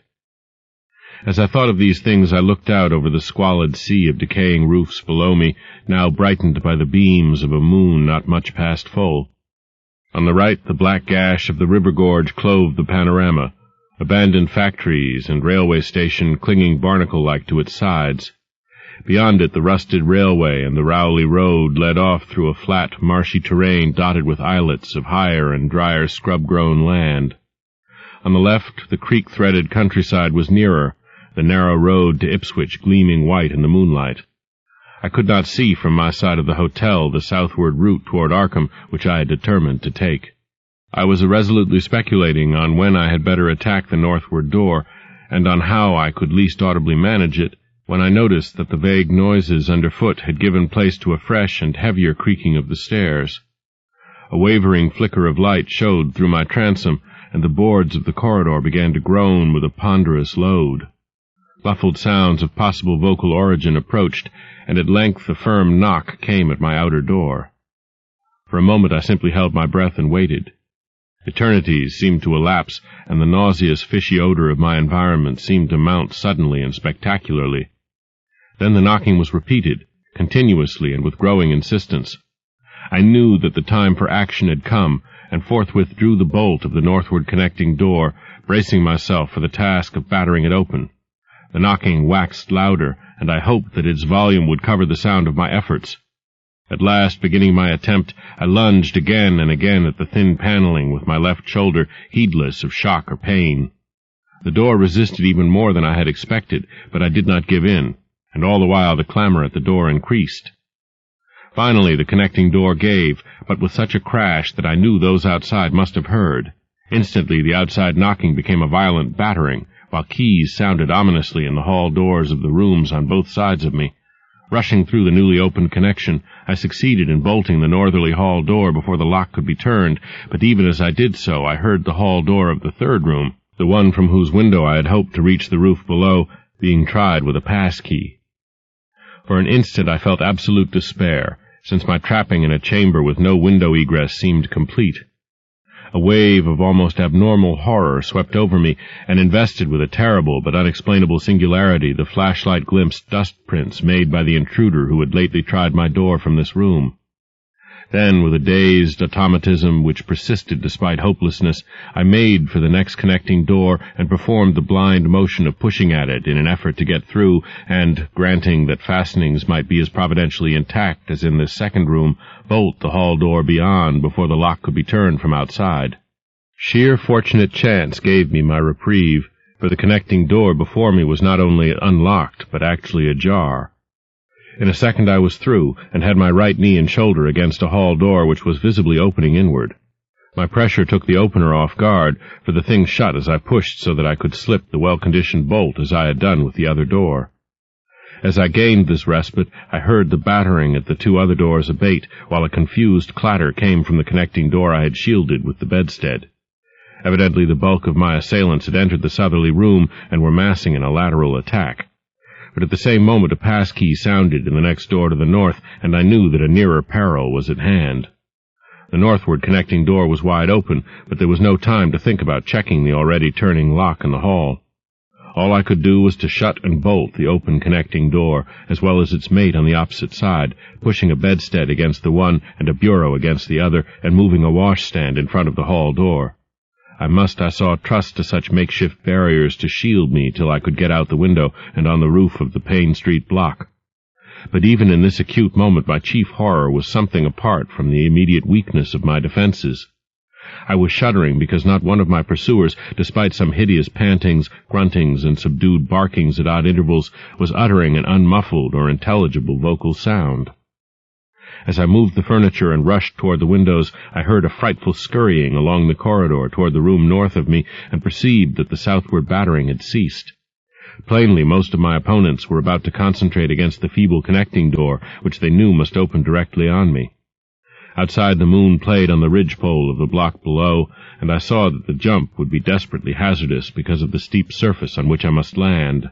As I thought of these things, I looked out over the squalid sea of decaying roofs below me, now brightened by the beams of a moon not much past full. On the right, the black gash of the river gorge clove the panorama, abandoned factories and railway station clinging barnacle-like to its sides. Beyond it, the rusted railway and the Rowley Road led off through a flat, marshy terrain dotted with islets of higher and drier scrub-grown land. On the left, the creek-threaded countryside was nearer, the narrow road to Ipswich gleaming white in the moonlight. I could not see from my side of the hotel the southward route toward Arkham which I had determined to take. I was irresolutely speculating on when I had better attack the northward door, and on how I could least audibly manage it, when I noticed that the vague noises underfoot had given place to a fresh and heavier creaking of the stairs. A wavering flicker of light showed through my transom, and the boards of the corridor began to groan with a ponderous load. Muffled sounds of possible vocal origin approached, and at length a firm knock came at my outer door. For a moment I simply held my breath and waited. Eternities seemed to elapse, and the nauseous, fishy odor of my environment seemed to mount suddenly and spectacularly. Then the knocking was repeated, continuously and with growing insistence. I knew that the time for action had come, and forthwith drew the bolt of the northward connecting door, bracing myself for the task of battering it open. The knocking waxed louder, and I hoped that its volume would cover the sound of my efforts. At last, beginning my attempt, I lunged again and again at the thin paneling with my left shoulder, heedless of shock or pain. The door resisted even more than I had expected, but I did not give in, and all the while the clamor at the door increased. Finally, the connecting door gave, but with such a crash that I knew those outside must have heard. Instantly, the outside knocking became a violent battering, while keys sounded ominously in the hall doors of the rooms on both sides of me. Rushing through the newly opened connection, I succeeded in bolting the northerly hall door before the lock could be turned, but even as I did so I heard the hall door of the third room, the one from whose window I had hoped to reach the roof below, being tried with a pass-key. For an instant I felt absolute despair, since my trapping in a chamber with no window egress seemed complete. A wave of almost abnormal horror swept over me, and invested with a terrible but unexplainable singularity the flashlight glimpsed dust prints made by the intruder who had lately tried my door from this room. Then, with a dazed automatism which persisted despite hopelessness, I made for the next connecting door and performed the blind motion of pushing at it in an effort to get through, and, granting that fastenings might be as providentially intact as in this second room, bolt the hall door beyond before the lock could be turned from outside. Sheer fortunate chance gave me my reprieve, for the connecting door before me was not only unlocked, but actually ajar. In a second I was through, and had my right knee and shoulder against a hall door which was visibly opening inward. My pressure took the opener off guard, for the thing shut as I pushed so that I could slip the well-conditioned bolt as I had done with the other door. As I gained this respite, I heard the battering at the two other doors abate, while a confused clatter came from the connecting door I had shielded with the bedstead. Evidently the bulk of my assailants had entered the southerly room and were massing in a lateral attack. But at the same moment a pass-key sounded in the next door to the north, and I knew that a nearer peril was at hand. The northward connecting door was wide open, but there was no time to think about checking the already turning lock in the hall. All I could do was to shut and bolt the open connecting door, as well as its mate on the opposite side, pushing a bedstead against the one and a bureau against the other, and moving a washstand in front of the hall door. I saw, trust to such makeshift barriers to shield me till I could get out the window and on the roof of the Payne Street block. But even in this acute moment my chief horror was something apart from the immediate weakness of my defenses. I was shuddering because not one of my pursuers, despite some hideous pantings, gruntings, and subdued barkings at odd intervals, was uttering an unmuffled or intelligible vocal sound. As I moved the furniture and rushed toward the windows, I heard a frightful scurrying along the corridor toward the room north of me, and perceived that the southward battering had ceased. Plainly, most of my opponents were about to concentrate against the feeble connecting door, which they knew must open directly on me. Outside, the moon played on the ridgepole of the block below, and I saw that the jump would be desperately hazardous because of the steep surface on which I must land.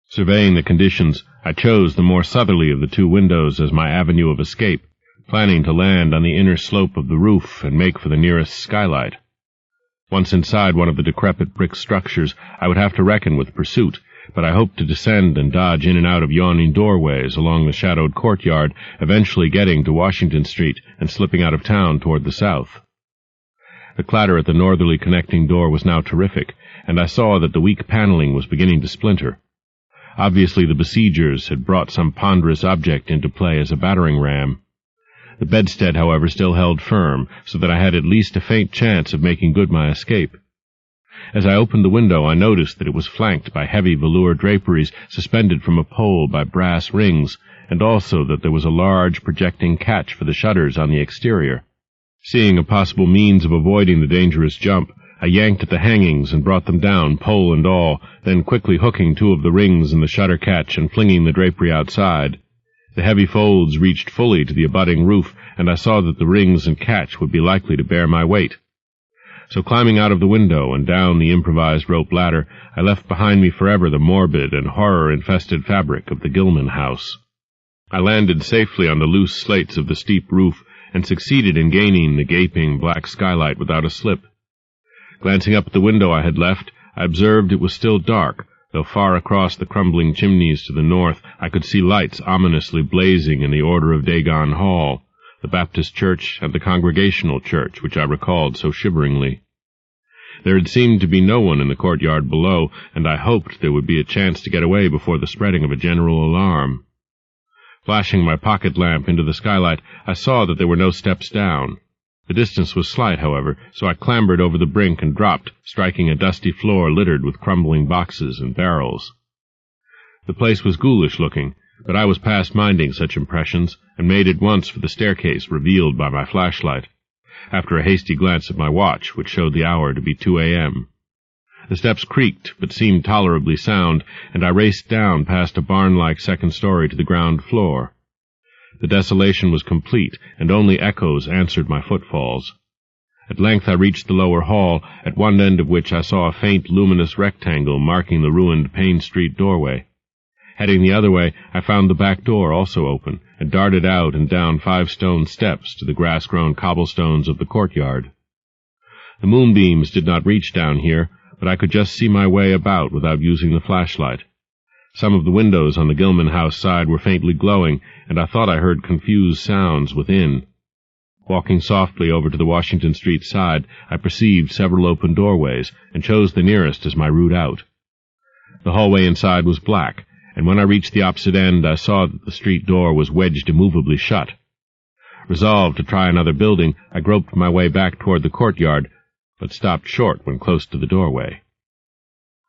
Surveying the conditions, I chose the more southerly of the two windows as my avenue of escape, planning to land on the inner slope of the roof and make for the nearest skylight. Once inside one of the decrepit brick structures, I would have to reckon with pursuit, but I hoped to descend and dodge in and out of yawning doorways along the shadowed courtyard, eventually getting to Washington Street and slipping out of town toward the south. The clatter at the northerly connecting door was now terrific, and I saw that the weak paneling was beginning to splinter. Obviously the besiegers had brought some ponderous object into play as a battering ram. The bedstead, however, still held firm, so that I had at least a faint chance of making good my escape. As I opened the window, I noticed that it was flanked by heavy velour draperies suspended from a pole by brass rings, and also that there was a large projecting catch for the shutters on the exterior. Seeing a possible means of avoiding the dangerous jump, I yanked at the hangings and brought them down, pole and all, then quickly hooking two of the rings in the shutter catch and flinging the drapery outside. The heavy folds reached fully to the abutting roof, and I saw that the rings and catch would be likely to bear my weight. So climbing out of the window and down the improvised rope ladder, I left behind me forever the morbid and horror-infested fabric of the Gilman house. I landed safely on the loose slates of the steep roof, and succeeded in gaining the gaping black skylight without a slip. Glancing up at the window I had left, I observed it was still dark, though far across the crumbling chimneys to the north I could see lights ominously blazing in the Order of Dagon Hall, the Baptist church and the Congregational church, which I recalled so shiveringly. There had seemed to be no one in the courtyard below, and I hoped there would be a chance to get away before the spreading of a general alarm. Flashing my pocket lamp into the skylight, I saw that there were no steps down. The distance was slight, however, so I clambered over the brink and dropped, striking a dusty floor littered with crumbling boxes and barrels. The place was ghoulish-looking, but I was past minding such impressions, and made at once for the staircase revealed by my flashlight, after a hasty glance at my watch, which showed the hour to be 2 a.m. The steps creaked, but seemed tolerably sound, and I raced down past a barn-like second story to the ground floor. The desolation was complete, and only echoes answered my footfalls. At length I reached the lower hall, at one end of which I saw a faint luminous rectangle marking the ruined Payne Street doorway. Heading the other way, I found the back door also open, and darted out and down 5 stone steps to the grass-grown cobblestones of the courtyard. The moonbeams did not reach down here, but I could just see my way about without using the flashlight. Some of the windows on the Gilman house side were faintly glowing, and I thought I heard confused sounds within. Walking softly over to the Washington Street side, I perceived several open doorways, and chose the nearest as my route out. The hallway inside was black, and when I reached the opposite end I saw that the street door was wedged immovably shut. Resolved to try another building, I groped my way back toward the courtyard, but stopped short when close to the doorway.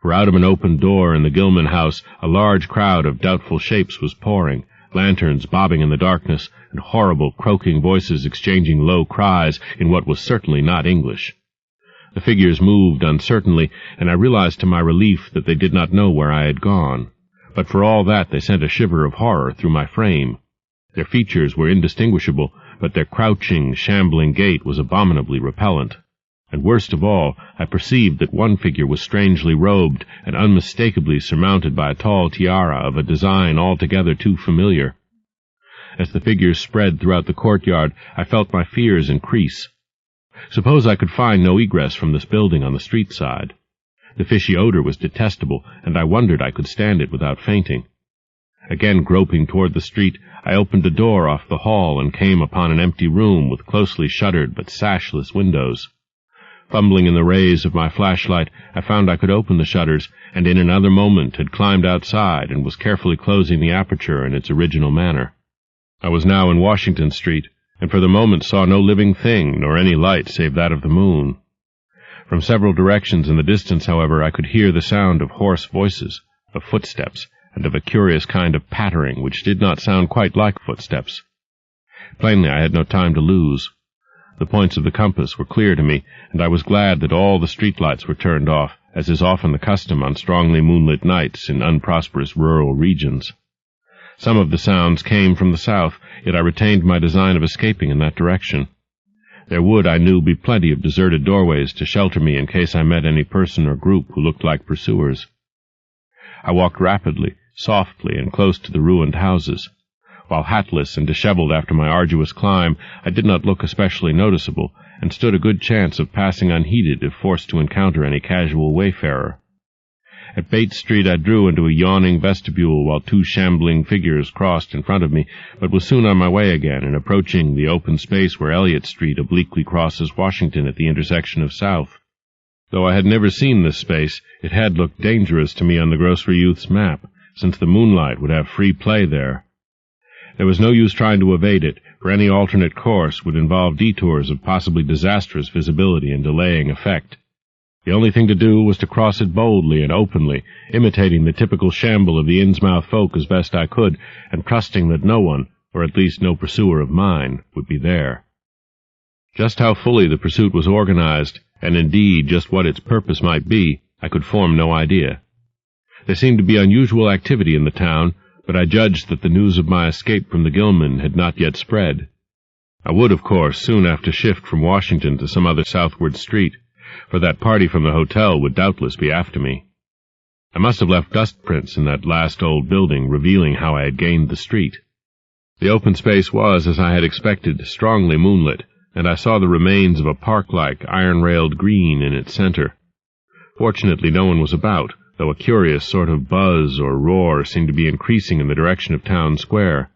For out of an open door in the Gilman house a large crowd of doubtful shapes was pouring, lanterns bobbing in the darkness, and horrible croaking voices exchanging low cries in what was certainly not English. The figures moved uncertainly, and I realized to my relief that they did not know where I had gone. But for all that they sent a shiver of horror through my frame. Their features were indistinguishable, but their crouching, shambling gait was abominably repellent. And worst of all, I perceived that one figure was strangely robed and unmistakably surmounted by a tall tiara of a design altogether too familiar. As the figures spread throughout the courtyard, I felt my fears increase. Suppose I could find no egress from this building on the street side. The fishy odor was detestable, and I wondered I could stand it without fainting. Again groping toward the street, I opened a door off the hall and came upon an empty room with closely shuttered but sashless windows. Fumbling in the rays of my flashlight, I found I could open the shutters, and in another moment had climbed outside and was carefully closing the aperture in its original manner. I was now in Washington Street, and for the moment saw no living thing nor any light save that of the moon. From several directions in the distance, however, I could hear the sound of hoarse voices, of footsteps, and of a curious kind of pattering which did not sound quite like footsteps. Plainly I had no time to lose. The points of the compass were clear to me, and I was glad that all the street lights were turned off, as is often the custom on strongly moonlit nights in unprosperous rural regions. Some of the sounds came from the south, yet I retained my design of escaping in that direction. There would, I knew, be plenty of deserted doorways to shelter me in case I met any person or group who looked like pursuers. I walked rapidly, softly, and close to the ruined houses. While hatless and disheveled after my arduous climb, I did not look especially noticeable, and stood a good chance of passing unheeded if forced to encounter any casual wayfarer. At Bates Street I drew into a yawning vestibule while two shambling figures crossed in front of me, but was soon on my way again and approaching the open space where Elliott Street obliquely crosses Washington at the intersection of South. Though I had never seen this space, it had looked dangerous to me on the grocery youth's map, since the moonlight would have free play there. There was no use trying to evade it, for any alternate course would involve detours of possibly disastrous visibility and delaying effect. The only thing to do was to cross it boldly and openly, imitating the typical shamble of the Innsmouth folk as best I could, and trusting that no one, or at least no pursuer of mine, would be there. Just how fully the pursuit was organized, and indeed just what its purpose might be, I could form no idea. There seemed to be unusual activity in the town, but I judged that the news of my escape from the Gilman had not yet spread. I would, of course, soon have to shift from Washington to some other southward street, for that party from the hotel would doubtless be after me. I must have left dust prints in that last old building, revealing how I had gained the street. The open space was, as I had expected, strongly moonlit, and I saw the remains of a park-like, iron-railed green in its center. Fortunately, no one was about, though a curious sort of buzz or roar seemed to be increasing in the direction of Town Square.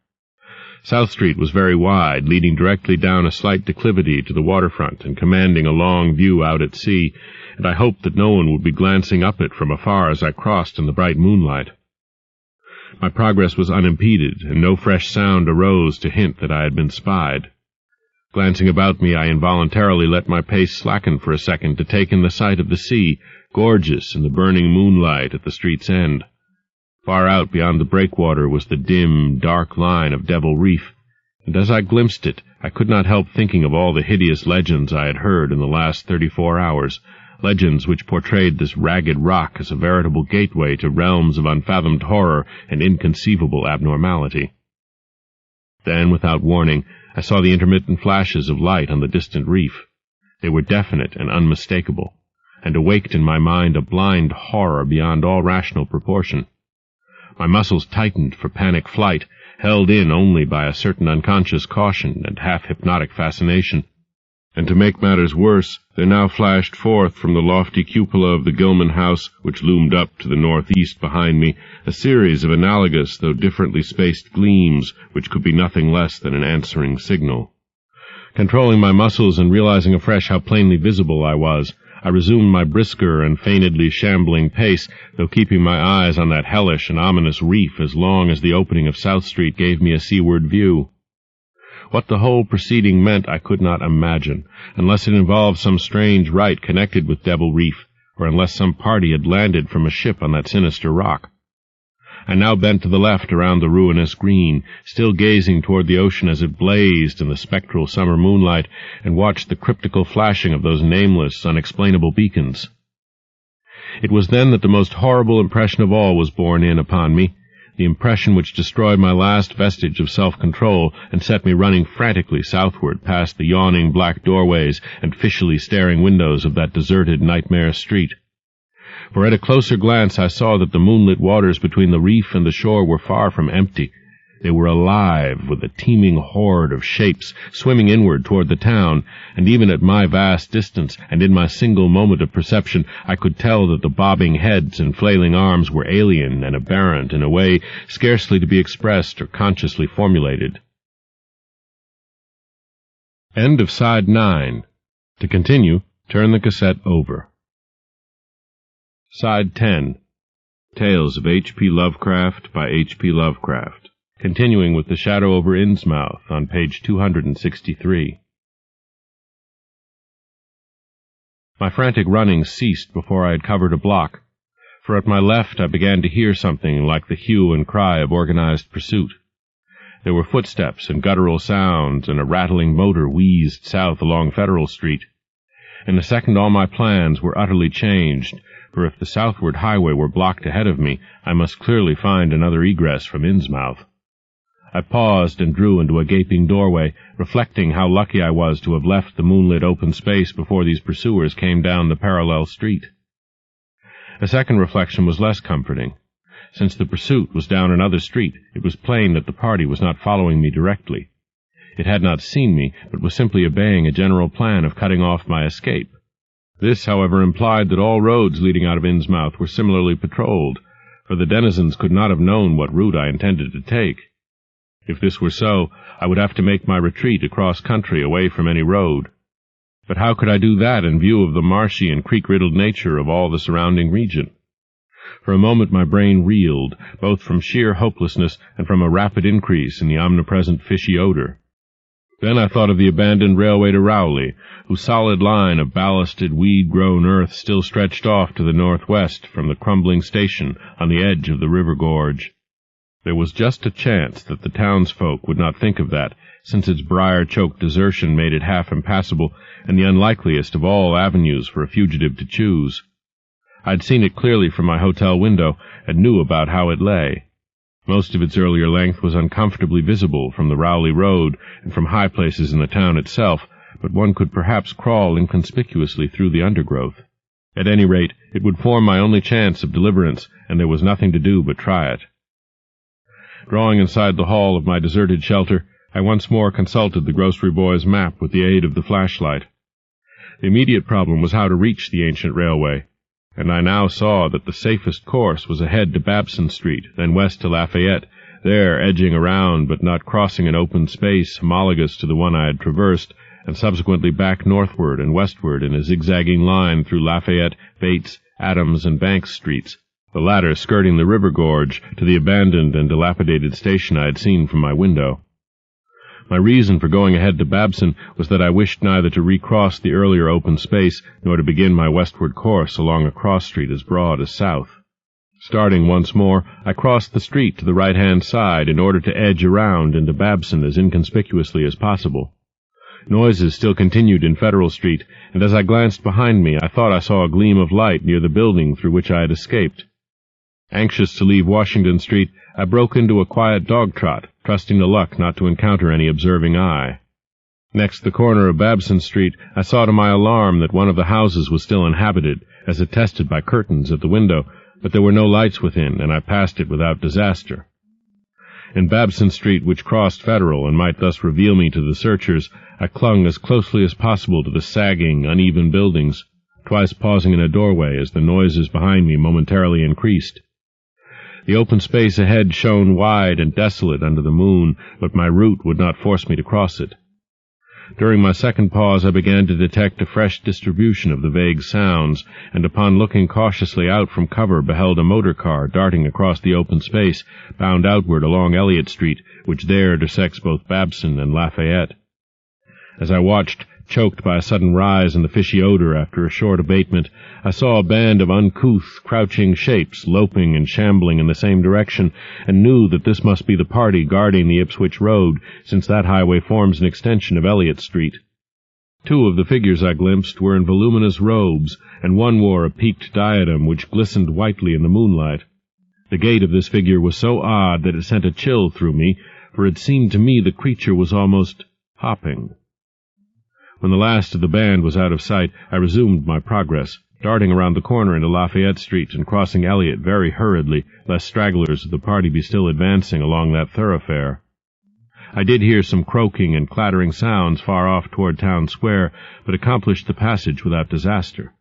South Street was very wide, leading directly down a slight declivity to the waterfront and commanding a long view out at sea, and I hoped that no one would be glancing up it from afar as I crossed in the bright moonlight. My progress was unimpeded, and no fresh sound arose to hint that I had been spied. Glancing about me, I involuntarily let my pace slacken for a second to take in the sight of the sea, gorgeous in the burning moonlight at the street's end. Far out beyond the breakwater was the dim, dark line of Devil Reef, and as I glimpsed it, I could not help thinking of all the hideous legends I had heard in the last 34 hours, legends which portrayed this ragged rock as a veritable gateway to realms of unfathomed horror and inconceivable abnormality. Then, without warning, I saw the intermittent flashes of light on the distant reef. They were definite and unmistakable, and awaked in my mind a blind horror beyond all rational proportion. My muscles tightened for panic flight, held in only by a certain unconscious caution and half-hypnotic fascination. And to make matters worse, there now flashed forth from the lofty cupola of the Gilman house, which loomed up to the northeast behind me, a series of analogous though differently spaced gleams, which could be nothing less than an answering signal. Controlling my muscles and realizing afresh how plainly visible I was, I resumed my brisker and feignedly shambling pace, though keeping my eyes on that hellish and ominous reef as long as the opening of South Street gave me a seaward view. What the whole proceeding meant I could not imagine, unless it involved some strange rite connected with Devil Reef, or unless some party had landed from a ship on that sinister rock. I now bent to the left around the ruinous green, still gazing toward the ocean as it blazed in the spectral summer moonlight, and watched the cryptical flashing of those nameless, unexplainable beacons. It was then that the most horrible impression of all was borne in upon me, the impression which destroyed my last vestige of self-control and set me running frantically southward past the yawning black doorways and fishily staring windows of that deserted nightmare street. For at a closer glance I saw that the moonlit waters between the reef and the shore were far from empty. They were alive with a teeming horde of shapes swimming inward toward the town, and even at my vast distance and in my single moment of perception I could tell that the bobbing heads and flailing arms were alien and aberrant in a way scarcely to be expressed or consciously formulated. End of Side 9. To continue, turn the cassette over. Side 10. Tales of H.P. Lovecraft by H.P. Lovecraft. Continuing with The Shadow over Innsmouth on page 263. My frantic running ceased before I had covered a block, for at my left I began to hear something like the hue and cry of organized pursuit. There were footsteps and guttural sounds, and a rattling motor wheezed south along Federal Street. In a second all my plans were utterly changed, for if the southward highway were blocked ahead of me, I must clearly find another egress from Innsmouth. I paused and drew into a gaping doorway, reflecting how lucky I was to have left the moonlit open space before these pursuers came down the parallel street. A second reflection was less comforting. Since the pursuit was down another street, it was plain that the party was not following me directly. It had not seen me, but was simply obeying a general plan of cutting off my escape. This, however, implied that all roads leading out of Innsmouth were similarly patrolled, for the denizens could not have known what route I intended to take. If this were so, I would have to make my retreat across country away from any road. But how could I do that in view of the marshy and creek-riddled nature of all the surrounding region? For a moment my brain reeled, both from sheer hopelessness and from a rapid increase in the omnipresent fishy odor. Then I thought of the abandoned railway to Rowley, whose solid line of ballasted, weed-grown earth still stretched off to the northwest from the crumbling station on the edge of the river gorge. There was just a chance that the townsfolk would not think of that, since its briar-choked desertion made it half impassable and the unlikeliest of all avenues for a fugitive to choose. I'd seen it clearly from my hotel window and knew about how it lay. Most of its earlier length was uncomfortably visible from the Rowley Road and from high places in the town itself, but one could perhaps crawl inconspicuously through the undergrowth. At any rate, it would form my only chance of deliverance, and there was nothing to do but try it. Drawing inside the hall of my deserted shelter, I once more consulted the grocery boy's map with the aid of the flashlight. The immediate problem was how to reach the ancient railway, and I now saw that the safest course was ahead to Babson Street, then west to Lafayette, there edging around but not crossing an open space homologous to the one I had traversed, and subsequently back northward and westward in a zigzagging line through Lafayette, Bates, Adams, and Banks Streets, the latter skirting the river gorge to the abandoned and dilapidated station I had seen from my window. My reason for going ahead to Babson was that I wished neither to recross the earlier open space nor to begin my westward course along a cross street as broad as south. Starting once more, I crossed the street to the right-hand side in order to edge around into Babson as inconspicuously as possible. Noises still continued in Federal Street, and as I glanced behind me I thought I saw a gleam of light near the building through which I had escaped. Anxious to leave Washington Street, I broke into a quiet dog trot, trusting to luck not to encounter any observing eye. Next the corner of Babson Street, I saw to my alarm that one of the houses was still inhabited, as attested by curtains at the window, but there were no lights within, and I passed it without disaster. In Babson Street, which crossed Federal and might thus reveal me to the searchers, I clung as closely as possible to the sagging, uneven buildings, twice pausing in a doorway as the noises behind me momentarily increased. The open space ahead shone wide and desolate under the moon, but my route would not force me to cross it. During my second pause I began to detect a fresh distribution of the vague sounds, and upon looking cautiously out from cover beheld a motor car darting across the open space, bound outward along Elliott Street, which there intersects both Babson and Lafayette. As I watched, choked by a sudden rise in the fishy odor after a short abatement, I saw a band of uncouth, crouching shapes loping and shambling in the same direction, and knew that this must be the party guarding the Ipswich Road, since that highway forms an extension of Elliott Street. Two of the figures I glimpsed were in voluminous robes, and one wore a peaked diadem which glistened whitely in the moonlight. The gait of this figure was so odd that it sent a chill through me, for it seemed to me the creature was almost hopping. When the last of the band was out of sight, I resumed my progress, darting around the corner into Lafayette Street and crossing Elliott very hurriedly, lest stragglers of the party be still advancing along that thoroughfare. I did hear some croaking and clattering sounds far off toward Town Square, but accomplished the passage without disaster.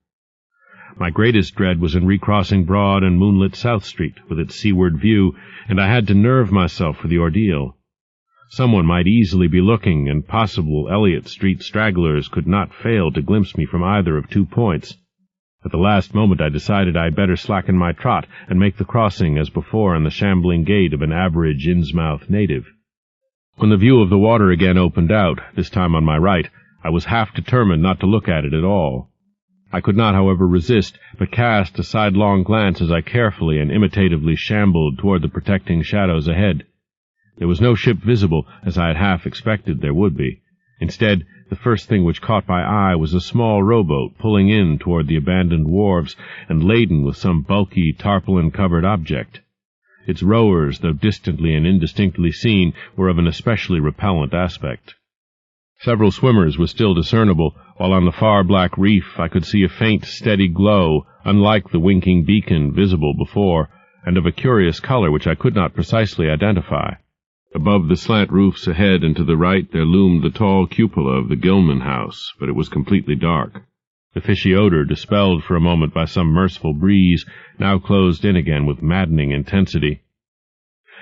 My greatest dread was in recrossing broad and moonlit South Street, with its seaward view, and I had to nerve myself for the ordeal. Someone might easily be looking, and possible Elliott Street stragglers could not fail to glimpse me from either of 2 points. At the last moment I decided I had better slacken my trot and make the crossing as before in the shambling gait of an average Innsmouth native. When the view of the water again opened out, this time on my right, I was half determined not to look at it at all. I could not, however, resist, but cast a sidelong glance as I carefully and imitatively shambled toward the protecting shadows ahead. There was no ship visible, as I had half expected there would be. Instead, the first thing which caught my eye was a small rowboat pulling in toward the abandoned wharves and laden with some bulky, tarpaulin-covered object. Its rowers, though distantly and indistinctly seen, were of an especially repellent aspect. Several swimmers were still discernible, while on the far black reef I could see a faint, steady glow, unlike the winking beacon visible before, and of a curious color which I could not precisely identify. Above the slant roofs ahead and to the right there loomed the tall cupola of the Gilman house, but it was completely dark. The fishy odor, dispelled for a moment by some merciful breeze, now closed in again with maddening intensity.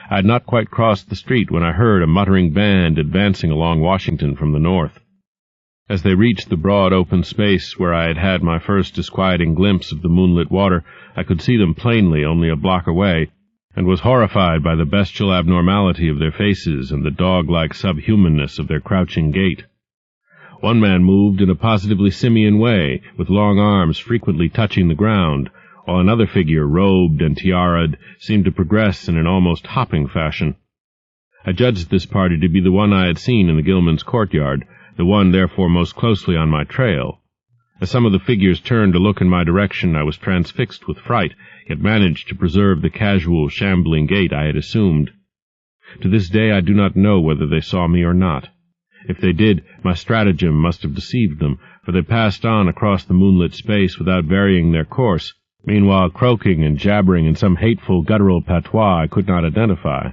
I had not quite crossed the street when I heard a muttering band advancing along Washington from the north. As they reached the broad open space where I had had my first disquieting glimpse of the moonlit water, I could see them plainly only a block away, and was horrified by the bestial abnormality of their faces and the dog-like subhumanness of their crouching gait. One man moved in a positively simian way, with long arms frequently touching the ground, while another figure, robed and tiaraed, seemed to progress in an almost hopping fashion. I judged this party to be the one I had seen in the Gilman's courtyard, the one therefore most closely on my trail. As some of the figures turned to look in my direction, I was transfixed with fright, yet managed to preserve the casual, shambling gait I had assumed. To this day I do not know whether they saw me or not. If they did, my stratagem must have deceived them, for they passed on across the moonlit space without varying their course, meanwhile croaking and jabbering in some hateful guttural patois I could not identify.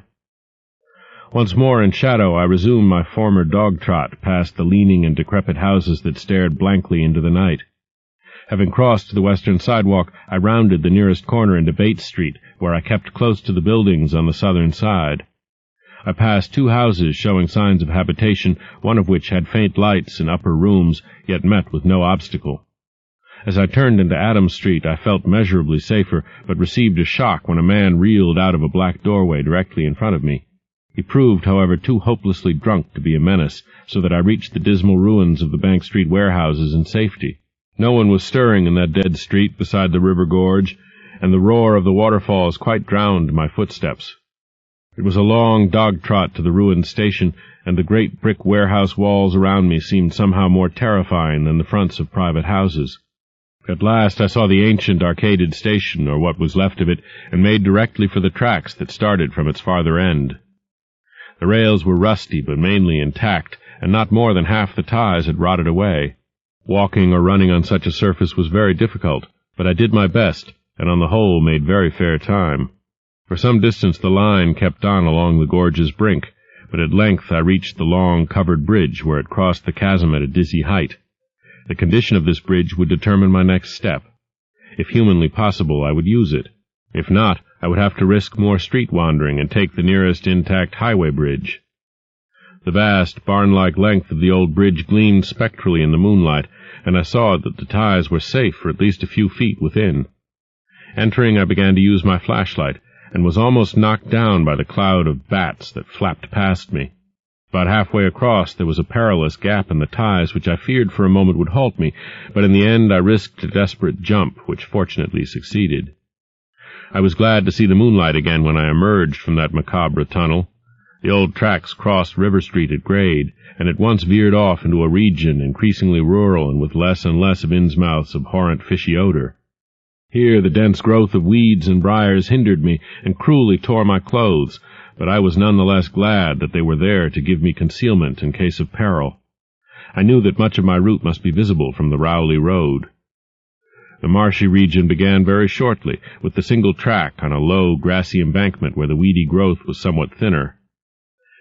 Once more in shadow, I resumed my former dog-trot past the leaning and decrepit houses that stared blankly into the night. Having crossed the western sidewalk, I rounded the nearest corner into Bates Street, where I kept close to the buildings on the southern side. I passed 2 houses showing signs of habitation, one of which had faint lights and upper rooms, yet met with no obstacle. As I turned into Adams Street, I felt measurably safer, but received a shock when a man reeled out of a black doorway directly in front of me. He proved, however, too hopelessly drunk to be a menace, so that I reached the dismal ruins of the Bank Street warehouses in safety. No one was stirring in that dead street beside the river gorge, and the roar of the waterfalls quite drowned my footsteps. It was a long dog-trot to the ruined station, and the great brick warehouse walls around me seemed somehow more terrifying than the fronts of private houses. At last I saw the ancient arcaded station, or what was left of it, and made directly for the tracks that started from its farther end. The rails were rusty but mainly intact, and not more than half the ties had rotted away. Walking or running on such a surface was very difficult, but I did my best, and on the whole made very fair time. For some distance the line kept on along the gorge's brink, but at length I reached the long covered bridge where it crossed the chasm at a dizzy height. The condition of this bridge would determine my next step. If humanly possible, I would use it. If not, I would have to risk more street wandering and take the nearest intact highway bridge. The vast, barn-like length of the old bridge gleamed spectrally in the moonlight, and I saw that the ties were safe for at least a few feet within. Entering, I began to use my flashlight, and was almost knocked down by the cloud of bats that flapped past me. About halfway across there was a perilous gap in the ties which I feared for a moment would halt me, but in the end I risked a desperate jump, which fortunately succeeded. I was glad to see the moonlight again when I emerged from that macabre tunnel. The old tracks crossed River Street at grade, and at once veered off into a region increasingly rural and with less and less of Innsmouth's abhorrent fishy odor. Here the dense growth of weeds and briars hindered me and cruelly tore my clothes, but I was none the less glad that they were there to give me concealment in case of peril. I knew that much of my route must be visible from the Rowley Road. The marshy region began very shortly, with the single track on a low, grassy embankment where the weedy growth was somewhat thinner.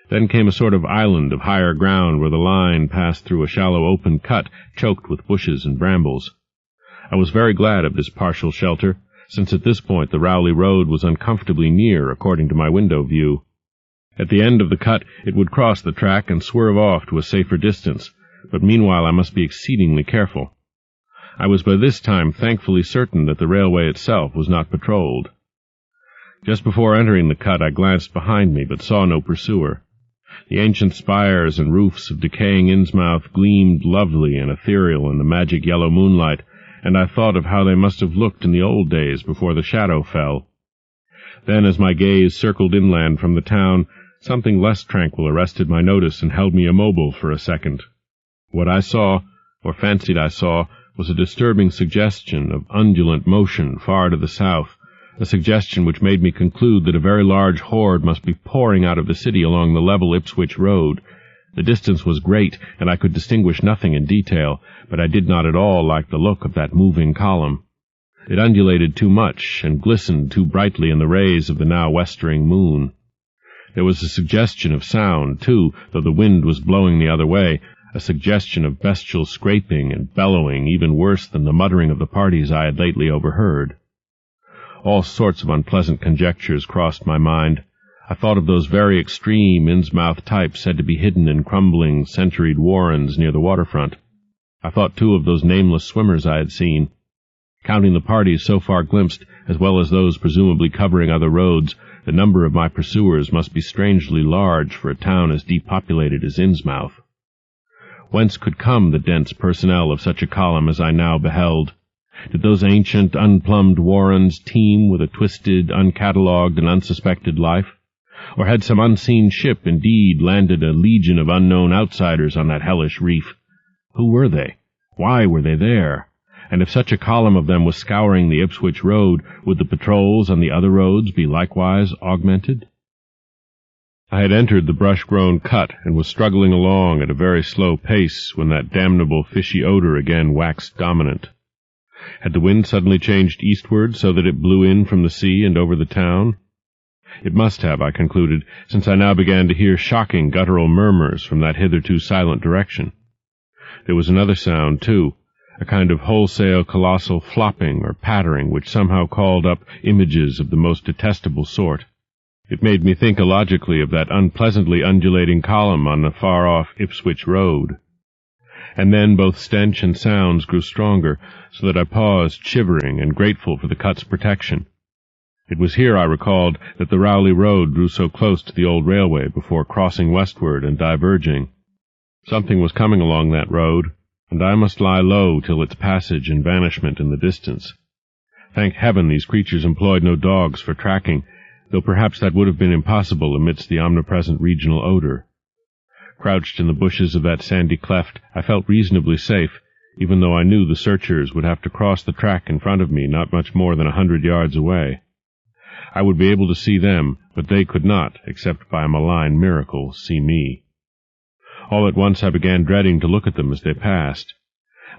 Then came a sort of island of higher ground where the line passed through a shallow open cut choked with bushes and brambles. I was very glad of this partial shelter, since at this point the Rowley Road was uncomfortably near according to my window view. At the end of the cut it would cross the track and swerve off to a safer distance, but meanwhile I must be exceedingly careful. I was by this time thankfully certain that the railway itself was not patrolled. Just before entering the cut I glanced behind me, but saw no pursuer. The ancient spires and roofs of decaying Innsmouth gleamed lovely and ethereal in the magic yellow moonlight, and I thought of how they must have looked in the old days before the shadow fell. Then, as my gaze circled inland from the town, something less tranquil arrested my notice and held me immobile for a second. What I saw, or fancied I saw, was a disturbing suggestion of undulant motion far to the south, a suggestion which made me conclude that a very large horde must be pouring out of the city along the level Ipswich Road. The distance was great, and I could distinguish nothing in detail, but I did not at all like the look of that moving column. It undulated too much, and glistened too brightly in the rays of the now westering moon. There was a suggestion of sound, too, though the wind was blowing the other way, a suggestion of bestial scraping and bellowing even worse than the muttering of the parties I had lately overheard. All sorts of unpleasant conjectures crossed my mind. I thought of those very extreme Innsmouth types said to be hidden in crumbling, centuried warrens near the waterfront. I thought, too, of those nameless swimmers I had seen. Counting the parties so far glimpsed, as well as those presumably covering other roads, the number of my pursuers must be strangely large for a town as depopulated as Innsmouth. Whence could come the dense personnel of such a column as I now beheld? Did those ancient, unplumbed warrens teem with a twisted, uncatalogued, and unsuspected life? Or had some unseen ship indeed landed a legion of unknown outsiders on that hellish reef? Who were they? Why were they there? And if such a column of them was scouring the Ipswich Road, would the patrols on the other roads be likewise augmented? I had entered the brush-grown cut and was struggling along at a very slow pace when that damnable fishy odor again waxed dominant. Had the wind suddenly changed eastward so that it blew in from the sea and over the town? It must have, I concluded, since I now began to hear shocking guttural murmurs from that hitherto silent direction. There was another sound, too, a kind of wholesale colossal flopping or pattering which somehow called up images of the most detestable sort. It made me think illogically of that unpleasantly undulating column on the far-off Ipswich Road. And then both stench and sounds grew stronger, so that I paused, shivering and grateful for the cut's protection. It was here, I recalled, that the Rowley Road drew so close to the old railway before crossing westward and diverging. Something was coming along that road, and I must lie low till its passage and vanishment in the distance. Thank heaven these creatures employed no dogs for tracking, though perhaps that would have been impossible amidst the omnipresent regional odor. Crouched in the bushes of that sandy cleft, I felt reasonably safe, even though I knew the searchers would have to cross the track in front of me not much more than 100 yards away. I would be able to see them, but they could not, except by a malign miracle, see me. All at once I began dreading to look at them as they passed.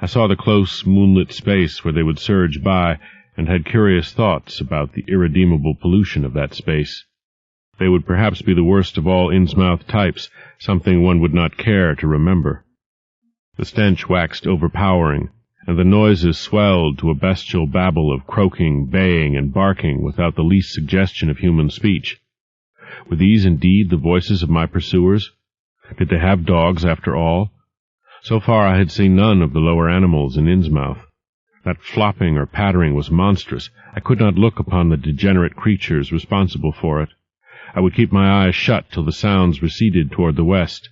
I saw the close, moonlit space where they would surge by, and had curious thoughts about the irredeemable pollution of that space. They would perhaps be the worst of all Innsmouth types, something one would not care to remember. The stench waxed overpowering, and the noises swelled to a bestial babble of croaking, baying, and barking without the least suggestion of human speech. Were these indeed the voices of my pursuers? Did they have dogs after all? So far I had seen none of the lower animals in Innsmouth. That flopping or pattering was monstrous. I could not look upon the degenerate creatures responsible for it. I would keep my eyes shut till the sounds receded toward the west.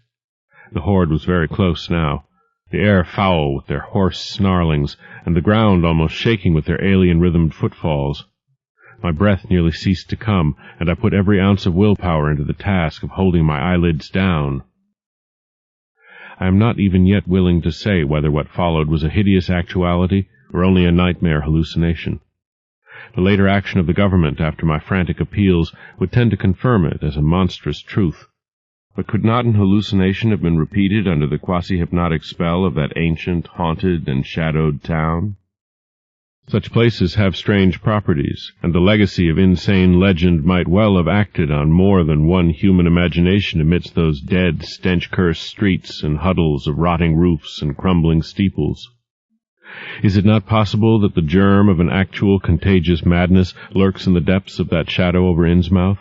The horde was very close now, the air foul with their hoarse snarlings, and the ground almost shaking with their alien-rhythmed footfalls. My breath nearly ceased to come, and I put every ounce of willpower into the task of holding my eyelids down. I am not even yet willing to say whether what followed was a hideous actuality or only a nightmare hallucination. The later action of the government after my frantic appeals would tend to confirm it as a monstrous truth. But could not an hallucination have been repeated under the quasi-hypnotic spell of that ancient, haunted, and shadowed town? Such places have strange properties, and the legacy of insane legend might well have acted on more than one human imagination amidst those dead, stench-cursed streets and huddles of rotting roofs and crumbling steeples. Is it not possible that the germ of an actual contagious madness lurks in the depths of that shadow over Innsmouth?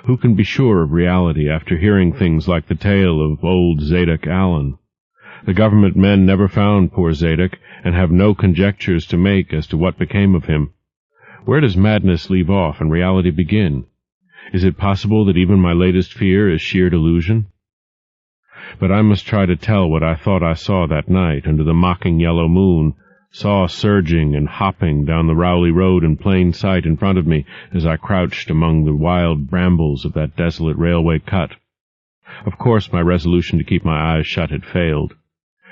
Who can be sure of reality after hearing things like the tale of old Zadok Allen? The government men never found poor Zadok, and have no conjectures to make as to what became of him. Where does madness leave off and reality begin? Is it possible that even my latest fear is sheer delusion? But I must try to tell what I thought I saw that night under the mocking yellow moon, saw surging and hopping down the Rowley Road in plain sight in front of me as I crouched among the wild brambles of that desolate railway cut. Of course my resolution to keep my eyes shut had failed.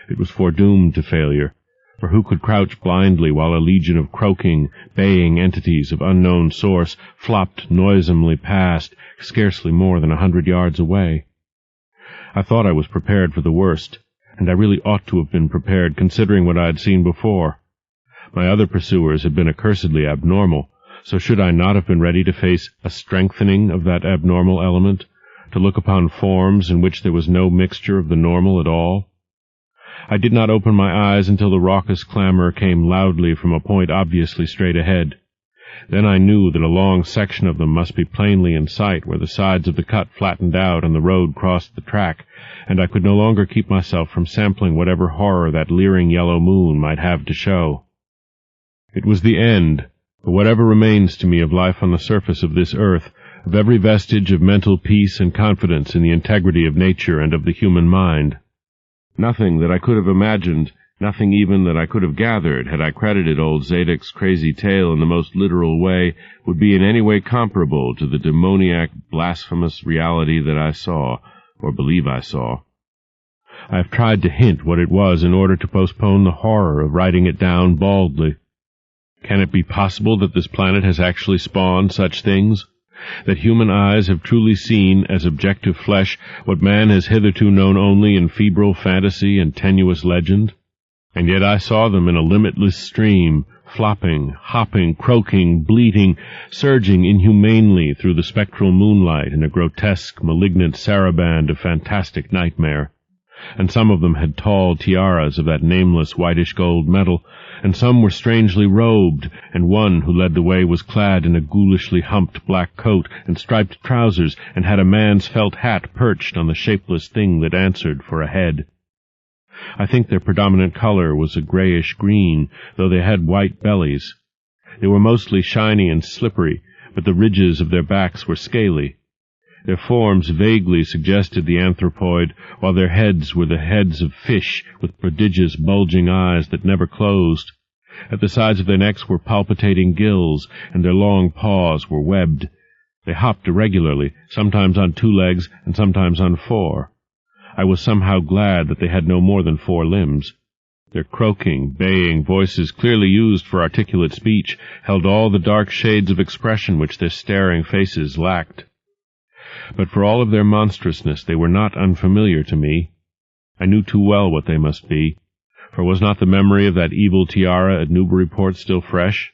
It was foredoomed to failure, for who could crouch blindly while a legion of croaking, baying entities of unknown source flopped noisomely past, scarcely more than 100 yards away? I thought I was prepared for the worst, and I really ought to have been prepared considering what I had seen before. My other pursuers had been accursedly abnormal, so should I not have been ready to face a strengthening of that abnormal element, to look upon forms in which there was no mixture of the normal at all? I did not open my eyes until the raucous clamor came loudly from a point obviously straight ahead. Then I knew that a long section of them must be plainly in sight where the sides of the cut flattened out and the road crossed the track, and I could no longer keep myself from sampling whatever horror that leering yellow moon might have to show. It was the end, but whatever remains to me of life on the surface of this earth, of every vestige of mental peace and confidence in the integrity of nature and of the human mind. Nothing that I could have imagined, nothing even that I could have gathered, had I credited old Zadok's crazy tale in the most literal way, would be in any way comparable to the demoniac, blasphemous reality that I saw, or believe I saw. I have tried to hint what it was in order to postpone the horror of writing it down baldly. Can it be possible that this planet has actually spawned such things? That human eyes have truly seen as objective flesh what man has hitherto known only in febrile fantasy and tenuous legend? And yet I saw them in a limitless stream, flopping, hopping, croaking, bleating, surging inhumanely through the spectral moonlight in a grotesque, malignant saraband of fantastic nightmare. And some of them had tall tiaras of that nameless whitish-gold metal, and some were strangely robed, and one who led the way was clad in a ghoulishly humped black coat and striped trousers, and had a man's felt hat perched on the shapeless thing that answered for a head. I think their predominant color was a grayish-green, though they had white bellies. They were mostly shiny and slippery, but the ridges of their backs were scaly. Their forms vaguely suggested the anthropoid, while their heads were the heads of fish with prodigious bulging eyes that never closed. At the sides of their necks were palpitating gills, and their long paws were webbed. They hopped irregularly, sometimes on 2 legs and sometimes on 4. I was somehow glad that they had no more than 4 limbs. Their croaking, baying voices, clearly used for articulate speech, held all the dark shades of expression which their staring faces lacked. But for all of their monstrousness, they were not unfamiliar to me. I knew too well what they must be, for was not the memory of that evil tiara at Newburyport still fresh?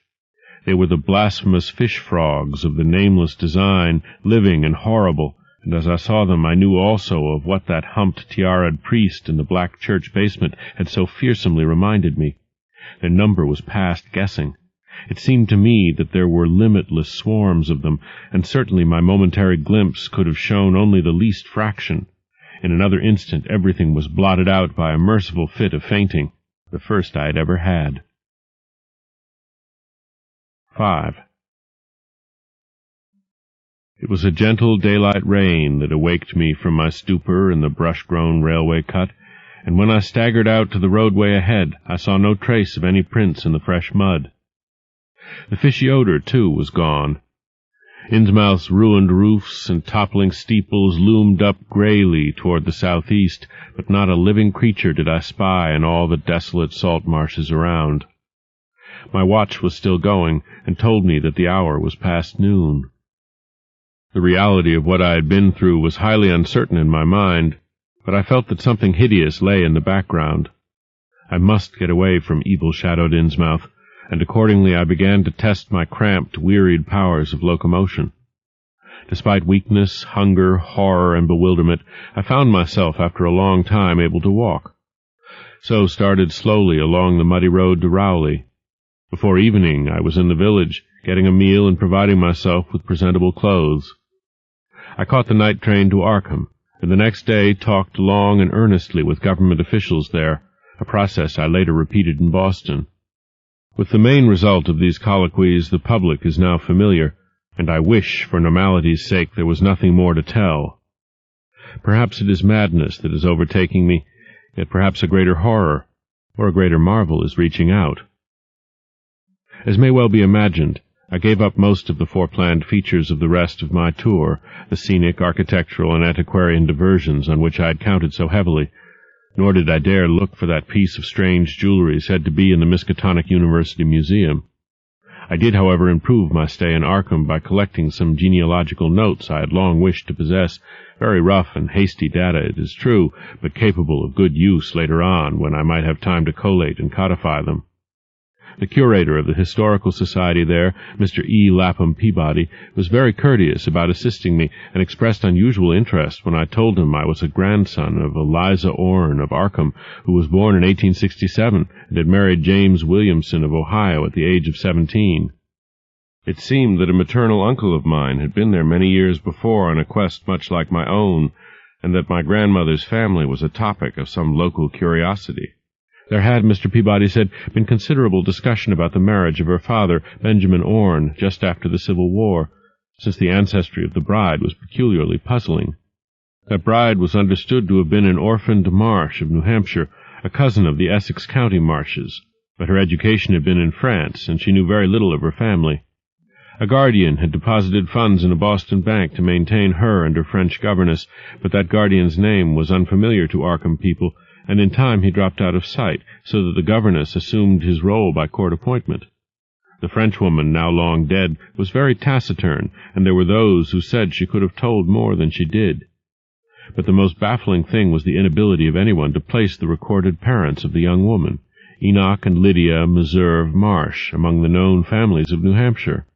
They were the blasphemous fish-frogs of the nameless design, living and horrible, and as I saw them I knew also of what that humped tiara'd priest in the black church basement had so fearsomely reminded me. Their number was past guessing. It seemed to me that there were limitless swarms of them, and certainly my momentary glimpse could have shown only the least fraction. In another instant everything was blotted out by a merciful fit of fainting, the first I had ever had. 5. It was a gentle daylight rain that awaked me from my stupor in the brush-grown railway cut, and when I staggered out to the roadway ahead, I saw no trace of any prints in the fresh mud. The fishy odor, too, was gone. Innsmouth's ruined roofs and toppling steeples loomed up greyly toward the southeast, but not a living creature did I spy in all the desolate salt marshes around. My watch was still going, and told me that the hour was past noon. The reality of what I had been through was highly uncertain in my mind, but I felt that something hideous lay in the background. I must get away from evil-shadowed Innsmouth, and accordingly I began to test my cramped, wearied powers of locomotion. Despite weakness, hunger, horror, and bewilderment, I found myself after a long time able to walk. So started slowly along the muddy road to Rowley. Before evening I was in the village, getting a meal and providing myself with presentable clothes. I caught the night train to Arkham, and the next day talked long and earnestly with government officials there, a process I later repeated in Boston. With the main result of these colloquies the public is now familiar, and I wish, for normality's sake, there was nothing more to tell. Perhaps it is madness that is overtaking me, yet perhaps a greater horror, or a greater marvel is reaching out. As may well be imagined, I gave up most of the foreplanned features of the rest of my tour, the scenic, architectural, and antiquarian diversions on which I had counted so heavily, nor did I dare look for that piece of strange jewelry said to be in the Miskatonic University Museum. I did, however, improve my stay in Arkham by collecting some genealogical notes I had long wished to possess, very rough and hasty data, it is true, but capable of good use later on, when I might have time to collate and codify them. The curator of the Historical Society there, Mr. E. Lapham Peabody, was very courteous about assisting me, and expressed unusual interest when I told him I was a grandson of Eliza Orne of Arkham, who was born in 1867 and had married James Williamson of Ohio at the age of 17. It seemed that a maternal uncle of mine had been there many years before on a quest much like my own, and that my grandmother's family was a topic of some local curiosity. There had, Mr. Peabody said, been considerable discussion about the marriage of her father, Benjamin Orne, just after the Civil War, since the ancestry of the bride was peculiarly puzzling. That bride was understood to have been an orphaned Marsh of New Hampshire, a cousin of the Essex County Marshes, but her education had been in France, and she knew very little of her family. A guardian had deposited funds in a Boston bank to maintain her and her French governess, but that guardian's name was unfamiliar to Arkham people, and in time he dropped out of sight, so that the governess assumed his role by court appointment. The Frenchwoman, now long dead, was very taciturn, and there were those who said she could have told more than she did. But the most baffling thing was the inability of anyone to place the recorded parents of the young woman, Enoch and Lydia Meserve Marsh, among the known families of New Hampshire.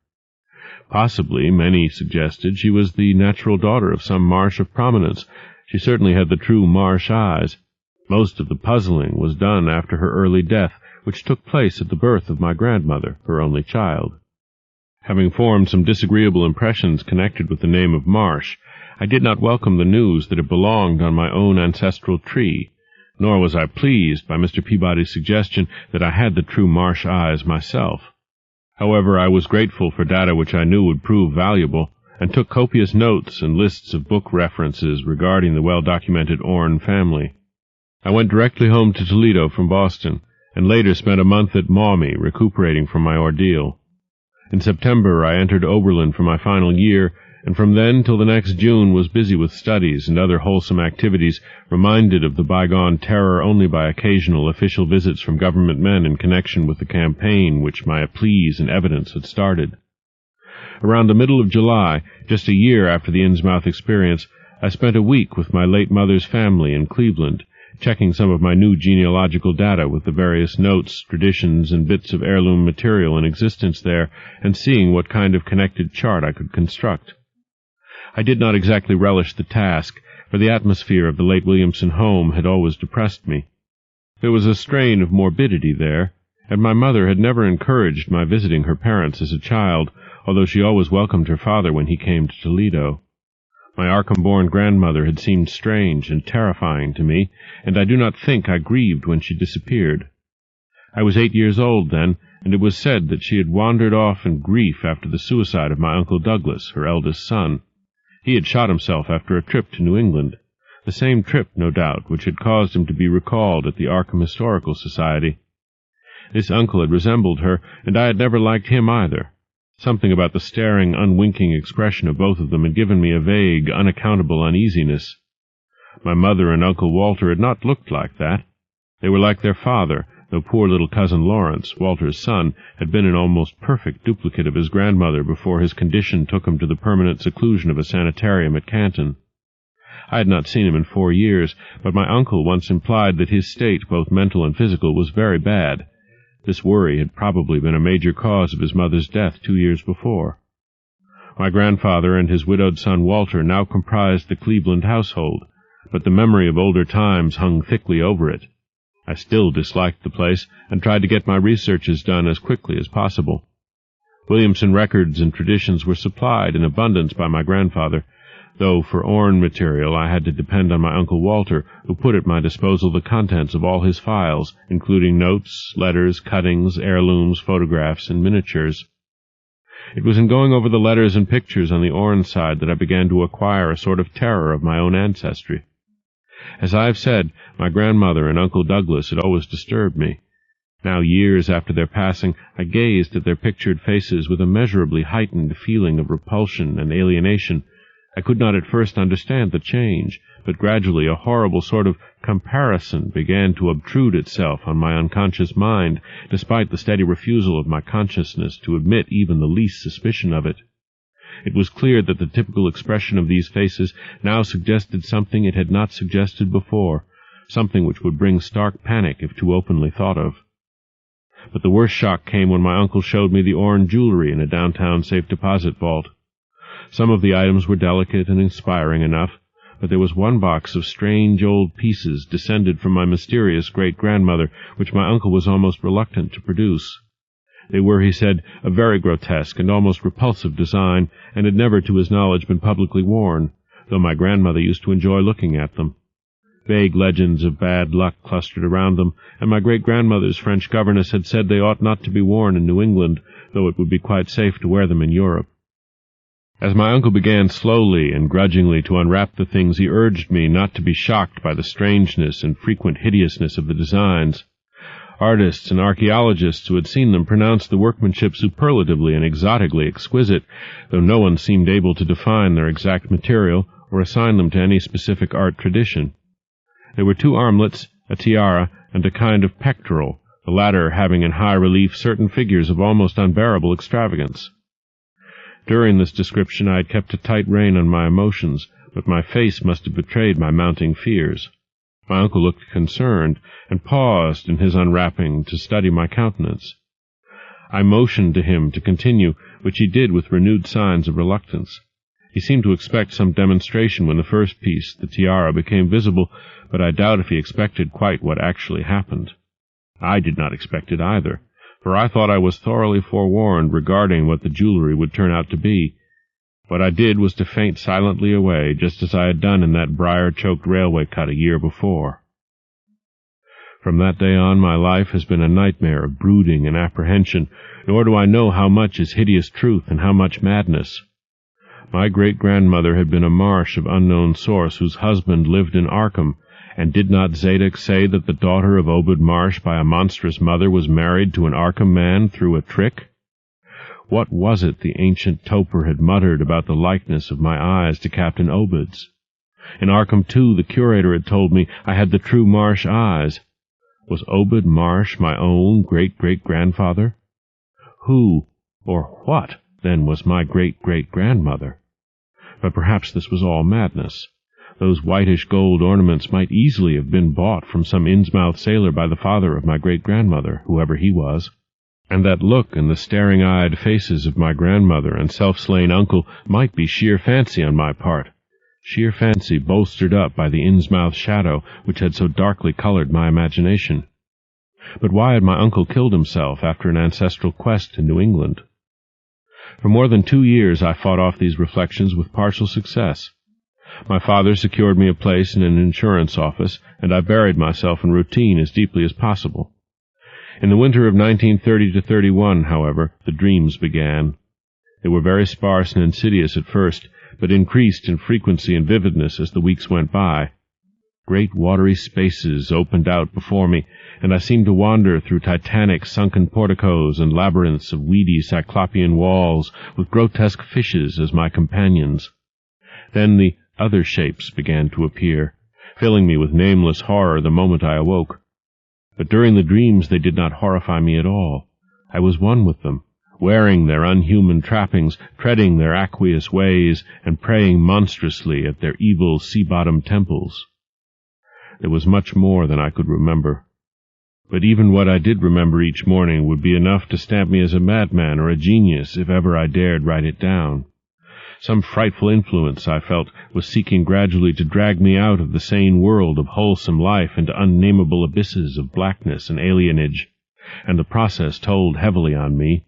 Possibly, many suggested, she was the natural daughter of some Marsh of prominence. She certainly had the true Marsh eyes. Most of the puzzling was done after her early death, which took place at the birth of my grandmother, her only child. Having formed some disagreeable impressions connected with the name of Marsh, I did not welcome the news that it belonged on my own ancestral tree, nor was I pleased by Mr. Peabody's suggestion that I had the true Marsh eyes myself. However, I was grateful for data which I knew would prove valuable, and took copious notes and lists of book references regarding the well-documented Orne family. I went directly home to Toledo from Boston, and later spent a month at Maumee recuperating from my ordeal. In September I entered Oberlin for my final year, and from then till the next June was busy with studies and other wholesome activities, reminded of the bygone terror only by occasional official visits from government men in connection with the campaign which my pleas and evidence had started. Around the middle of July, just a year after the Innsmouth experience, I spent a week with my late mother's family in Cleveland, checking some of my new genealogical data with the various notes, traditions, and bits of heirloom material in existence there, and seeing what kind of connected chart I could construct. I did not exactly relish the task, for the atmosphere of the late Williamson home had always depressed me. There was a strain of morbidity there, and my mother had never encouraged my visiting her parents as a child, although she always welcomed her father when he came to Toledo. My Arkham-born grandmother had seemed strange and terrifying to me, and I do not think I grieved when she disappeared. I was 8 years old then, and it was said that she had wandered off in grief after the suicide of my Uncle Douglas, her eldest son. He had shot himself after a trip to New England, the same trip, no doubt, which had caused him to be recalled at the Arkham Historical Society. This uncle had resembled her, and I had never liked him either. Something about the staring, unwinking expression of both of them had given me a vague, unaccountable uneasiness. My mother and Uncle Walter had not looked like that. They were like their father, though poor little cousin Lawrence, Walter's son, had been an almost perfect duplicate of his grandmother before his condition took him to the permanent seclusion of a sanitarium at Canton. I had not seen him in 4 years, but my uncle once implied that his state, both mental and physical, was very bad. This worry had probably been a major cause of his mother's death 2 years before. My grandfather and his widowed son Walter now comprised the Cleveland household, but the memory of older times hung thickly over it. I still disliked the place, and tried to get my researches done as quickly as possible. Williamson records and traditions were supplied in abundance by my grandfather, though for Orne material I had to depend on my Uncle Walter, who put at my disposal the contents of all his files, including notes, letters, cuttings, heirlooms, photographs, and miniatures. It was in going over the letters and pictures on the Orne side that I began to acquire a sort of terror of my own ancestry. As I have said, my grandmother and Uncle Douglas had always disturbed me. Now, years after their passing, I gazed at their pictured faces with a measurably heightened feeling of repulsion and alienation. I could not at first understand the change, but gradually a horrible sort of comparison began to obtrude itself on my unconscious mind, despite the steady refusal of my consciousness to admit even the least suspicion of it. It was clear that the typical expression of these faces now suggested something it had not suggested before, something which would bring stark panic if too openly thought of. But the worst shock came when my uncle showed me the Orne jewelry in a downtown safe-deposit vault. Some of the items were delicate and inspiring enough, but there was one box of strange old pieces descended from my mysterious great-grandmother, which my uncle was almost reluctant to produce. They were, he said, a very grotesque and almost repulsive design, and had never, to his knowledge, been publicly worn, though my grandmother used to enjoy looking at them. Vague legends of bad luck clustered around them, and my great-grandmother's French governess had said they ought not to be worn in New England, though it would be quite safe to wear them in Europe. As my uncle began slowly and grudgingly to unwrap the things, he urged me not to be shocked by the strangeness and frequent hideousness of the designs. Artists and archaeologists who had seen them pronounced the workmanship superlatively and exotically exquisite, though no one seemed able to define their exact material or assign them to any specific art tradition. There were 2 armlets, a tiara, and a kind of pectoral, the latter having in high relief certain figures of almost unbearable extravagance. During this description I had kept a tight rein on my emotions, but my face must have betrayed my mounting fears. My uncle looked concerned, and paused in his unwrapping to study my countenance. I motioned to him to continue, which he did with renewed signs of reluctance. He seemed to expect some demonstration when the first piece, the tiara, became visible, but I doubt if he expected quite what actually happened. I did not expect it either, for I thought I was thoroughly forewarned regarding what the jewelry would turn out to be. What I did was to faint silently away, just as I had done in that briar-choked railway cut a year before. From that day on, my life has been a nightmare of brooding and apprehension, nor do I know how much is hideous truth and how much madness. My great-grandmother had been a Marsh of unknown source whose husband lived in Arkham, and did not Zadok say that the daughter of Obed Marsh by a monstrous mother was married to an Arkham man through a trick? What was it the ancient toper had muttered about the likeness of my eyes to Captain Obed's? In Arkham, too, the curator had told me I had the true Marsh eyes. Was Obed Marsh my own great-great-grandfather? Who, or what, then, was my great-great-grandmother? But perhaps this was all madness. Those whitish gold ornaments might easily have been bought from some Innsmouth sailor by the father of my great-grandmother, whoever he was. And that look in the staring-eyed faces of my grandmother and self-slain uncle might be sheer fancy on my part, sheer fancy bolstered up by the Innsmouth shadow which had so darkly colored my imagination. But why had my uncle killed himself after an ancestral quest in New England? For more than 2 years I fought off these reflections with partial success. My father secured me a place in an insurance office, and I buried myself in routine as deeply as possible. In the winter of 1930-31, however, the dreams began. They were very sparse and insidious at first, but increased in frequency and vividness as the weeks went by. Great watery spaces opened out before me, and I seemed to wander through titanic sunken porticos and labyrinths of weedy cyclopean walls, with grotesque fishes as my companions. Then the other shapes began to appear, filling me with nameless horror the moment I awoke. But during the dreams they did not horrify me at all. I was one with them, wearing their unhuman trappings, treading their aqueous ways, and praying monstrously at their evil sea-bottom temples. There was much more than I could remember. But even what I did remember each morning would be enough to stamp me as a madman or a genius if ever I dared write it down. Some frightful influence, I felt, was seeking gradually to drag me out of the sane world of wholesome life into unnameable abysses of blackness and alienage, and the process told heavily on me.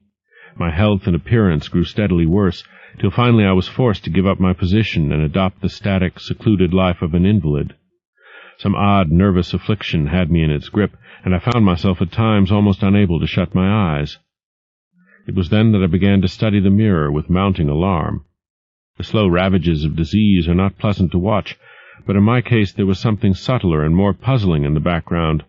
My health and appearance grew steadily worse, till finally I was forced to give up my position and adopt the static, secluded life of an invalid. Some odd, nervous affliction had me in its grip, and I found myself at times almost unable to shut my eyes. It was then that I began to study the mirror with mounting alarm. The slow ravages of disease are not pleasant to watch, but in my case there was something subtler and more puzzling in the background.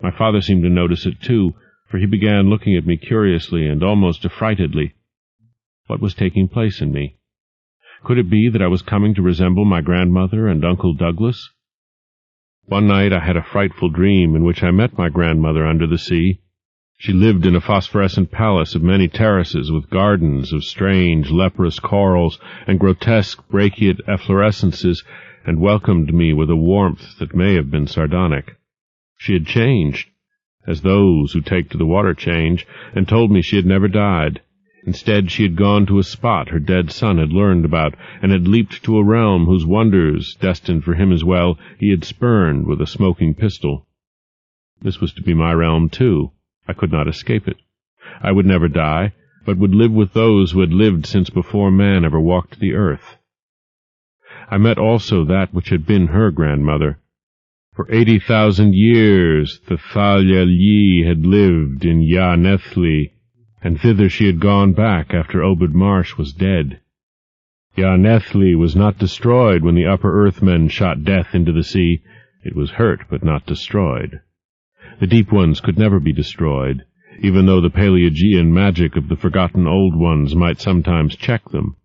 My father seemed to notice it too, for he began looking at me curiously and almost affrightedly. What was taking place in me? Could it be that I was coming to resemble my grandmother and Uncle Douglas? One night I had a frightful dream in which I met my grandmother under the sea. She lived in a phosphorescent palace of many terraces with gardens of strange, leprous corals and grotesque brachiate efflorescences, and welcomed me with a warmth that may have been sardonic. She had changed, as those who take to the water change, and told me she had never died. Instead, she had gone to a spot her dead son had learned about, and had leaped to a realm whose wonders, destined for him as well, he had spurned with a smoking pistol. This was to be my realm, too. I could not escape it. I would never die, but would live with those who had lived since before man ever walked the earth. I met also that which had been her grandmother. For 80,000 years the Thalia Yi had lived in Ya-Nethli, and thither she had gone back after Obed Marsh was dead. Ya-Nethli was not destroyed when the upper earthmen shot death into the sea. It was hurt but not destroyed. The deep ones could never be destroyed, even though the Paleogean magic of the forgotten old ones might sometimes check them.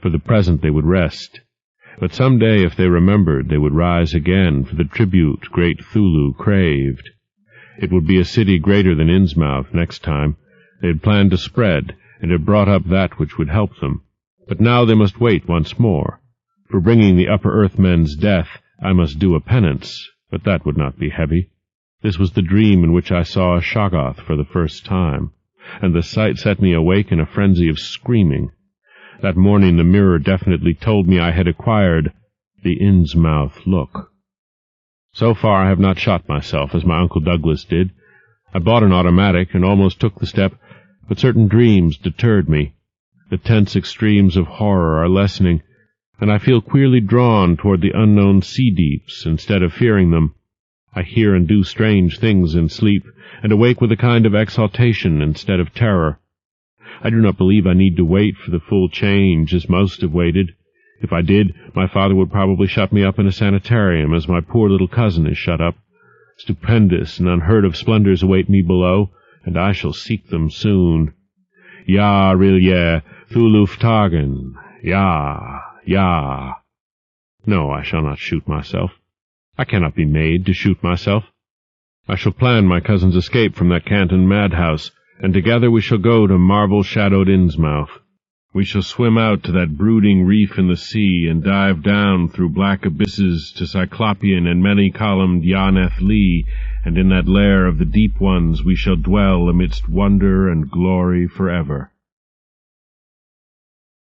For the present they would rest. But some day, if they remembered, they would rise again for the tribute great Thulu craved. It would be a city greater than Innsmouth next time. They had planned to spread, and had brought up that which would help them. But now they must wait once more. For bringing the upper earthmen's death, I must do a penance, but that would not be heavy. This was the dream in which I saw a Shoggoth for the first time, and the sight set me awake in a frenzy of screaming. That morning the mirror definitely told me I had acquired the Innsmouth look. So far I have not shot myself, as my Uncle Douglas did. I bought an automatic and almost took the step, but certain dreams deterred me. The tense extremes of horror are lessening, and I feel queerly drawn toward the unknown sea deeps instead of fearing them. I hear and do strange things in sleep, and awake with a kind of exaltation instead of terror. I do not believe I need to wait for the full change, as most have waited. If I did, my father would probably shut me up in a sanitarium, as my poor little cousin is shut up. Stupendous and unheard-of splendors await me below, and I shall seek them soon. Ya Rilye Thuluftagen, Ya, Ya. No, I shall not shoot myself. I cannot be made to shoot myself. I shall plan my cousin's escape from that Canton madhouse, and together we shall go to marble-shadowed Innsmouth. We shall swim out to that brooding reef in the sea, and dive down through black abysses to Cyclopean and many-columned Ya-Nethli, and in that lair of the deep ones we shall dwell amidst wonder and glory forever.